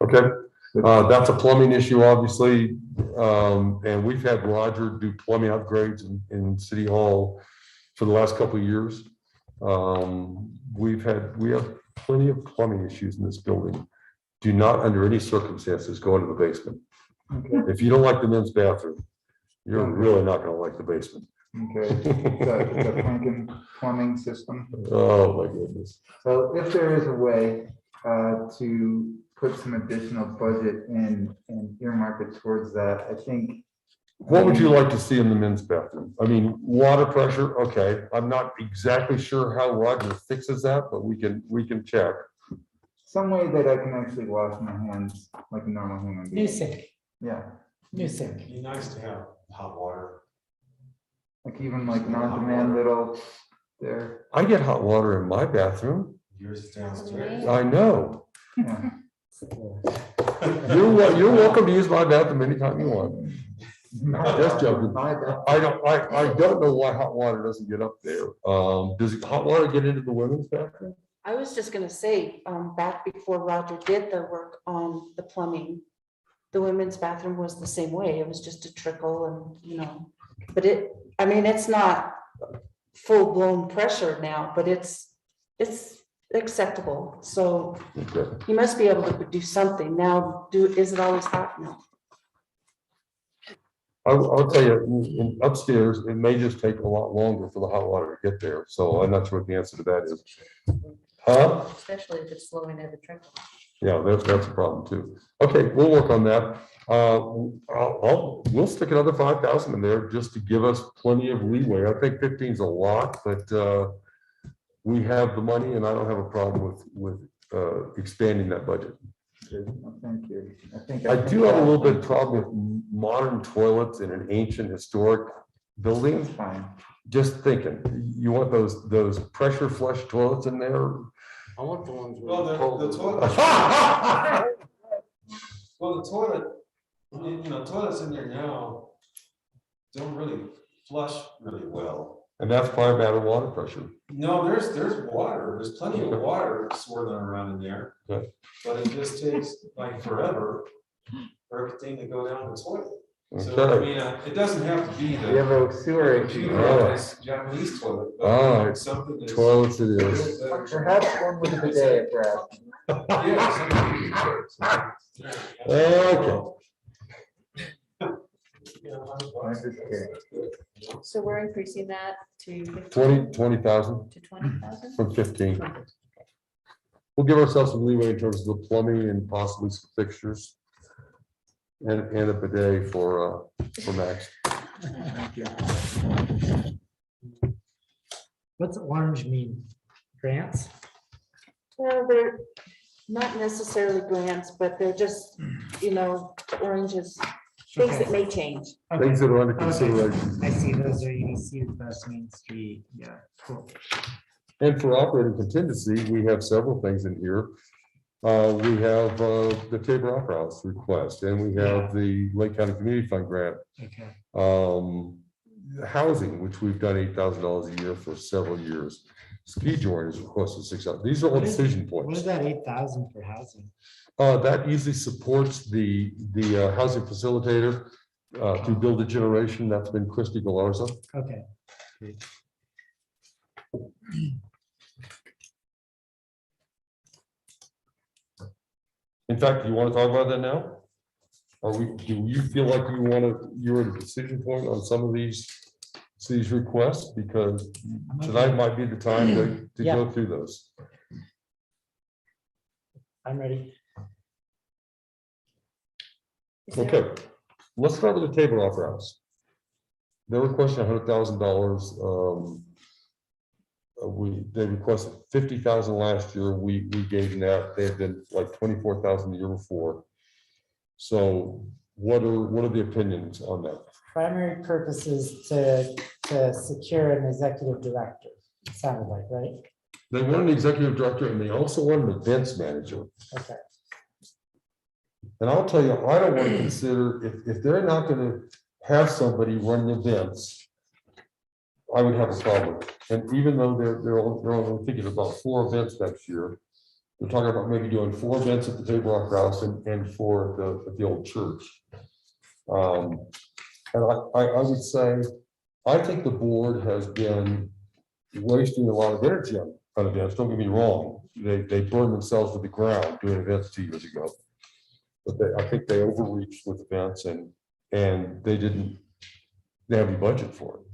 Okay, that's a plumbing issue, obviously. And we've had Roger do plumbing upgrades in City Hall for the last couple of years. We have plenty of plumbing issues in this building. Do not, under any circumstances, go into the basement. Okay. If you don't like the men's bathroom, you're really not gonna like the basement. Okay, the Franken plumbing system. Oh, my goodness. So if there is a way to put some additional budget in and earmark it towards that, I think. What would you like to see in the men's bathroom? I mean, water pressure, okay. I'm not exactly sure how Roger fixes that, but we can check. Some way that I can actually wash my hands like a normal human being. New sink, Yeah, new sink. It'd be nice to have hot water. like even like an on-demand little there. I get hot water in my bathroom. Yours is downstairs. I know. Yeah. You're welcome to use my bathroom anytime you want. Just joking. I don't know why hot water doesn't get up there. Does hot water get into the women's bathroom? I was just gonna say, back before Roger did the work on the plumbing, the women's bathroom was the same way. It was just a trickle and, you know, but I mean, it's not full blown pressure now, but it's acceptable. So Okay. you must be able to do something. Now, is it always hot? No. I'll tell you, upstairs, it may just take a lot longer for the hot water to get there. So I'm not sure what the answer to that is. Huh? Especially if it's slowing at the trickle. Yeah, that's a problem too. Okay, we'll work on that. We'll stick another 5,000 in there just to give us plenty of leeway. I think 15 is a lot, but we have the money and I don't have a problem with expanding that budget. Thank you. I do have a little bit of problem with modern toilets in an ancient historic building. Fine. Just thinking, you want those pressure flush toilets in there? I want the ones. Well, the toilet. Well, the toilet, you know, toilets in there now don't really flush really well. And that's probably bad water pressure. No, there's water, there's plenty of water swirling around in there. Okay. But it just takes like forever for everything to go down the toilet. So, I Okay. mean, it doesn't have to be We have the a sewer issue. Japanese toilet. but All right. Something that's. Toilets it is. Perhaps one with a bidet, perhaps. Okay. I'm just kidding. So we're increasing that to 20,000 to 20,000? from 15. We'll give ourselves some leeway in terms of the plumbing and possibly some fixtures. And a bidet for Max. What's orange mean? Grants? Well, they're not necessarily grants, but they're just, you know, oranges, things that may change. Things that are under Okay. consideration. I see, those are EDC, West Main Street, yeah, cool. And for operating contingency, we have several things in here. We have the Tabor Opera House request, and we have the Lake County Community Fund grant. Okay. Housing, which we've done $8,000 a year for several years. Ski joint is requested 6,000. These are all What is- decision What points. is that 8,000 for housing? That usually supports the housing facilitator to build a generation. That's been Christy Galarza. Okay. Great. In fact, do you want to talk about that now? Do you feel like you're at a decision point on some of these requests? Because tonight might be the time to Yeah. go through those. I'm ready. Okay, let's start with the Tabor Opera House. They requested $100,000. They requested 50,000 last year. We gave them that. They had been like 24,000 the year before. So what are the opinions on that? Primary purpose is to secure an executive director, it sounded like, right? They want an executive director and they also want an events manager. Okay. And I'll tell you, I don't want to consider, if they're not going to have somebody running events, I would have a problem. And even though they're only thinking about 4 events next year, they're talking about maybe doing 4 events at the Tabor Opera House and 4 at the old church. And I would say, I think the board has been wasting a lot of energy on events. Don't get me wrong. They burned themselves to the ground doing events 2 years ago. But I think they overreached with events and they have a budget for it.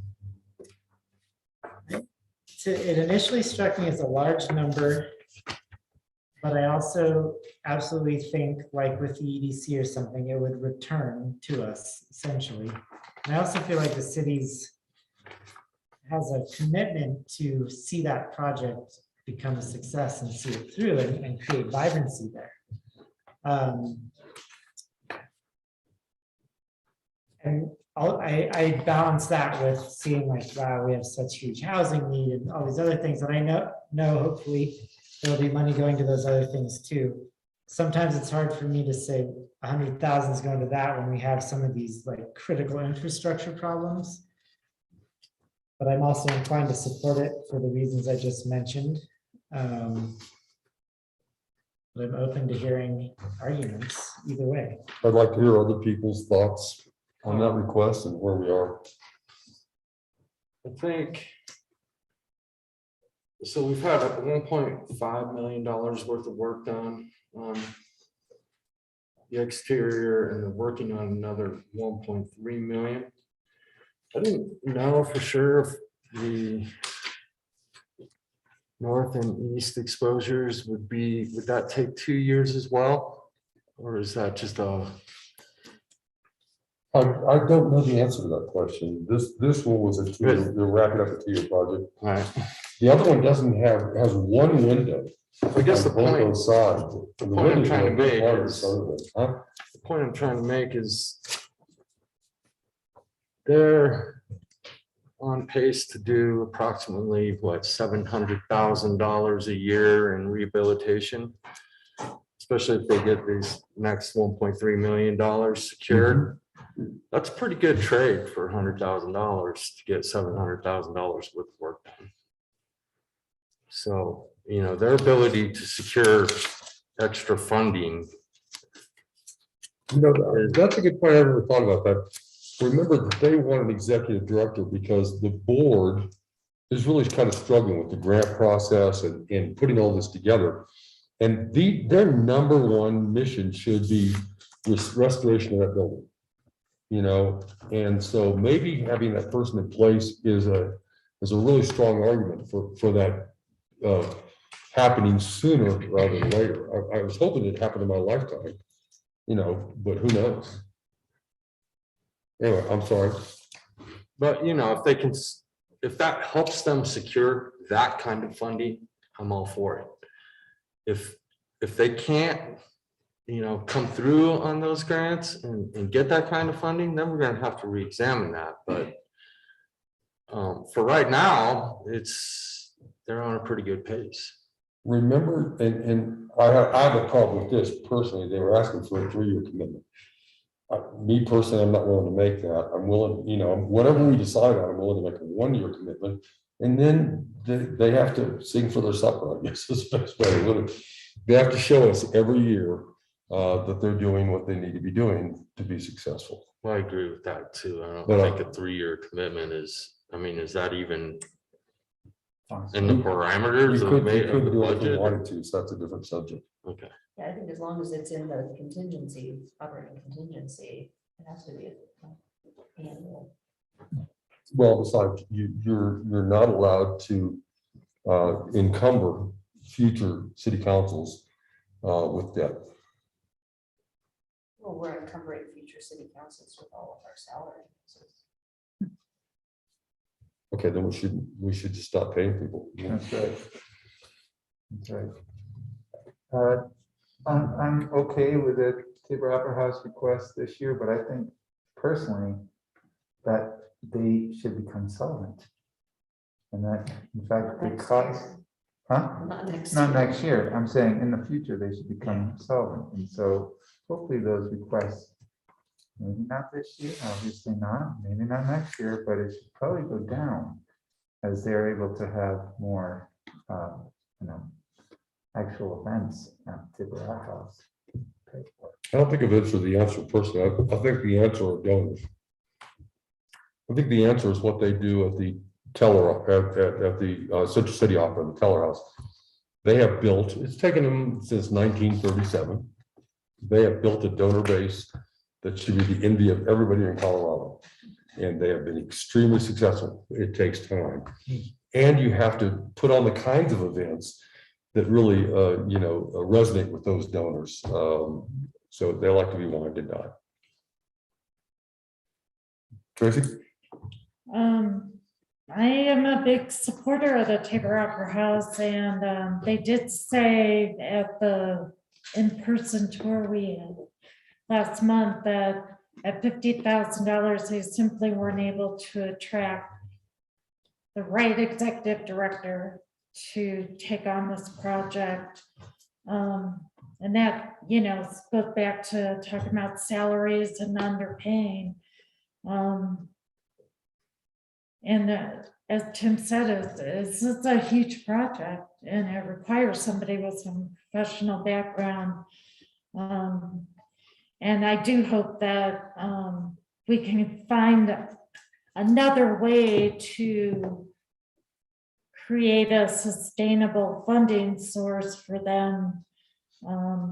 It initially struck me as a large number, but I also absolutely think like with the EDC or something, it would return to us essentially. And I also feel like the city's has a commitment to see that project become a success and see it through and create vibrancy there. And I balance that with seeing like, wow, we have such huge housing need and all these other things that I know hopefully there'll be money going to those other things too. Sometimes it's hard for me to say, 100,000 is going to that when we have some of these like critical infrastructure problems. But I'm also inclined to support it for the reasons I just mentioned. But I'm open to hearing arguments either way. I'd like to hear other people's thoughts on that request and where we are. I think. So we've had $1.5 million worth of work done on the exterior, and they're working on another 1.3 million. I didn't know for sure if the north and east exposures would that take 2 years as well? Or is that just a? I don't know the answer to that question. This one was they're wrapping up a 2-year project. Right. The other one has one window. I guess the on both point, those sides. the And point I'm window's trying to on the make farther is- side of it, huh? the point I'm trying to make is they're on pace to do approximately $700,000 a year in rehabilitation. Especially if they get these next $1.3 million secured. That's a pretty good trade for $100,000 to get $700,000 worth of work done. So, their ability to secure extra funding. That's a good point. I never thought about that. Remember that they want an executive director because the board is really kind of struggling with the grant process and putting all this together. And their number one mission should be restoration of that building. And so maybe having that person in place is a really strong argument for that happening sooner rather than later. I was hoping it happened in my lifetime, but who knows? Anyway, I'm sorry. But if that helps them secure that kind of funding, I'm all for it. If they can't, come through on those grants and get that kind of funding, then we're gonna have to re-examine that. But for right now, they're on a pretty good pace. Remember, and I have a problem with this personally. They were asking for a 3-year commitment. Me personally, I'm not willing to make that. I'm willing, whatever we decide on, I'm willing to make a 1-year commitment. And then they have to sing for their supper, I guess is the best way to put it. They have to show us every year that they're doing what they need to be doing to be successful. Well, I agree with that too. I don't But, think a 3-year commitment is that even in the parameters We of could the do it if we budget? wanted to, so that's a different subject. Okay. Yeah, I think as long as it's in the contingency, operating contingency, it has to be annual. Well, besides, you're not allowed to encumber future city councils with debt. Well, we're encumbering future city councils with all of our salary. Okay, then we should just stop paying people. That's right. That's right. I'm okay with the Tabor Opera House request this year, but I think personally that they should become solvent. And that, in fact, the cost, Not next not year. next year, I'm saying in the future, they should become solvent. And so hopefully those requests, maybe not this year, obviously not, maybe not next year, but it should probably go down as they're able to have more, actual events at Tabor Opera House. paid for. I don't think events are the answer personally. I think the answer are donors. I think the answer is what they do at the at the Central City Opera, the Teller House. They have built, it's taken them since 1937. They have built a donor base that should be the envy of everybody in Colorado. And they have been extremely successful. It takes time. And you have to put on the kinds of events that really, resonate with those donors. So they like to be wined and dined. Tracy? I am a big supporter of the Tabor Opera House, and they did say at the in-person tour we had last month that at $50,000, they simply weren't able to attract the right executive director to take on this project. And that, spoke back to talking about salaries and underpaying. And as Tim said, it's a huge project and it requires somebody with some professional background. And I do hope that we can find another way to create a sustainable funding source for them.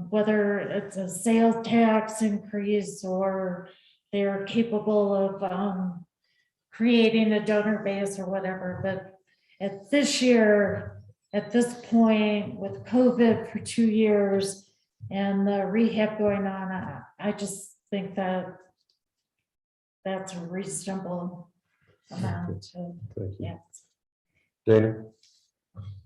Whether it's a sales tax increase or they're capable of creating a donor base or whatever. But at this point, with COVID for 2 years and the rehab going on, I just think that that's a reasonable amount to, Thank you. yeah. Dana?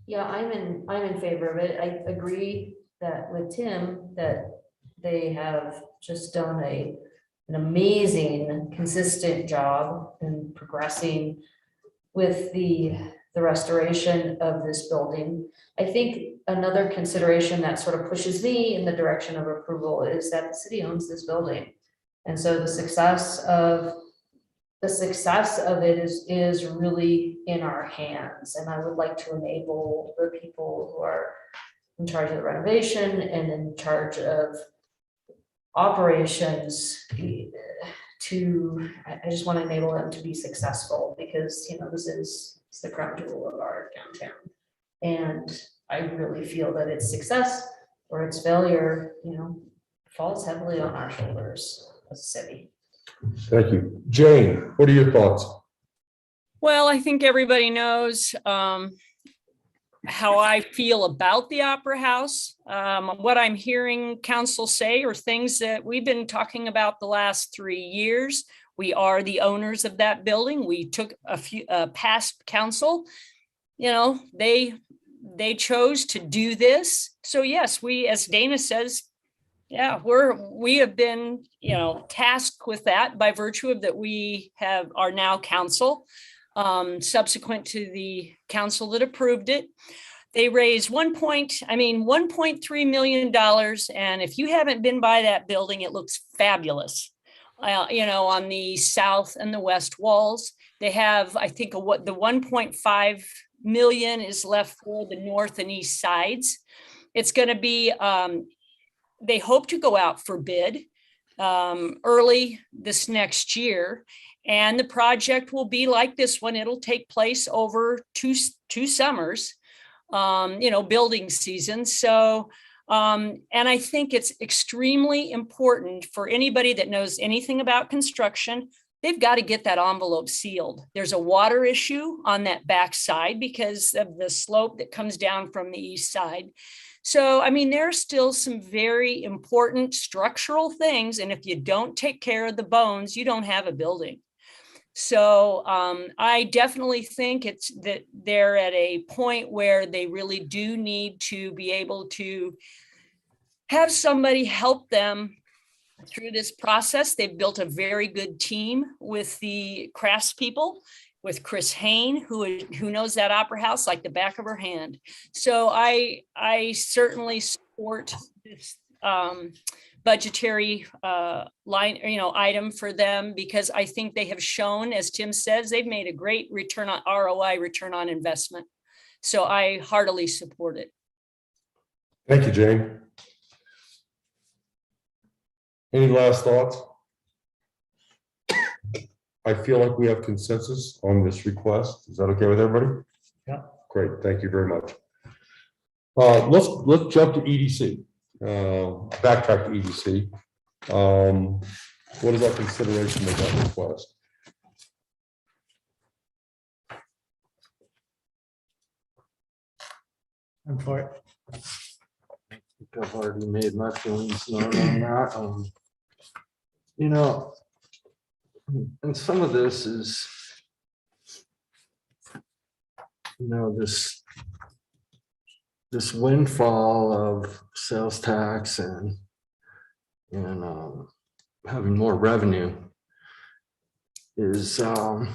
Yeah, I'm in favor of it. I agree that with Tim, that they have just done an amazing, consistent job in progressing with the restoration of this building. I think another consideration that sort of pushes me in the direction of approval is that the city owns this building. And so the success of it is really in our hands. And I would like to enable the people who are in charge of the renovation and in charge of operations I just want to enable them to be successful because, this is the crown jewel of our downtown. And I really feel that its success or its failure, falls heavily on our shoulders as a city. Thank you. Jane, what are your thoughts? Well, I think everybody knows how I feel about the Opera House. What I'm hearing council say are things that we've been talking about the last 3 years. We are the owners of that building. We took a few past council, they chose to do this. So yes, we, as Dana says, yeah, we have been, tasked with that by virtue of that we are now council. Subsequent to the council that approved it. They raised $1.3 million. And if you haven't been by that building, it looks fabulous. On the south and the west walls, they have, I think, the 1.5 million is left for the north and east sides. It's going to be, they hope to go out for bid early this next year. And the project will be like this one. It'll take place over two summers, building season. So, and I think it's extremely important for anybody that knows anything about construction. They've got to get that envelope sealed. There's a water issue on that back side because of the slope that comes down from the east side. So, there are still some very important structural things. And if you don't take care of the bones, you don't have a building. So I definitely think it's that they're at a point where they really do need to be able to have somebody help them through this process. They've built a very good team with the craftspeople, with Chris Hain, who knows that Opera House like the back of her hand. So I certainly support this budgetary item for them, because I think they have shown, as Tim says, they've made a great return on ROI, return on investment. So I heartily support it. Thank you, Jane. Any last thoughts? I feel like we have consensus on this request. Is that okay with everybody? Yeah. Great, thank you very much. Let's jump to EDC. Backtrack to EDC. What is our consideration of that request? I'm for it. I think I've already made my feelings known on that. And some of this is, this windfall of sales tax and having more revenue is a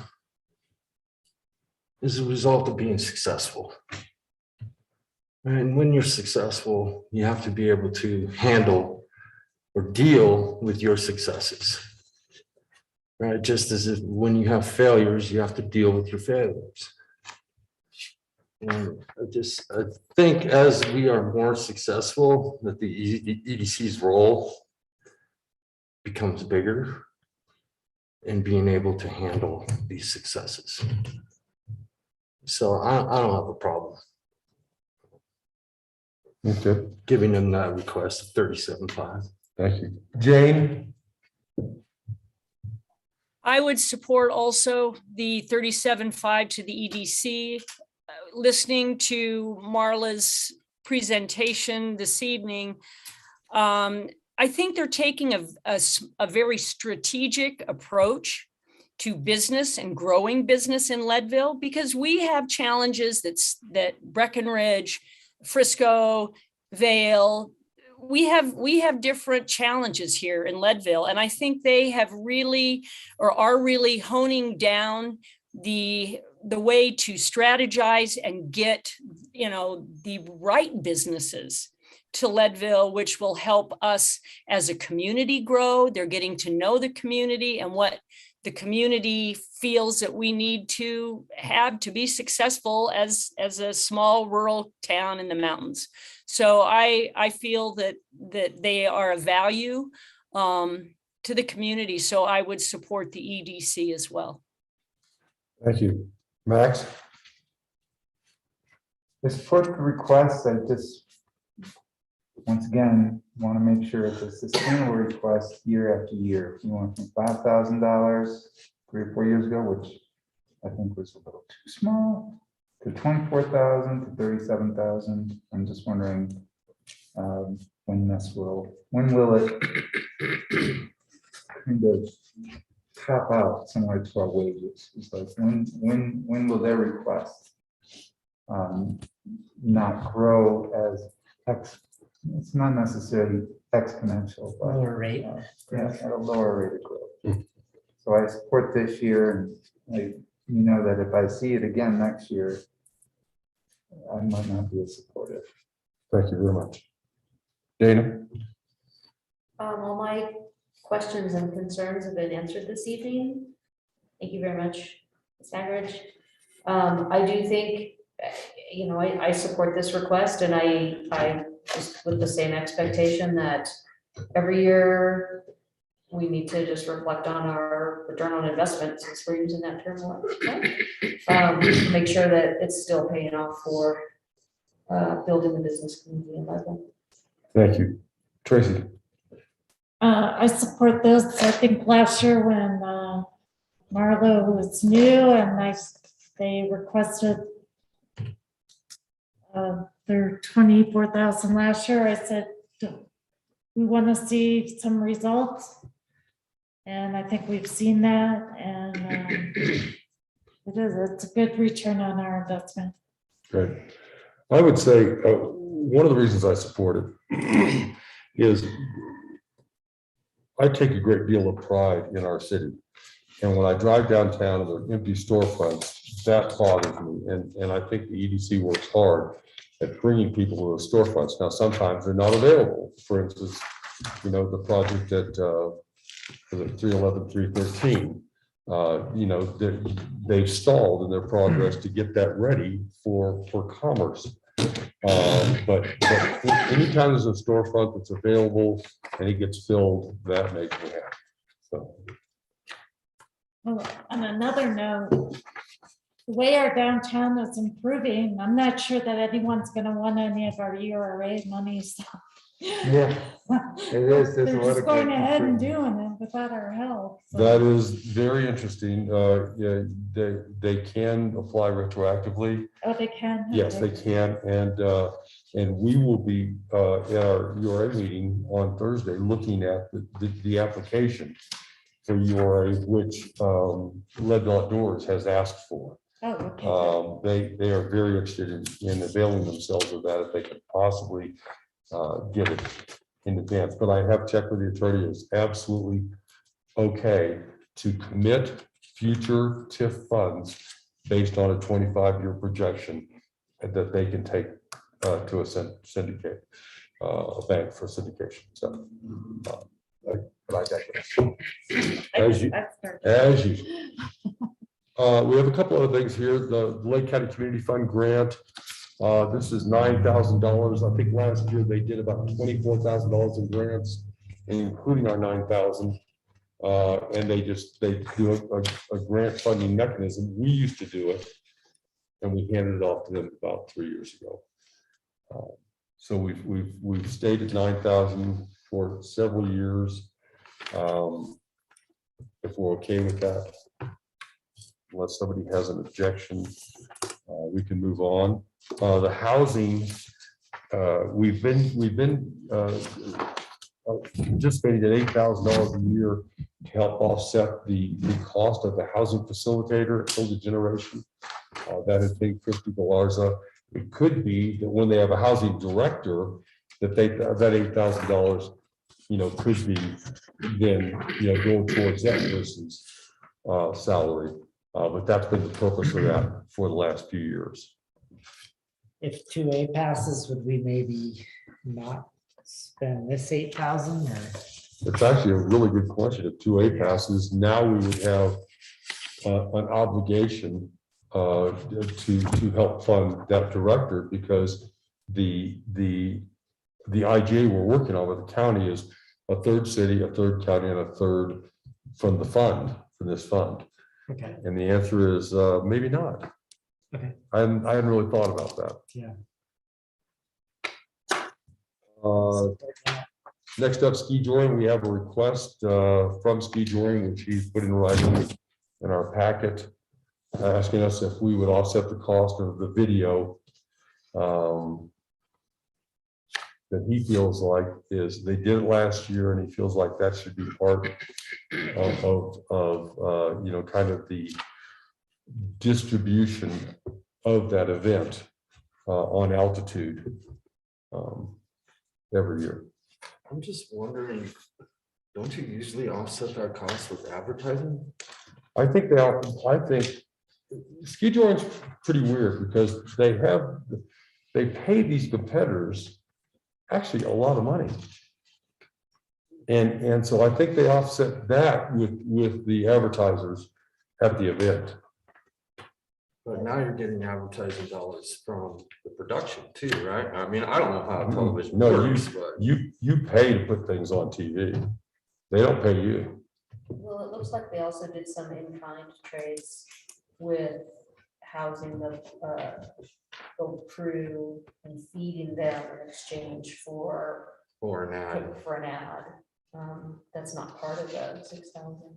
result of being successful. And when you're successful, you have to be able to handle or deal with your successes. Right? Just as if when you have failures, you have to deal with your failures. And I think as we are more successful, that the EDC's role becomes bigger in being able to handle these successes. So I don't have a problem Okay, giving them that request of 37.5. thank you. Jane? I would support also the 37.5 to the EDC. Listening to Marla's presentation this evening, I think they're taking a very strategic approach to business and growing business in Leadville, because we have challenges that Breckenridge, Frisco, Vale, we have different challenges here in Leadville. And I think they have really, or are really honing down the way to strategize and get, the right businesses to Leadville, which will help us as a community grow. They're getting to know the community and what the community feels that we need to have to be successful as a small rural town in the mountains. So I feel that they are a value to the community. So I would support the EDC as well. Thank you. Max? I support the request. I just, once again, want to make sure it's a sustainable request year after year. If you went from $5,000 3 or 4 years ago, which I think was a little too small, to 24,000 to 37,000. I'm just wondering when will it kind of top out somewhere to our wages? It's like when will their request not grow as it's not necessarily exponential, but Lower rate. Yeah, at a lower rate of growth. So I support this year, and that if I see it again next year, I might not be as supportive. Thank you very much. Dana? All my questions and concerns have been answered this evening. Thank you very much, Ms. Magridge. I do think, I support this request, and I just with the same expectation that every year we need to just reflect on our return on investment, since we're using that term a lot. Make sure that it's still paying off for building the business community in Leadville. Thank you. Tracy? I support this. I think last year when Marlo was new and they requested their 24,000 last year, I said, we want to see some results. And I think we've seen that, and it's a good return on our investment. Great. I would say one of the reasons I support it is I take a great deal of pride in our city. And when I drive downtown and there are empty storefronts, that bothers me. And I think the EDC works hard at bringing people to those storefronts. Now, sometimes they're not available. For instance, the project at 311, 313, they've stalled in their progress to get that ready for commerce. But anytime there's a storefront that's available and it gets filled, that makes me happy. So. Well, on another note, the way our downtown is improving, I'm not sure that anyone's going to want any of our URA money. So. Yeah, it is. They're just going ahead and doing it without our help. So. That is very interesting. Yeah, they can apply retroactively. Oh, they can? Yes, they can. And we will be at our URA meeting on Thursday looking at the application for URA, which Leadville Outdoors has asked for. Oh, okay. They are very interested in availing themselves of that if they could possibly get it in advance. But I have checked with the attorney. It's absolutely okay to commit future TIF funds based on a 25-year projection that they can take to a syndicate, a bank for syndication. So, but I digress. As usual. We have a couple other things here. The Lake County Community Fund grant. This is $9,000. I think last year they did about $24,000 in grants, including our 9,000. And they do a grant funding mechanism. We used to do it, and we handed it off to them about 3 years ago. So we've stayed at 9,000 for several years. If we're okay with that, unless somebody has an objection, we can move on. The housing, we've been anticipating at $8,000 a year to help offset the cost of the housing facilitator at Older Generation. That has been Christy Galarza. It could be that when they have a housing director, that that $8,000, could be then, going towards that person's salary. But that's been the purpose of that for the last few years. If 2A passes, would we maybe not spend this 8,000 or? It's actually a really good question. If 2A passes, now we would have an obligation to help fund that director, because the IGA we're working on with the county is a third city, a third county, and a third from the fund, from this fund. Okay. And the answer is maybe not. Okay. I hadn't really thought about that. Yeah. Next up, Ski Joring. We have a request from Ski Joring, which he's put in writing in our packet, asking us if we would offset the cost of the video that he feels like they did it last year, and he feels like that should be part of kind of the distribution of that event on altitude every year. I'm just wondering, don't you usually offset that cost with advertising? I think Ski Joring's pretty weird, because they pay these competitors actually a lot of money. And so I think they offset that with the advertisers at the event. But now you're getting advertising dollars from the production too, right? I mean, I don't know how television works, but. You pay to put things on TV. They don't pay you. Well, it looks like they also did some in-kind trades with housing the crew and feeding them in exchange for an ad. That's not part of the 6,000.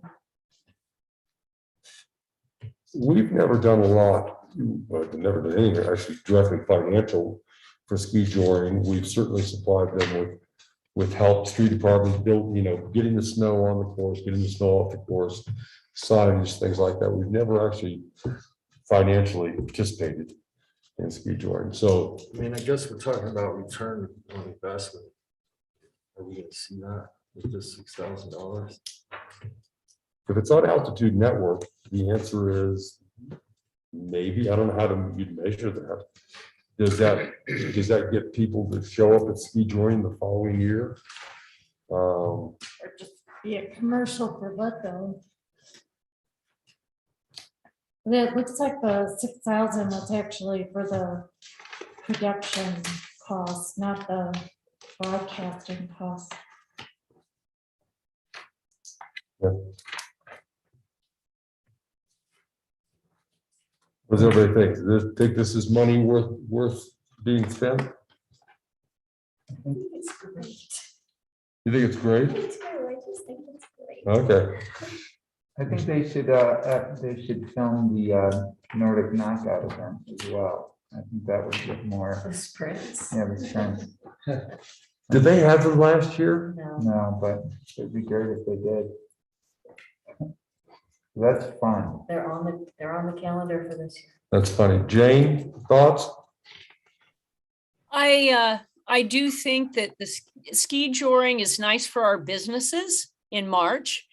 We've never done a lot, never done anything actually directly financial for Ski Joring. We've certainly supplied them with help, street department, getting the snow on the course, getting the snow off the course, signage, things like that. We've never actually financially participated in Ski Joring. So, I mean, I guess we're talking about return on investment. Are we gonna see that with this $6,000? if it's on Altitude Network, the answer is maybe. I don't know how you'd measure that. Does that get people to show up at Ski Joring the following year? Or just be a commercial for what though? It looks like the 6,000 was actually for the production cost, not the broadcasting cost. Yeah. What does everybody think? Do they think this is money worth being spent? I think it's great. You think it's great? I just think it's great. Okay. I think they should film the Nordic knockout event as well. I think that would get more. The sprints. Yeah, the sprints. Did they have them last year? No. No, but it'd be great if they did. That's fun. They're on the calendar for this year. That's funny. Jane, thoughts? I do think that the ski joring is nice for our businesses in March.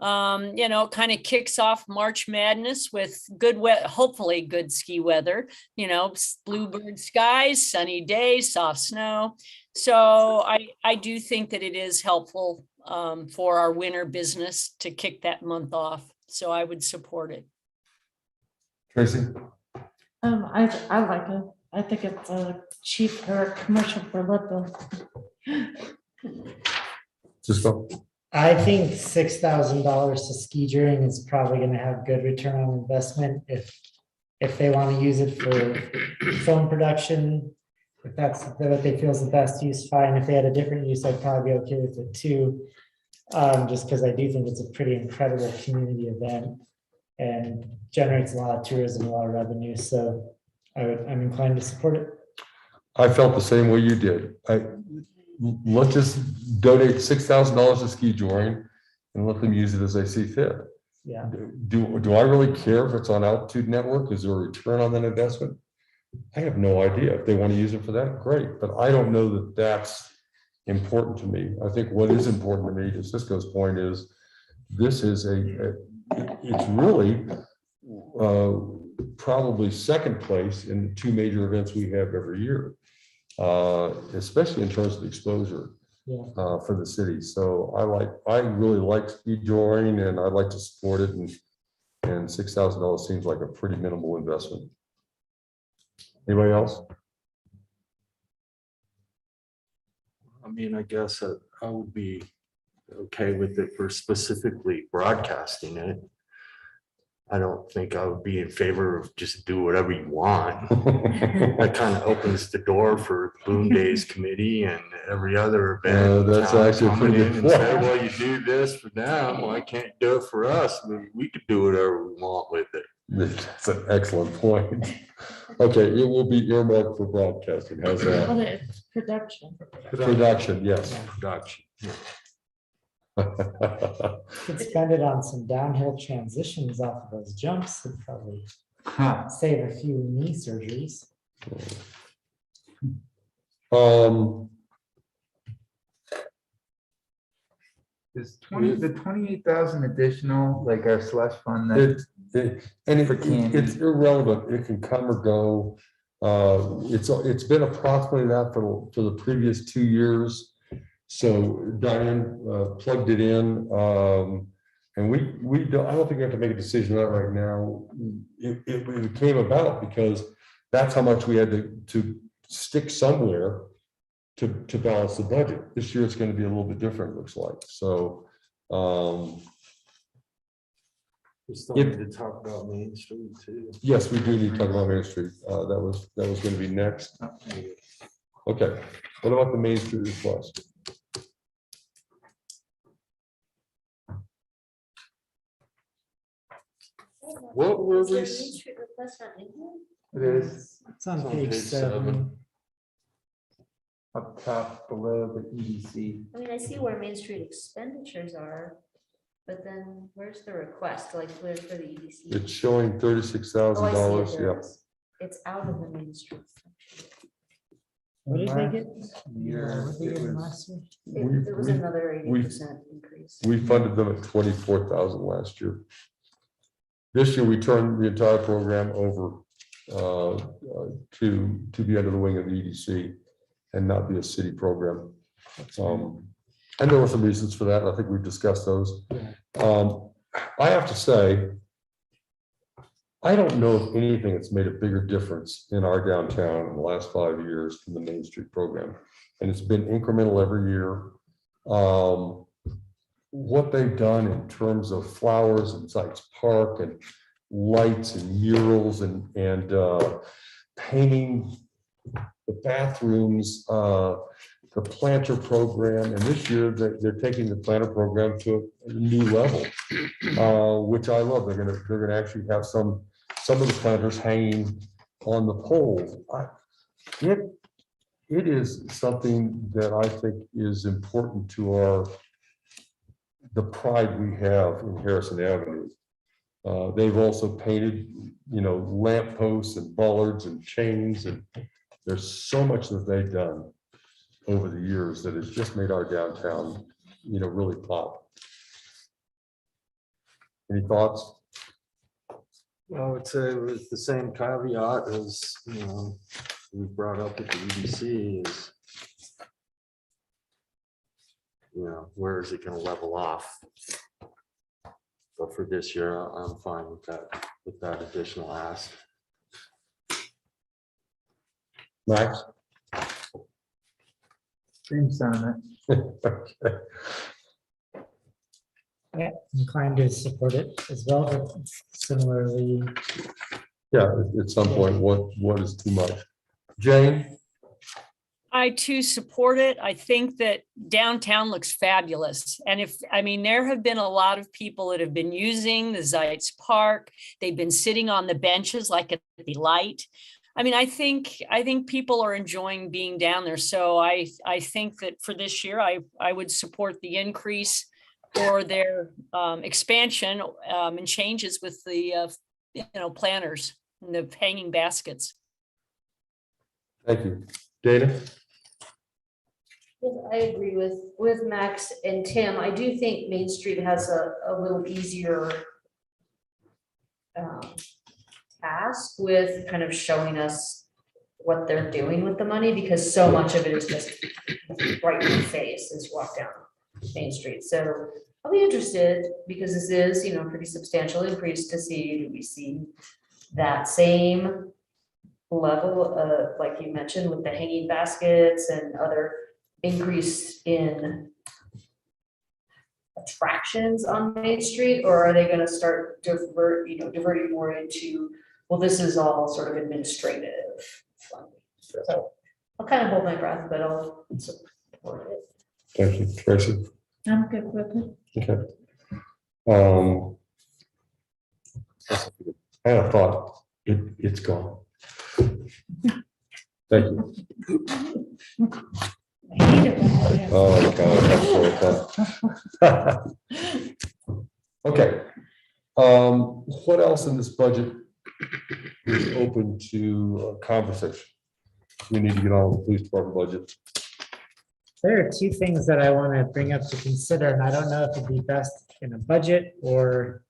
You know, kind of kicks off March Madness with good weather, hopefully good ski weather, you know, bluebird skies, sunny days, soft snow. So I do think that it is helpful for our winter business to kick that month off. So I would support it. Tracy? I like it. I think it's a cheaper commercial for Little. Just go. I think $6,000 to ski touring is probably gonna have good return on investment if they want to use it for film production. If that's what they feel is the best use, fine. If they had a different use, I'd probably be okay with it too. Just because I do think it's a pretty incredible community event and generates a lot of tourism, a lot of revenue. So I'm inclined to support it. I felt the same way you did. Let's just donate $6,000 to ski touring and let them use it as they see fit. Yeah. Do I really care if it's on Altitude Network? Is there a return on that investment? I have no idea. If they want to use it for that, great. But I don't know that that's important to me. I think what is important to me, to Cisco's point, is this is it's really probably second place in the two major events we have every year, especially in terms of exposure for the city. So I really like ski touring and I'd like to support it, and $6,000 seems like a pretty minimal investment. Anybody else? I mean, I guess I would be okay with it for specifically broadcasting it. I don't think I would be in favor of just do whatever you want. That kind of opens the door for Boom Days Committee and every other event. That's town actually a coming pretty in good and say, point. well, you do this for them, well, I can't do it for us. We could do whatever we want with it. That's an excellent point. Okay, it will be earmarked for broadcasting. How's Well, that? it's production. Production, yes. Production. Could spend it on some downhill transitions off of those jumps and probably save a few knee surgeries. Is the 28,000 additional, like our slush fund that It's irrelevant. It can come or go. It's been approximately that for the previous 2 years. So Diane plugged it in. And we don't, I don't think we have to make a decision on that right now. It came about because that's how much we had to stick somewhere to balance the budget. This year it's going to be a little bit different, it looks like. So We still need to talk about Main Street too. yes, we do need to talk about Main Street. That was going to be next. Okay, what about the Main Street request? What were we? it is It's on It's on page page 7. up top below the EDC. I mean, I see where Main Street expenditures are, but then where's the request, like where's for the EDC? It's showing $36,000. Oh, I see it, there Yeah. it is. It's out of the Main Street section. What did they get? Year, What did they it get was- last year? It was another 80% increase. We funded them at 24,000 last year. This year, we turned the entire program over to be under the wing of the EDC and not be a city program. And there were some reasons for that. I think we've discussed those. I have to say, I don't know of anything that's made a bigger difference in our downtown in the last 5 years than the Main Street program. And it's been incremental every year. What they've done in terms of flowers and Sites Park and lights and murals and painting the bathrooms, the planter program, and this year they're taking the planter program to a new level, which I love. They're gonna actually have some of the planters hanging on the poles. It is something that I think is important to the pride we have in Harrison Avenue. They've also painted, lamp posts and bollards and chains, and there's so much that they've done over the years that has just made our downtown, really pop. Any thoughts? I would say with the same caveat as, we brought up at the EDC is, where is it gonna level off? But for this year, I'm fine with that additional ask. Max? Same sentiment. Okay. Yeah, inclined to support it as well, but similarly, Yeah, at some point, what is too much? Jane? I too support it. I think that downtown looks fabulous. And there have been a lot of people that have been using the Zeitz Park. They've been sitting on the benches like at the light. I think people are enjoying being down there. So I think that for this year, I would support the increase or their expansion and changes with the, planters and the hanging baskets. Thank you. Dana? Yes, I agree with Max and Tim. I do think Main Street has a little easier task with kind of showing us what they're doing with the money, because so much of it is just right in the face as you walk down Main Street. So I'll be interested, because this is, a pretty substantial increase to see, do we see that same level of, like you mentioned, with the hanging baskets and other increase in attractions on Main Street, or are they gonna start diverting more into, well, this is all sort of administrative funding. So I'll kind of hold my breath, but I'll support it. Thank you. Tracy? I'm good with it. Okay. I had a thought. It's gone. Thank you. I hate it when that happens. Oh, God. That's so tough. Okay. What else in this budget is open to conversation? We need to get on with the police department budget. there are two things that I want to bring up to consider, and I don't know if it'd be best in a budget or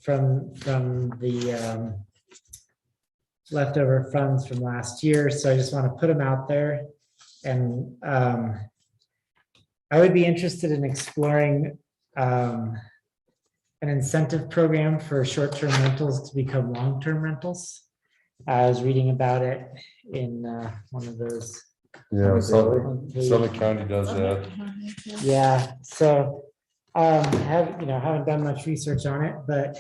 from the leftover funds from last year. So I just want to put them out there. And I would be interested in exploring an incentive program for short-term rentals to become long-term rentals. I was reading about it in one of those. Yeah, Summit County does that. Yeah, so haven't done much research on it, but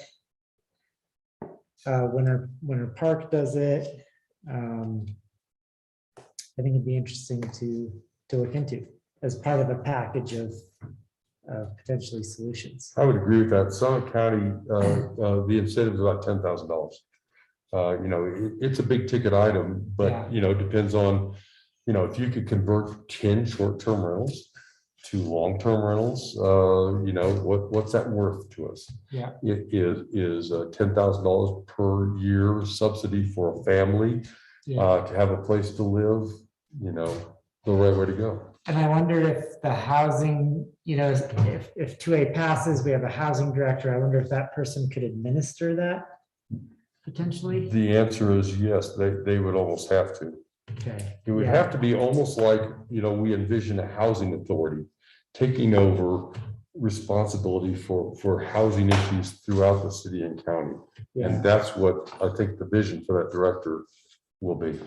Winter Park does it. I think it'd be interesting to look into as part of a package of potentially solutions. I would agree with that. Summit County, the incentive is about $10,000. It's a big ticket item, but Yeah. it depends on, if you could convert 10 short-term rentals to long-term rentals, what's that worth to us? Yeah. It is $10,000 per year subsidy for a family to have a place to live, the right way to go. And I wonder if the housing, if 2A passes, we have a housing director. I wonder if that person could administer that potentially. The answer is yes, they would almost have to. Okay. It would have to be almost like, we envision a housing authority taking over responsibility for housing issues throughout the city and county. Yeah. And that's what I think the vision for that director will be.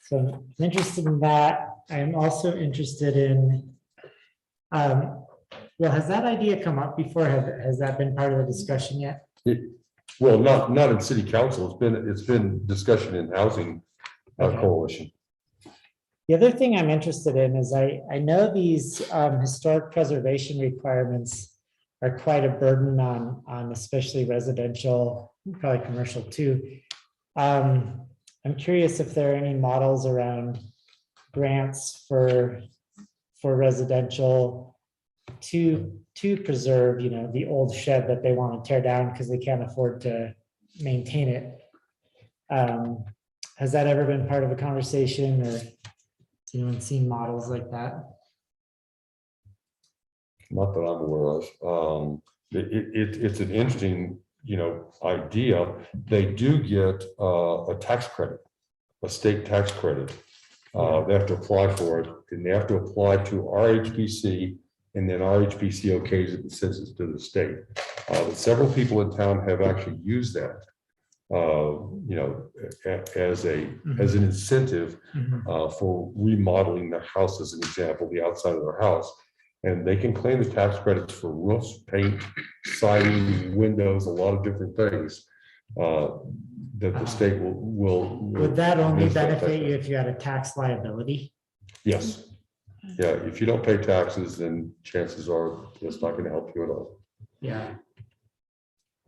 So I'm interested in that. I'm also interested in, has that idea come up before? Has that been part of the discussion yet? Well, not in city council. It's been discussion in housing coalition. The other thing I'm interested in is I know these historic preservation requirements are quite a burden on especially residential, probably commercial too. I'm curious if there are any models around grants for residential to preserve, the old shed that they want to tear down because they can't afford to maintain it. Has that ever been part of a conversation, or has anyone seen models like that? Not that I'm aware of. it's an interesting, idea. They do get a tax credit, a state tax credit. They have to apply for it, and they have to apply to RHBC, and then RHBC okays it and sends it to the state. Several people in town have actually used that, as an incentive for remodeling their house, as an example, the outside of their house. And they can claim the tax credits for roofs, paint, siding, windows, a lot of different things that the state will. Would that only benefit benefit you if you had a tax liability? Yes. Yeah, if you don't pay taxes, then chances are it's not going to help you at all. Yeah.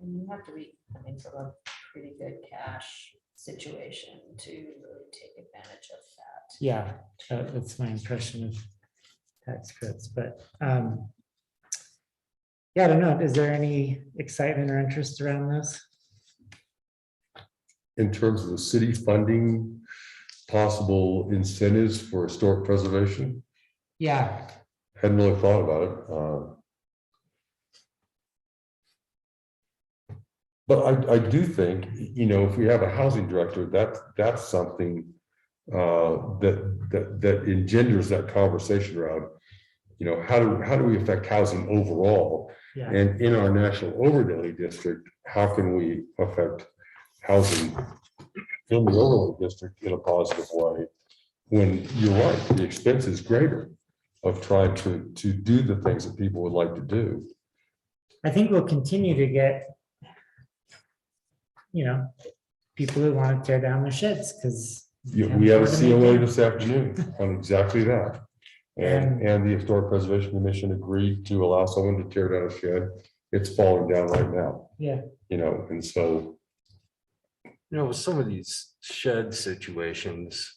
And you have to be coming from a pretty good cash situation to really take advantage of that. Yeah, that's my impression of tax credits, but yeah, I don't know. Is there any excitement or interest around this? In terms of the city funding possible incentives for historic preservation, Yeah, hadn't really thought about it. But I do think, if we have a housing director, that's something that engenders that conversation around, how do we affect housing overall? yeah. And in our national overlay district, how can we affect housing in the overlay district in a positive way? When you're right, the expense is greater of trying to do the things that people would like to do. I think we'll continue to get, people who want to tear down their sheds because. We have a COA this afternoon on exactly that. And the Historic Preservation Commission agreed to allow someone to tear down a shed. It's falling down right now. Yeah. And so. With some of these shed situations,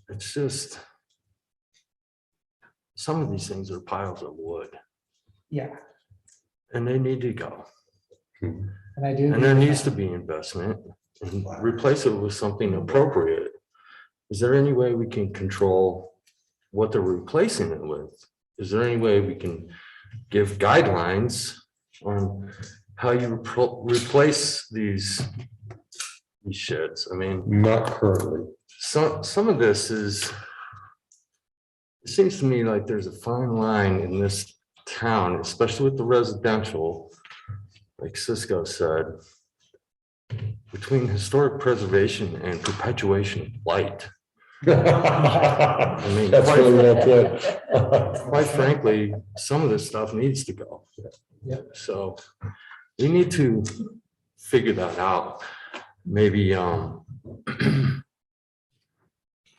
it's just, some of these things are piles of wood Yeah, and they need to go. and I do. And there needs to be investment and replace it with something appropriate. Is there any way we can control what they're replacing it with? Is there any way we can give guidelines on how you replace these sheds? I mean, not currently. Some of this is, it seems to me like there's a fine line in this town, especially with the residential, like Cisco said, between historic preservation and perpetuation of light. I mean, That's really well put. quite frankly, some of this stuff needs to go. Yep. So we need to figure that out. Maybe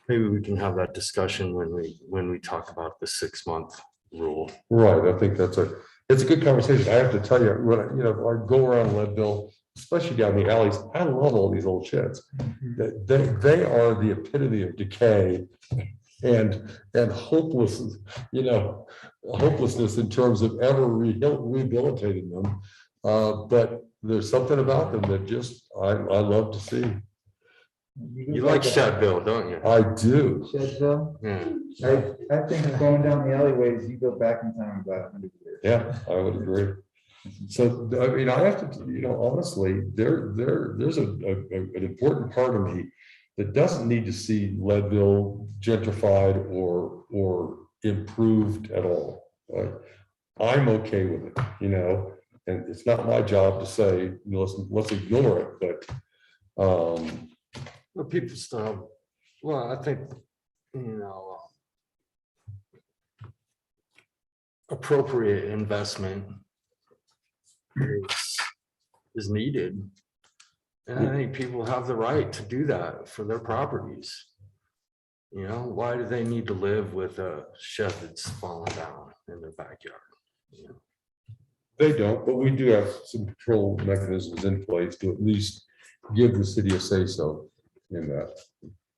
maybe we can have that discussion when we talk about the 6-month rule. Right, I think it's a good conversation. I have to tell you, when I go around Leadville, especially down the alleys, I love all these old sheds. They are the epitome of decay and hopelessness, hopelessness in terms of ever rehabilitating them. But there's something about them that just I love to see. You like Shedville, don't you? I do. Shedville? Yeah. I think going down the alleyways, you go back in time about 100 years. Yeah, I would agree. So, I mean, I have to, honestly, there's an important part of me that doesn't need to see Leadville gentrified or improved at all. I'm okay with it, and it's not my job to say, let's ignore it, but Well, people still, well, I think, appropriate investment is needed. And I think people have the right to do that for their properties. Why do they need to live with a shed that's fallen down in their backyard? they don't, but we do have some control mechanisms in place to at least give the city a say-so in that.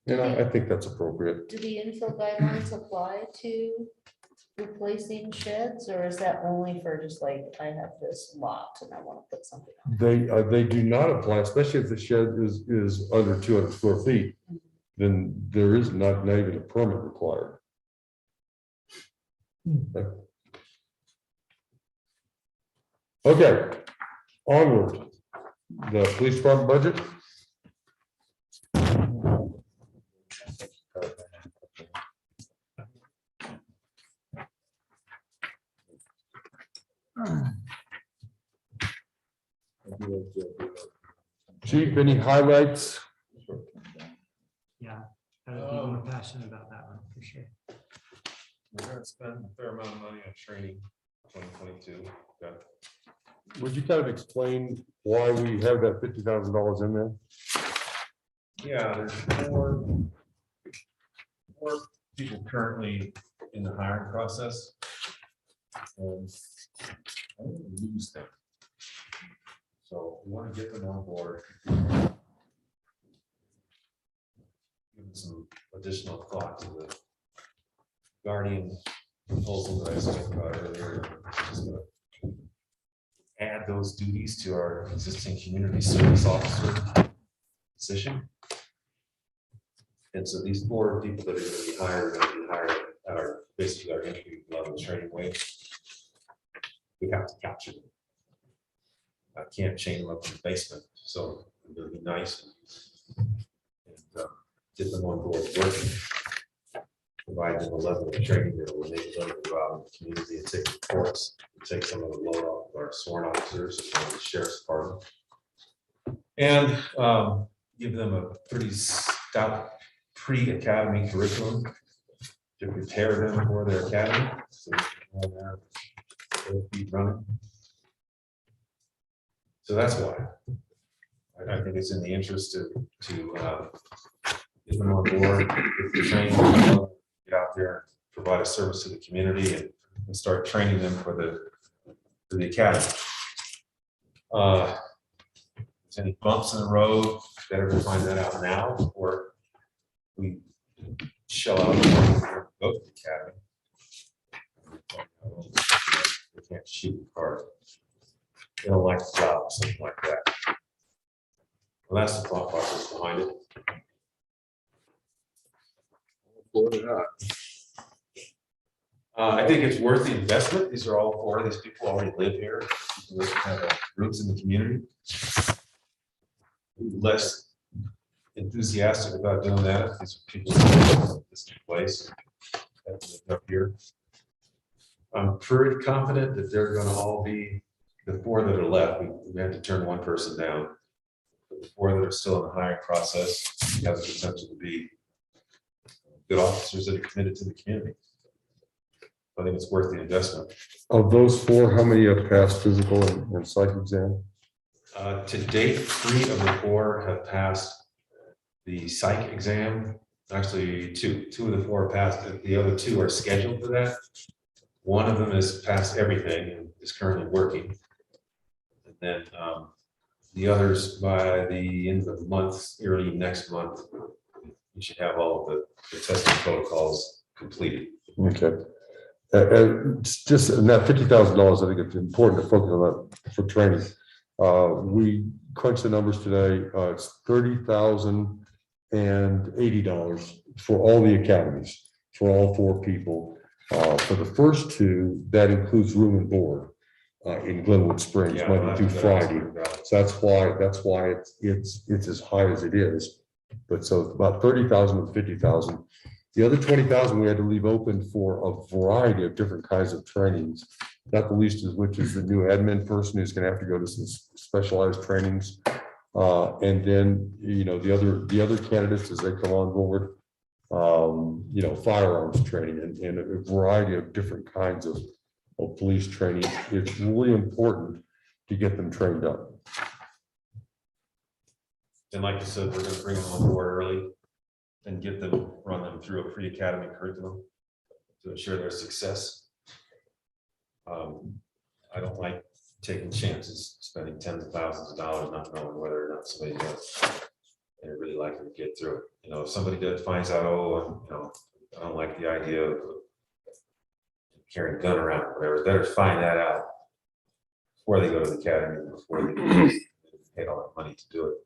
And I think that's appropriate. Do the infill guidelines apply to replacing sheds, or is that only for just like, I have this lot and I want to put something on? They do not apply, especially if the shed is under 200 square feet, then there is not even a permit required. Okay, onward. The police department budget. Chief, any highlights? Yeah, I think people are passionate about that one, for sure. We're gonna spend a fair amount of money on training 2022. Would you kind of explain why we have that $50,000 in there? Yeah, there's more people currently in the hiring process. And I don't wanna lose them. So we want to get them on board. Give them some additional thought to the Guardian proposal that I spoke about earlier. Just gonna add those duties to our existing community service officer position. And so these 4 people that are going to be hired are going to be hired at our, basically our entry level training wage. We have to capture them. I can't chain them up in the basement, so it would be nice and get them on board working. Provide them a level of training that will enable them to go out in the community and take reports, and take some of the load off of our sworn officers as well as the sheriff's department. And give them a pretty stout pre-academy curriculum to prepare them for their academy. So they can have their feet running. So that's why I think it's in the interest to get them on board, get the training, get out there, provide a service to the community, and start training them for the academy. If there's any bumps in the road, better to find that out now before we shell out and go to the academy. We can't shoot hard. They don't like the job, something like that. Well, that's the thought process behind it. I think it's worth the investment. These are all 4 of these people already live here. People that have roots in the community. Less enthusiastic about doing that. These are people that live in this place that live up here. I'm pretty confident that they're going to all be the 4 that are left. We had to turn 1 person down. But the 4 that are still in the hiring process have the potential to be good officers that are committed to the community. I think it's worth the investment. Of those 4, how many have passed physical and psych exam? To date, 3 of the 4 have passed the psych exam. Actually, 2 of the 4 passed. The other 2 are scheduled for that. One of them has passed everything and is currently working. And then the others, by the end of the month, early next month, you should have all of the testing protocols completed. Okay. Just in that $50,000, I think it's important to focus on that for training. We crunched the numbers today. It's $30,080 for all the academies, for all 4 people. For the first 2, that includes room and board in Glenwood Springs, Yeah, Monday through that's what I was Friday. worried about. So that's why it's as high as it is. But so about 30,000 of 50,000. The other 20,000 we had to leave open for a variety of different kinds of trainings. Not the least of which is the new admin person who's going to have to go to some specialized trainings. And then, the other candidates as they come on board, firearms training and a variety of different kinds of police training. It's really important to get them trained up. And like you said, we're going to bring them on board early and run them through a pre-academy curriculum to ensure their success. I don't like taking chances, spending tens of thousands of dollars, not knowing whether or not somebody does. They're really likely to get through it. If somebody finds out, I don't like the idea of carrying a gun around or whatever, better find that out before they go to the academy, before they pay all that money to do it.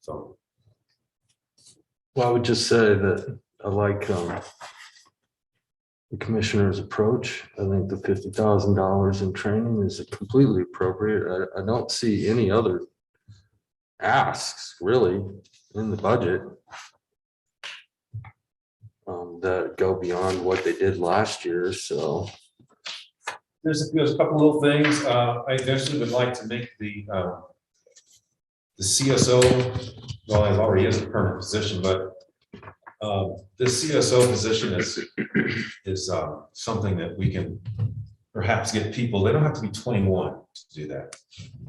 So. Well, I would just say that I like the commissioner's approach. I think the $50,000 in training is completely appropriate. I don't see any other asks really in the budget that go beyond what they did last year, so. There's a couple little things. I eventually would like to make the CSO, well, it already is a permanent position, but the CSO position is something that we can perhaps get people, they don't have to be 21 to do that.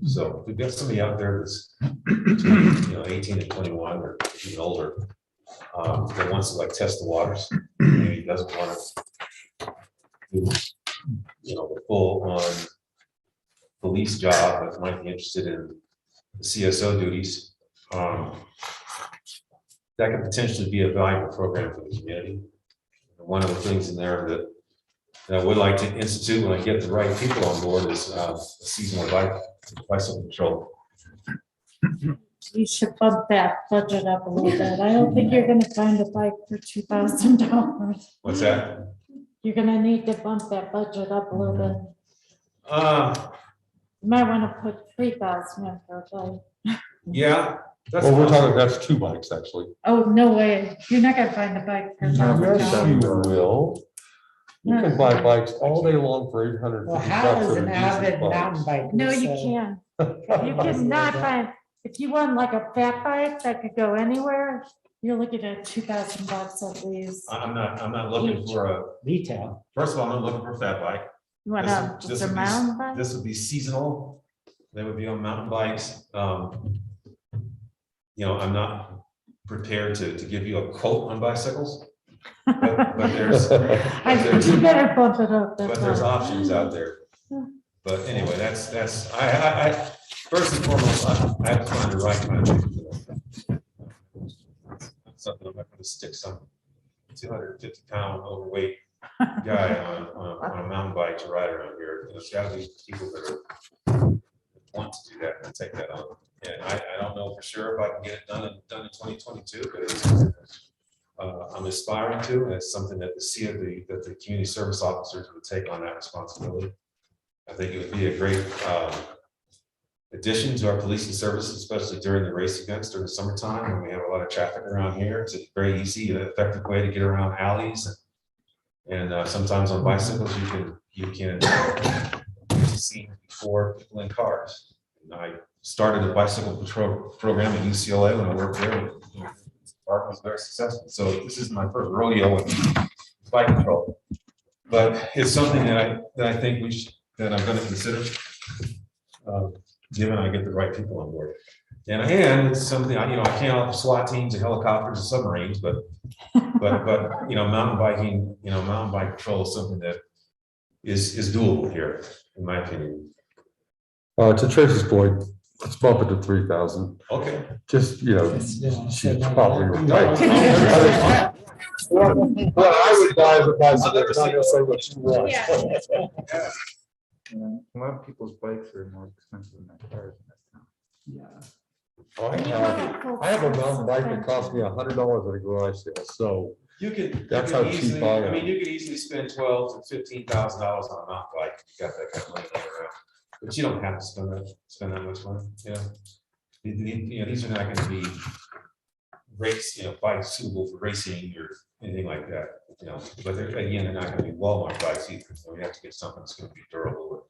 So if we've got somebody out there that's between, 18 and 21 or even older, that wants to like test the waters, maybe doesn't want to do, the full on police job, but might be interested in the CSO duties. That could potentially be a valuable program for the community. One of the things in there that I would like to institute when I get the right people on board is a seasonal bicycle patrol. You should bump that budget up a little bit. I don't think you're gonna find a bike for $2,000. What's that? You're gonna need to bump that budget up a little bit. You might wanna put 3,000 in for a bike. Yeah. That's Well, we're possible. talking, that's 2 bikes, actually. Oh, no way. You're not gonna find a bike for Yes, $1,000. you will. You can buy bikes all day long for 850 Well, bucks. Hal is that an are avid decent bikes. mountain biker. No, you so- can't. You cannot find, if you want like a fat bike that could go anywhere, you're looking at $2,000 at least. I'm not looking for a, Retail. first of all, I'm not looking for a fat bike. You want This to would- just this a would be- mountain bike? This would be seasonal. They would be on mountain bikes. I'm not prepared to give you a quote on bicycles. But there's, You better bump it up. but that's there's all. options out there. But anyway, that's, I first and foremost, I have to find the right kind of. Something I'm not gonna stick some 250-pound overweight guy on a mountain bike to ride around here. There's gotta be people that want to do that and take that on. And I don't know for sure if I can get it done in 2022, but it's, I'm aspiring to, and it's something that the community service officers would take on that responsibility. I think it would be a great addition to our policing services, especially during the race events during the summertime when we have a lot of traffic around here. It's a very easy and effective way to get around alleys. And sometimes on bicycles, you can see before people in cars. And I started a bicycle patrol program at UCLA when I worked there. And, Art was very successful. So this is my first rodeo with bike control. But it's something that I think that I'm going to consider, given I get the right people on board. And it's something, I can't offer SWAT teams and helicopters and submarines, but mountain biking, mountain bike patrol is something that is doable here, in my opinion. To Tracy's point, let's bump it to 3,000. Okay. Just, she's probably No. right. Well, I would buy the bicycle, I'm not gonna say what you want. A lot of people's bikes are more expensive than their cars in this town. I have a mountain bike that cost me $100 at a garage sale, so that's how cheap I am. You could easily spend $12,000 to $15,000 on a mountain bike. If you got that kind of money laying around. But you don't have to spend that much money, these are not gonna be bikes suitable for racing or anything like that, but they're not gonna be Walmart bikes either, so we have to get something that's gonna be durable.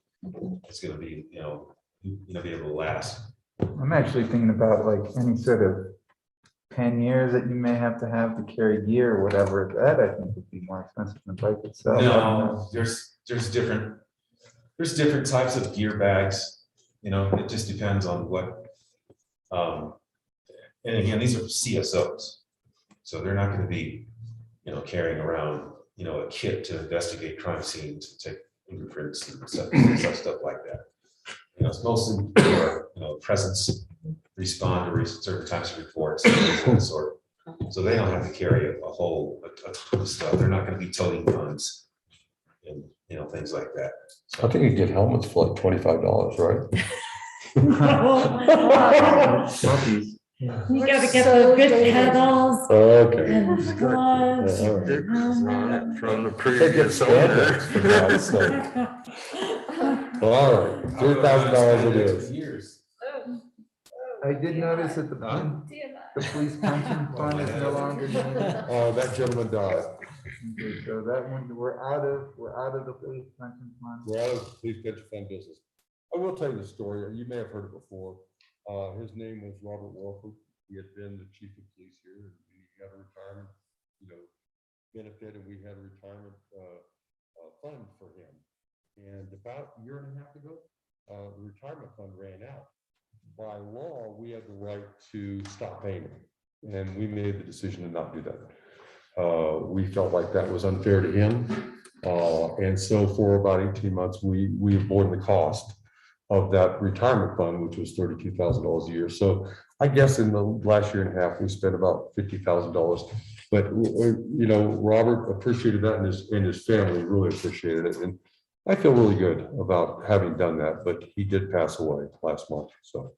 It's gonna be, be able to last. I'm actually thinking about like any sort of panniers that you may have to carry gear or whatever. That I think would be more expensive than the bike itself. No, there's different types of gear bags, it just depends on what, and again, these are CSOs. So they're not gonna be, carrying around, a kit to investigate crime scenes, take fingerprints and stuff like that. It's mostly for, presence, respond to certain types of reports, of that sort. So they don't have to carry a ton of stuff. They're not gonna be toting guns and, things like that. I think you can get helmets for like $25, right? Puppies. You gotta get So the good dated. pedals Okay. and gloves. Yeah, all right. Stickers on it from the Take it previous spandex, for owner. God's sake. All right, $3,000 it is. Years. I did notice that the police pension fund is no longer needed. That gentleman died. Okay, so that one, we're out of the police pension fund. We're out of the police pension fund business. I will tell you the story. You may have heard it before. His name was Robert Walker. He had been the chief of police here, and he got a retirement, benefit, and we had a retirement fund for him. And about a year and a half ago, the retirement fund ran out. By law, we had the right to stop paying it, and we made the decision to not do that. We felt like that was unfair to him. And so for about 18 months, we bore the cost of that retirement fund, which was $32,000 a year. So I guess in the last year and a half, we spent about $50,000. But Robert appreciated that, and his family really appreciated it. And I feel really good about having done that. But he did pass away last month. So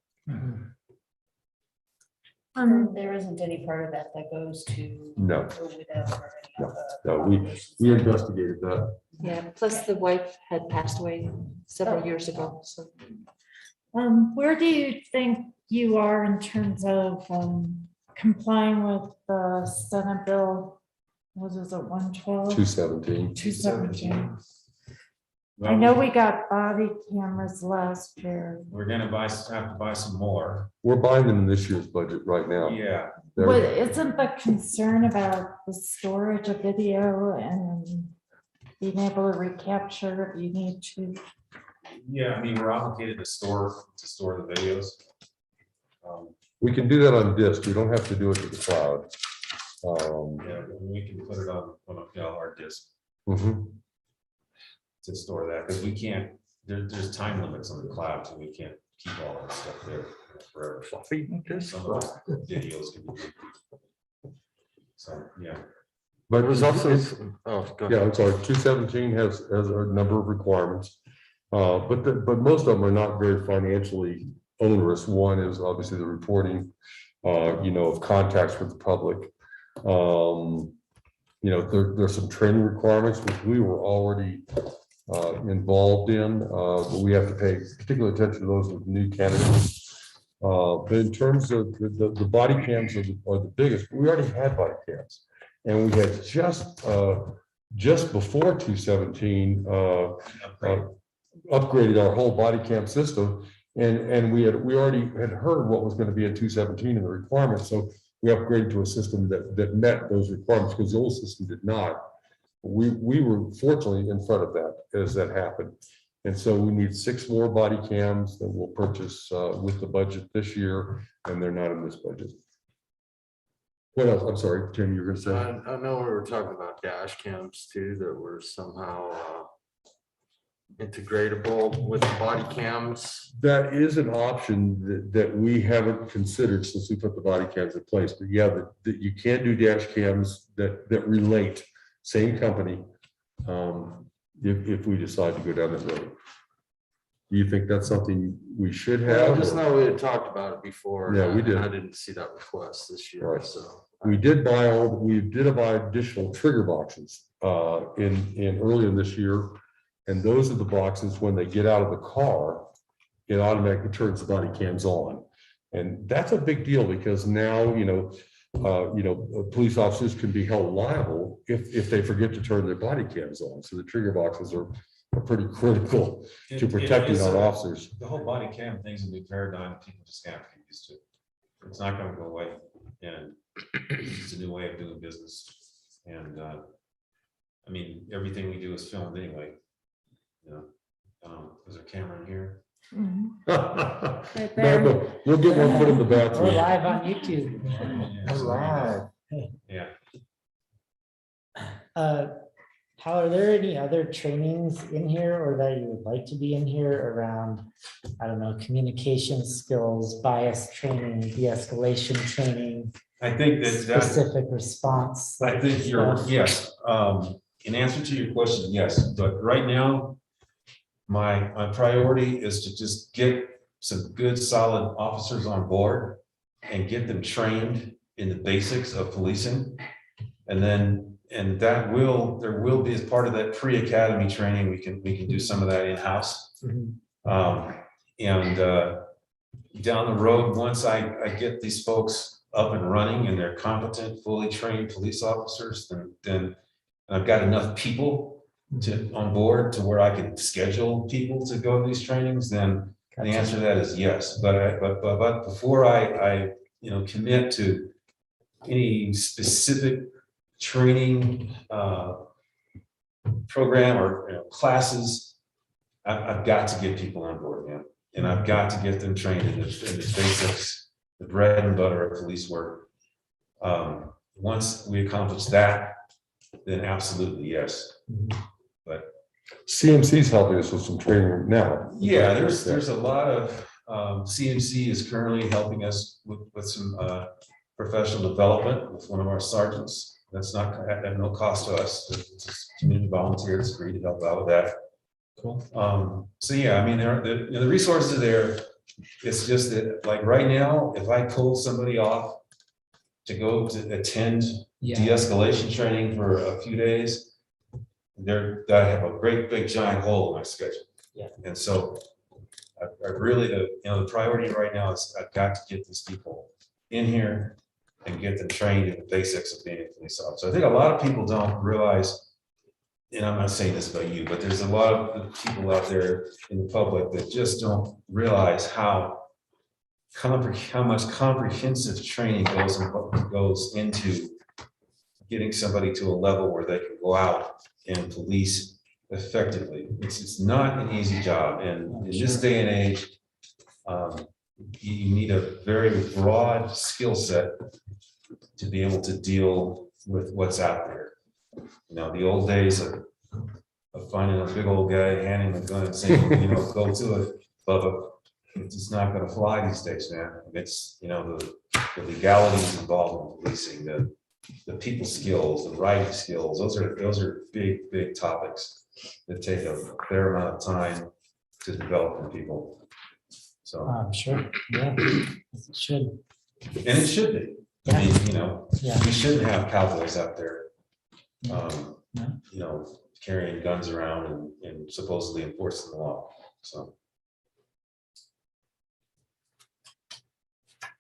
There isn't any part of that that goes to. no, or without or any of the no, we investigated that. Yeah, plus the wife had passed away several years ago, so. Where do you think you are in terms of complying with the Senate bill? What is it, 112? 217. 217. I know we got body cameras last year. We're gonna have to buy some more. We're buying them in this year's budget right now. Yeah, They're- But isn't the concern about the storage of video and being able to recapture if you need to? yeah, I mean, we're obligated to store the videos. We can do that on disk. We don't have to do it to the cloud. Yeah, we can put it on a hard disk Mhm. to store that, because we can't, there's time limits on the cloud, so we can't keep all that stuff there forever. Fluffy disk. Some of those videos can be. So, yeah. But There was also, it's- go Yeah, ahead. I'm sorry, 217 has a number of requirements. But most of them are not very financially onerous. One is obviously the reporting, of contacts with the public. There's some training requirements which we were already involved in, but we have to pay particular attention to those with new candidates. But in terms of the body cams are the biggest, we already had body cams. And we had just before 217 upgraded our whole body cam system. And we already had heard what was going to be in 217 and the requirements. So we upgraded to a system that met those requirements, because the old system did not. We were fortunately in front of that as that happened. And so we need 6 more body cams that we'll purchase with the budget this year, and they're not in this budget. What else? I'm sorry, Tim, you were going to say? I know we were talking about dash cams too, that were somehow integratable with the body cams. That is an option that we haven't considered since we put the body cams in place. But yeah, that you can do dash cams that relate, same company, if we decide to go down that road. Do you think that's something we should I have? just or- know we had talked about it before. Yeah, we and did. I didn't see that request this year, Right. so. We did buy additional trigger boxes in earlier this year. And those are the boxes, when they get out of the car, it automatically turns the body cams on. And that's a big deal, because now, police officers can be held liable if they forget to turn their body cams on. So the trigger boxes are pretty critical to protecting our officers. The whole body cam thing's a new paradigm people just have to get used to. It's not gonna go away, and it's a new way of doing business. And everything we do is filmed anyway. Is there a camera in here? Right there. No, we'll get one put in the We're bathroom. live on YouTube. Alive. Yeah. How, are there any other trainings in here, or that you would like to be in here around, I don't know, communication skills, bias training, de-escalation training, I think that specific response? I think you're, stuff? yes, in answer to your question, yes, but right now, my priority is to just get some good, solid officers on board and get them trained in the basics of policing. And then, and there will be, as part of that pre-academy training, we can do some of that in-house. Down the road, once I get these folks up and running and they're competent, fully trained police officers, then I've got enough people on board to where I can schedule people to go to these trainings, then the answer to that is yes. But before I commit to any specific training program or classes, I've got to get people on board, man. And I've got to get them trained in the basics, the bread and butter of police work. Once we accomplish that, then absolutely yes. But CMC's helping us with some training now. yeah, there's a lot of CMC is currently helping us with some professional development with one of our sergeants. That's not at no cost to us. It's community volunteers free to help out with that. Cool. So yeah, I mean, the resources are there. It's just that, like right now, if I pull somebody off to go to attend de-escalation training for a few days, I have a great big giant hole in my schedule. Yeah. And so I really, the priority right now is I've got to get these people in here and get them trained in the basics of being a police officer. I think a lot of people don't realize, and I'm not saying this about you, but there's a lot of people out there in the public that just don't realize how much comprehensive training goes into getting somebody to a level where they can go out and police effectively. It's not an easy job, and in this day and age, you need a very broad skill set to be able to deal with what's out there. The old days of finding a big old guy, handing the gun and saying, go to it, but it's just not going to fly these days, man. It's, the legalities involved in policing, the people skills, the writing skills, those are big topics that take a fair amount of time to develop in people. So I'm sure, yeah, it should. And it should be. I mean, Yeah. we shouldn't have cowboys out there, carrying guns around and supposedly enforcing the law. So.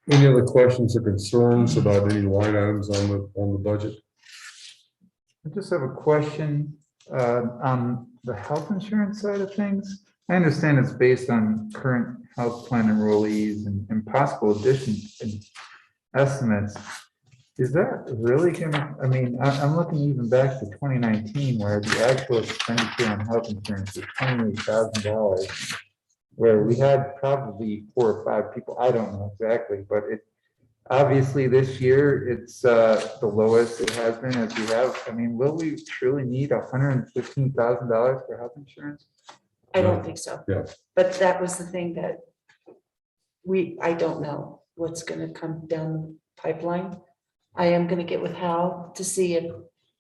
Any other questions or concerns about any line items on the budget? I just have a question on the health insurance side of things. I understand it's based on current health plan enrollees and possible additions and estimates. Is that really gonna, I'm looking even back to 2019 where the actual expenditure on health insurance was $28,000, where we had probably 4 or 5 people, I don't know exactly, but it obviously this year it's the lowest it has been as we have. Will we truly need $115,000 for health insurance? I don't think so. Yeah. But that was the thing that I don't know what's gonna come down the pipeline. I am gonna get with Hal to see if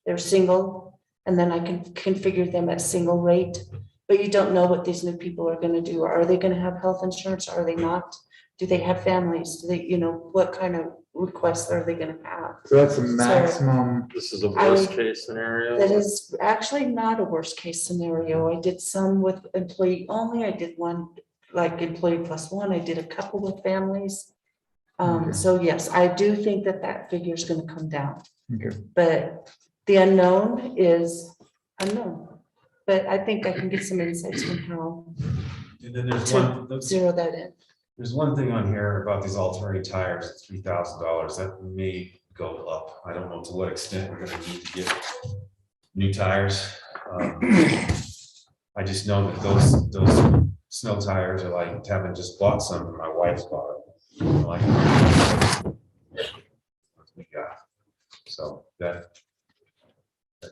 they're single, and then I can configure them at single rate. But you don't know what these new people are gonna do. Are they gonna have health insurance? Are they not? Do they have families? Do they, what kind of requests are they gonna have? So that's a maximum. This is a worst case scenario. That is actually not a worst case scenario. I did some with employee only. I did one like employee plus one. I did a couple with families. So yes, I do think that figure is going to come down. Okay. But the unknown is unknown. But I think I can get some insights from how And then there's to zero that in. There's one thing on here about these alternating tires, it's $3,000. That may go up. I don't know to what extent we're going to need to get new tires. I just know that those snow tires are like having just bought some, and my wife's bought it. Like, we got. So that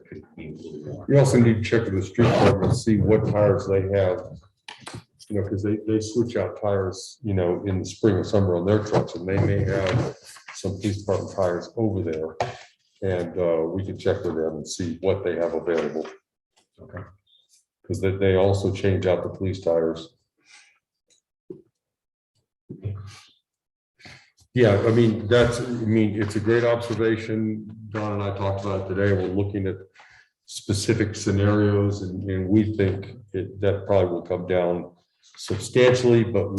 could be a little more. You also need to check with the street department to see what tires they have. Because they switch out tires, in the spring or summer on their trucks, and they may have some police department tires over there. And we can check with them and see what they have available. Okay. Because they also change out the police tires. Yeah, I mean, it's a great observation. Don and I talked about it today. We're looking at specific scenarios and we think that probably will come down substantially, but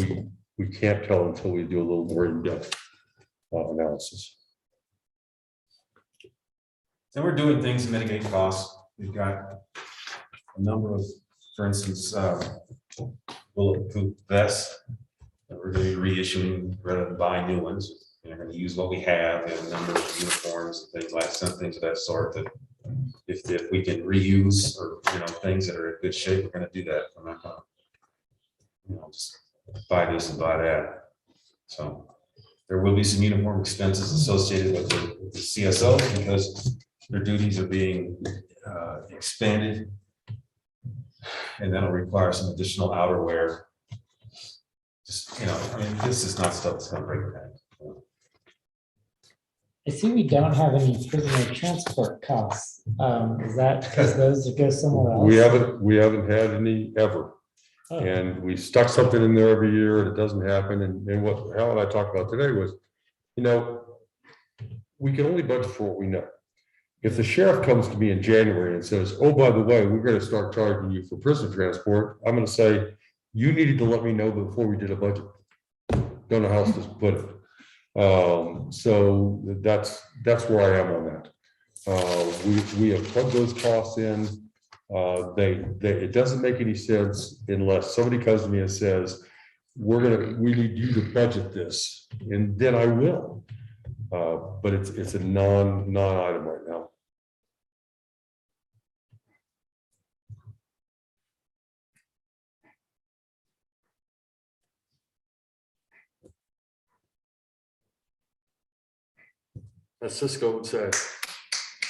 we can't tell until we do a little more in-depth analysis. And we're doing things to mitigate costs. We've got a number of, for instance, bulletproof vests that we're going to be reissuing rather than buying new ones. And we're going to use what we have and a number of uniforms and things like some things of that sort that if we can reuse or, things that are in good shape, we're going to do that. We're not going to, just buy this and buy that. So there will be some uniform expenses associated with the CSO because their duties are being expanded. And that'll require some additional outerwear. Just, this is not stuff that's gonna break your head. I see we don't have any prisoner transport costs. Is that because those go somewhere else? We haven't had any ever. Oh. And we stuck something in there every year and it doesn't happen. And what Hal and I talked about today was, we can only budget for what we know. If the sheriff comes to me in January and says, oh, by the way, we're going to start charging you for prison transport, I'm going to say, you needed to let me know before we did a budget. Don't know how else to put it. So that's where I am on that. We have plugged those costs in. It doesn't make any sense unless somebody comes to me and says, we need you to budget this, and then I will. But it's a non-item right now. As Cisco would say.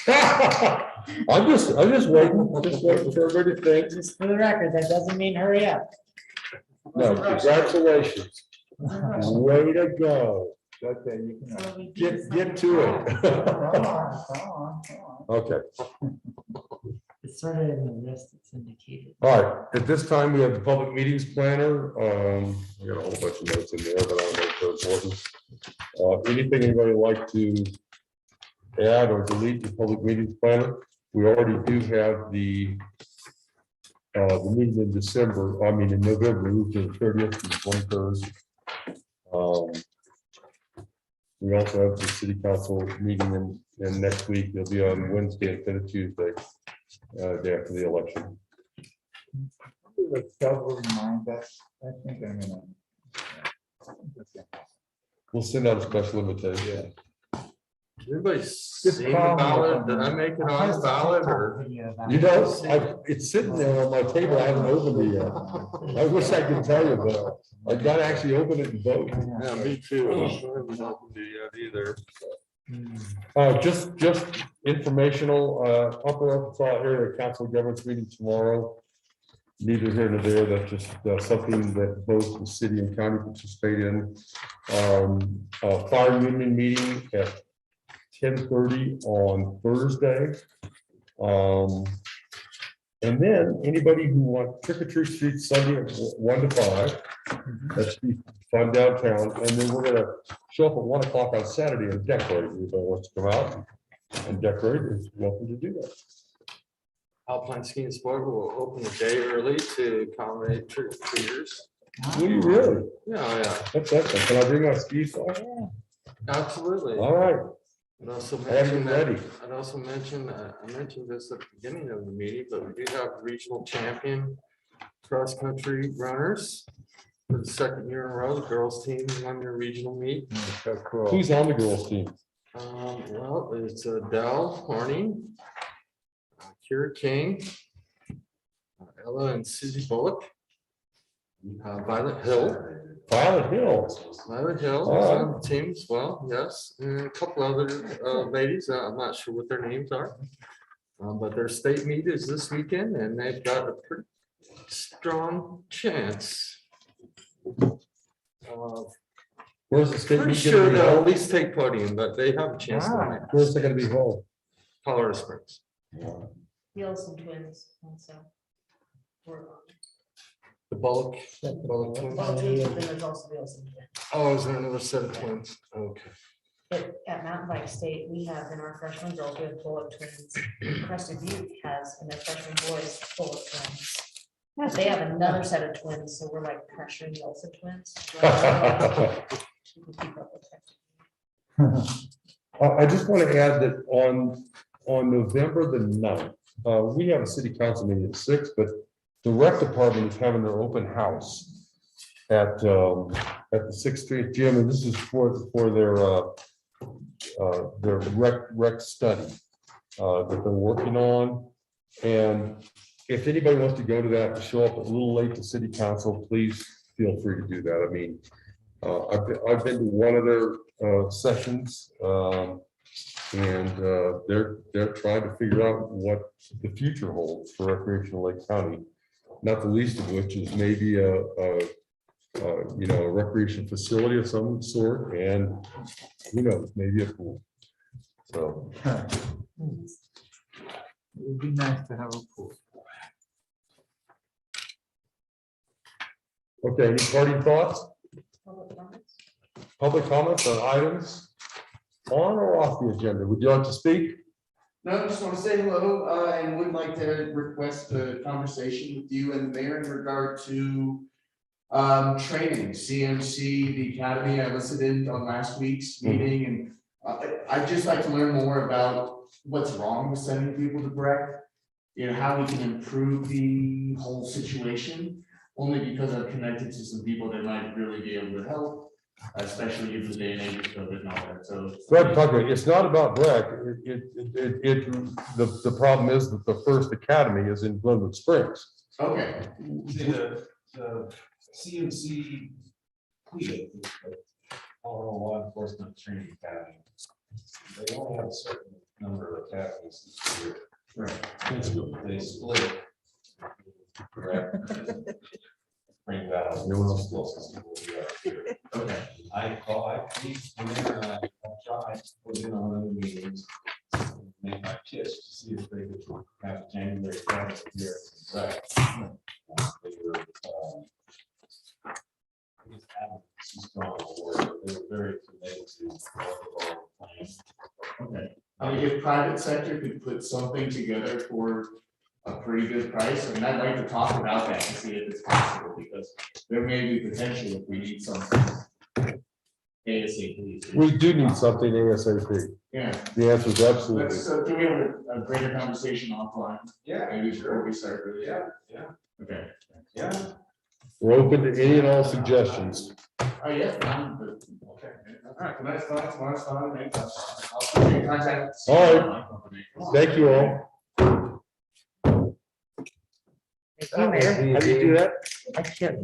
I'm just waiting for everybody to think. Just for the record, that doesn't mean hurry up. No, congratulations. Way to go. Okay, you can. Get to it. Come on. Okay. It's sort of in the list that's indicated. All right. At this time, we have the public meetings planner. I got a whole bunch of notes in there, but I don't know if they're important. Anything anybody would like to add or delete the public meetings planner? We already do have the meeting in in November, moved to the 30th to the 23rd. We also have the city council meeting in next week. It'll be on Wednesday instead of Tuesday, day after the election. Like several remind us, I think I'm gonna. We'll send out a special invitation. Anybody seen the ballot? Did I make it on the ballot or? It's sitting there on my table. I haven't opened it yet. I wish I could tell you, but I gotta actually open it and vote. Yeah, me too. I haven't opened it yet either. Just informational, Upper Arkansas Area Council of Governments meeting tomorrow. Neither here nor there. That's just something that both the city and county participate in. Fire union meeting at 10:30 on Thursday. And then anybody who wants trick or treat street Sunday at 1 to 5. That's the fun downtown. And then we're gonna show up at 1 o'clock on Saturday and decorate. Anybody wants to come out and decorate is welcome to do that. Alpine Ski and Sport will open a day early to accommodate trick or treaters. Will you really? Yeah. That's excellent. Can I bring my skis? Absolutely. All right. I'd also I have them mention that, ready. I'd also mention, I mentioned this at the beginning of the meeting, but we do have regional champion cross-country runners for the second year in a row. The girls team won their regional meet. Who's on the girls team? Well, it's Dell Horning, Kira King, Ella and Susie Bullock, Violet Hill. Violet Hill. Violet Hill is on the team as well, yes, and a couple other ladies, I'm not sure what their names are. But their state meet is this weekend and they've got a pretty strong chance. Where's the state Pretty meet sure gonna be they'll at held? least take podium, but they have a chance to win. Where's it gonna be held? Colorado Springs. Yellowstone Twins also. Work on it. The bulk. Well, twins, but then there's also the Olsen twins. Oh, is there another set of twins? Okay. But at Mountain Bike State, we have in our freshman girls, we have bullet twins. Crested Butte has in their freshman boys bullet twins. But they have another set of twins, so we're like pressuring the Olsen twins. To keep up with that. I just want to add that on November the 9th, we have a city council meeting at 6, but the rec department is having their open house at the 6th Street gym, and this is for their rec study that they're working on. And if anybody wants to go to that and show up a little late to city council, please feel free to do that. I mean, I've been to one of their sessions, and they're trying to figure out what the future holds for recreational Lake County. Not the least of which is maybe a recreation facility of some sort, and who knows, maybe a pool. So. It would be nice to have a pool. Okay, any parting thoughts? Public comments on items on or off the agenda? Would you like to speak? No, just want to say hello, and would like to request a conversation with you and the mayor in regard to training, CMC, the academy. I listened in on last week's meeting, and I'd just like to learn more about what's wrong with sending people to Breck. You know, how we can improve the whole situation, only because I've connected to some people that might really be able to help, especially in the day and age of COVID and all that, so. Greg Tucker, it's not about Breck. The problem is that the first academy is in Glenwood Springs. Okay. See, the CMC CLEA, Colorado Law Enforcement Training Academy. They only have a certain number of academies each year. Right. They split. Correct. Bring that. Okay. I tried, put in on other meetings, make my pitch to see if they could have January class here. Right. They were, they were very committed to the plan. Okay. I mean, if private sector could put something together for a pretty good price, I mean, I'd like to talk about that to see if it's possible, because there may be potential if we need something ASAP. We do need something ASAP. Yeah. The answer is absolutely. Let's, can we have a greater conversation offline? Yeah. Maybe before we start really. Yeah, yeah, Okay. yeah. We're open to any and all suggestions. Oh, yeah. Okay. All right. Well, that's fine. Tomorrow's fine. I'll be in contact. All right. Thank you all. How do you do that? I can't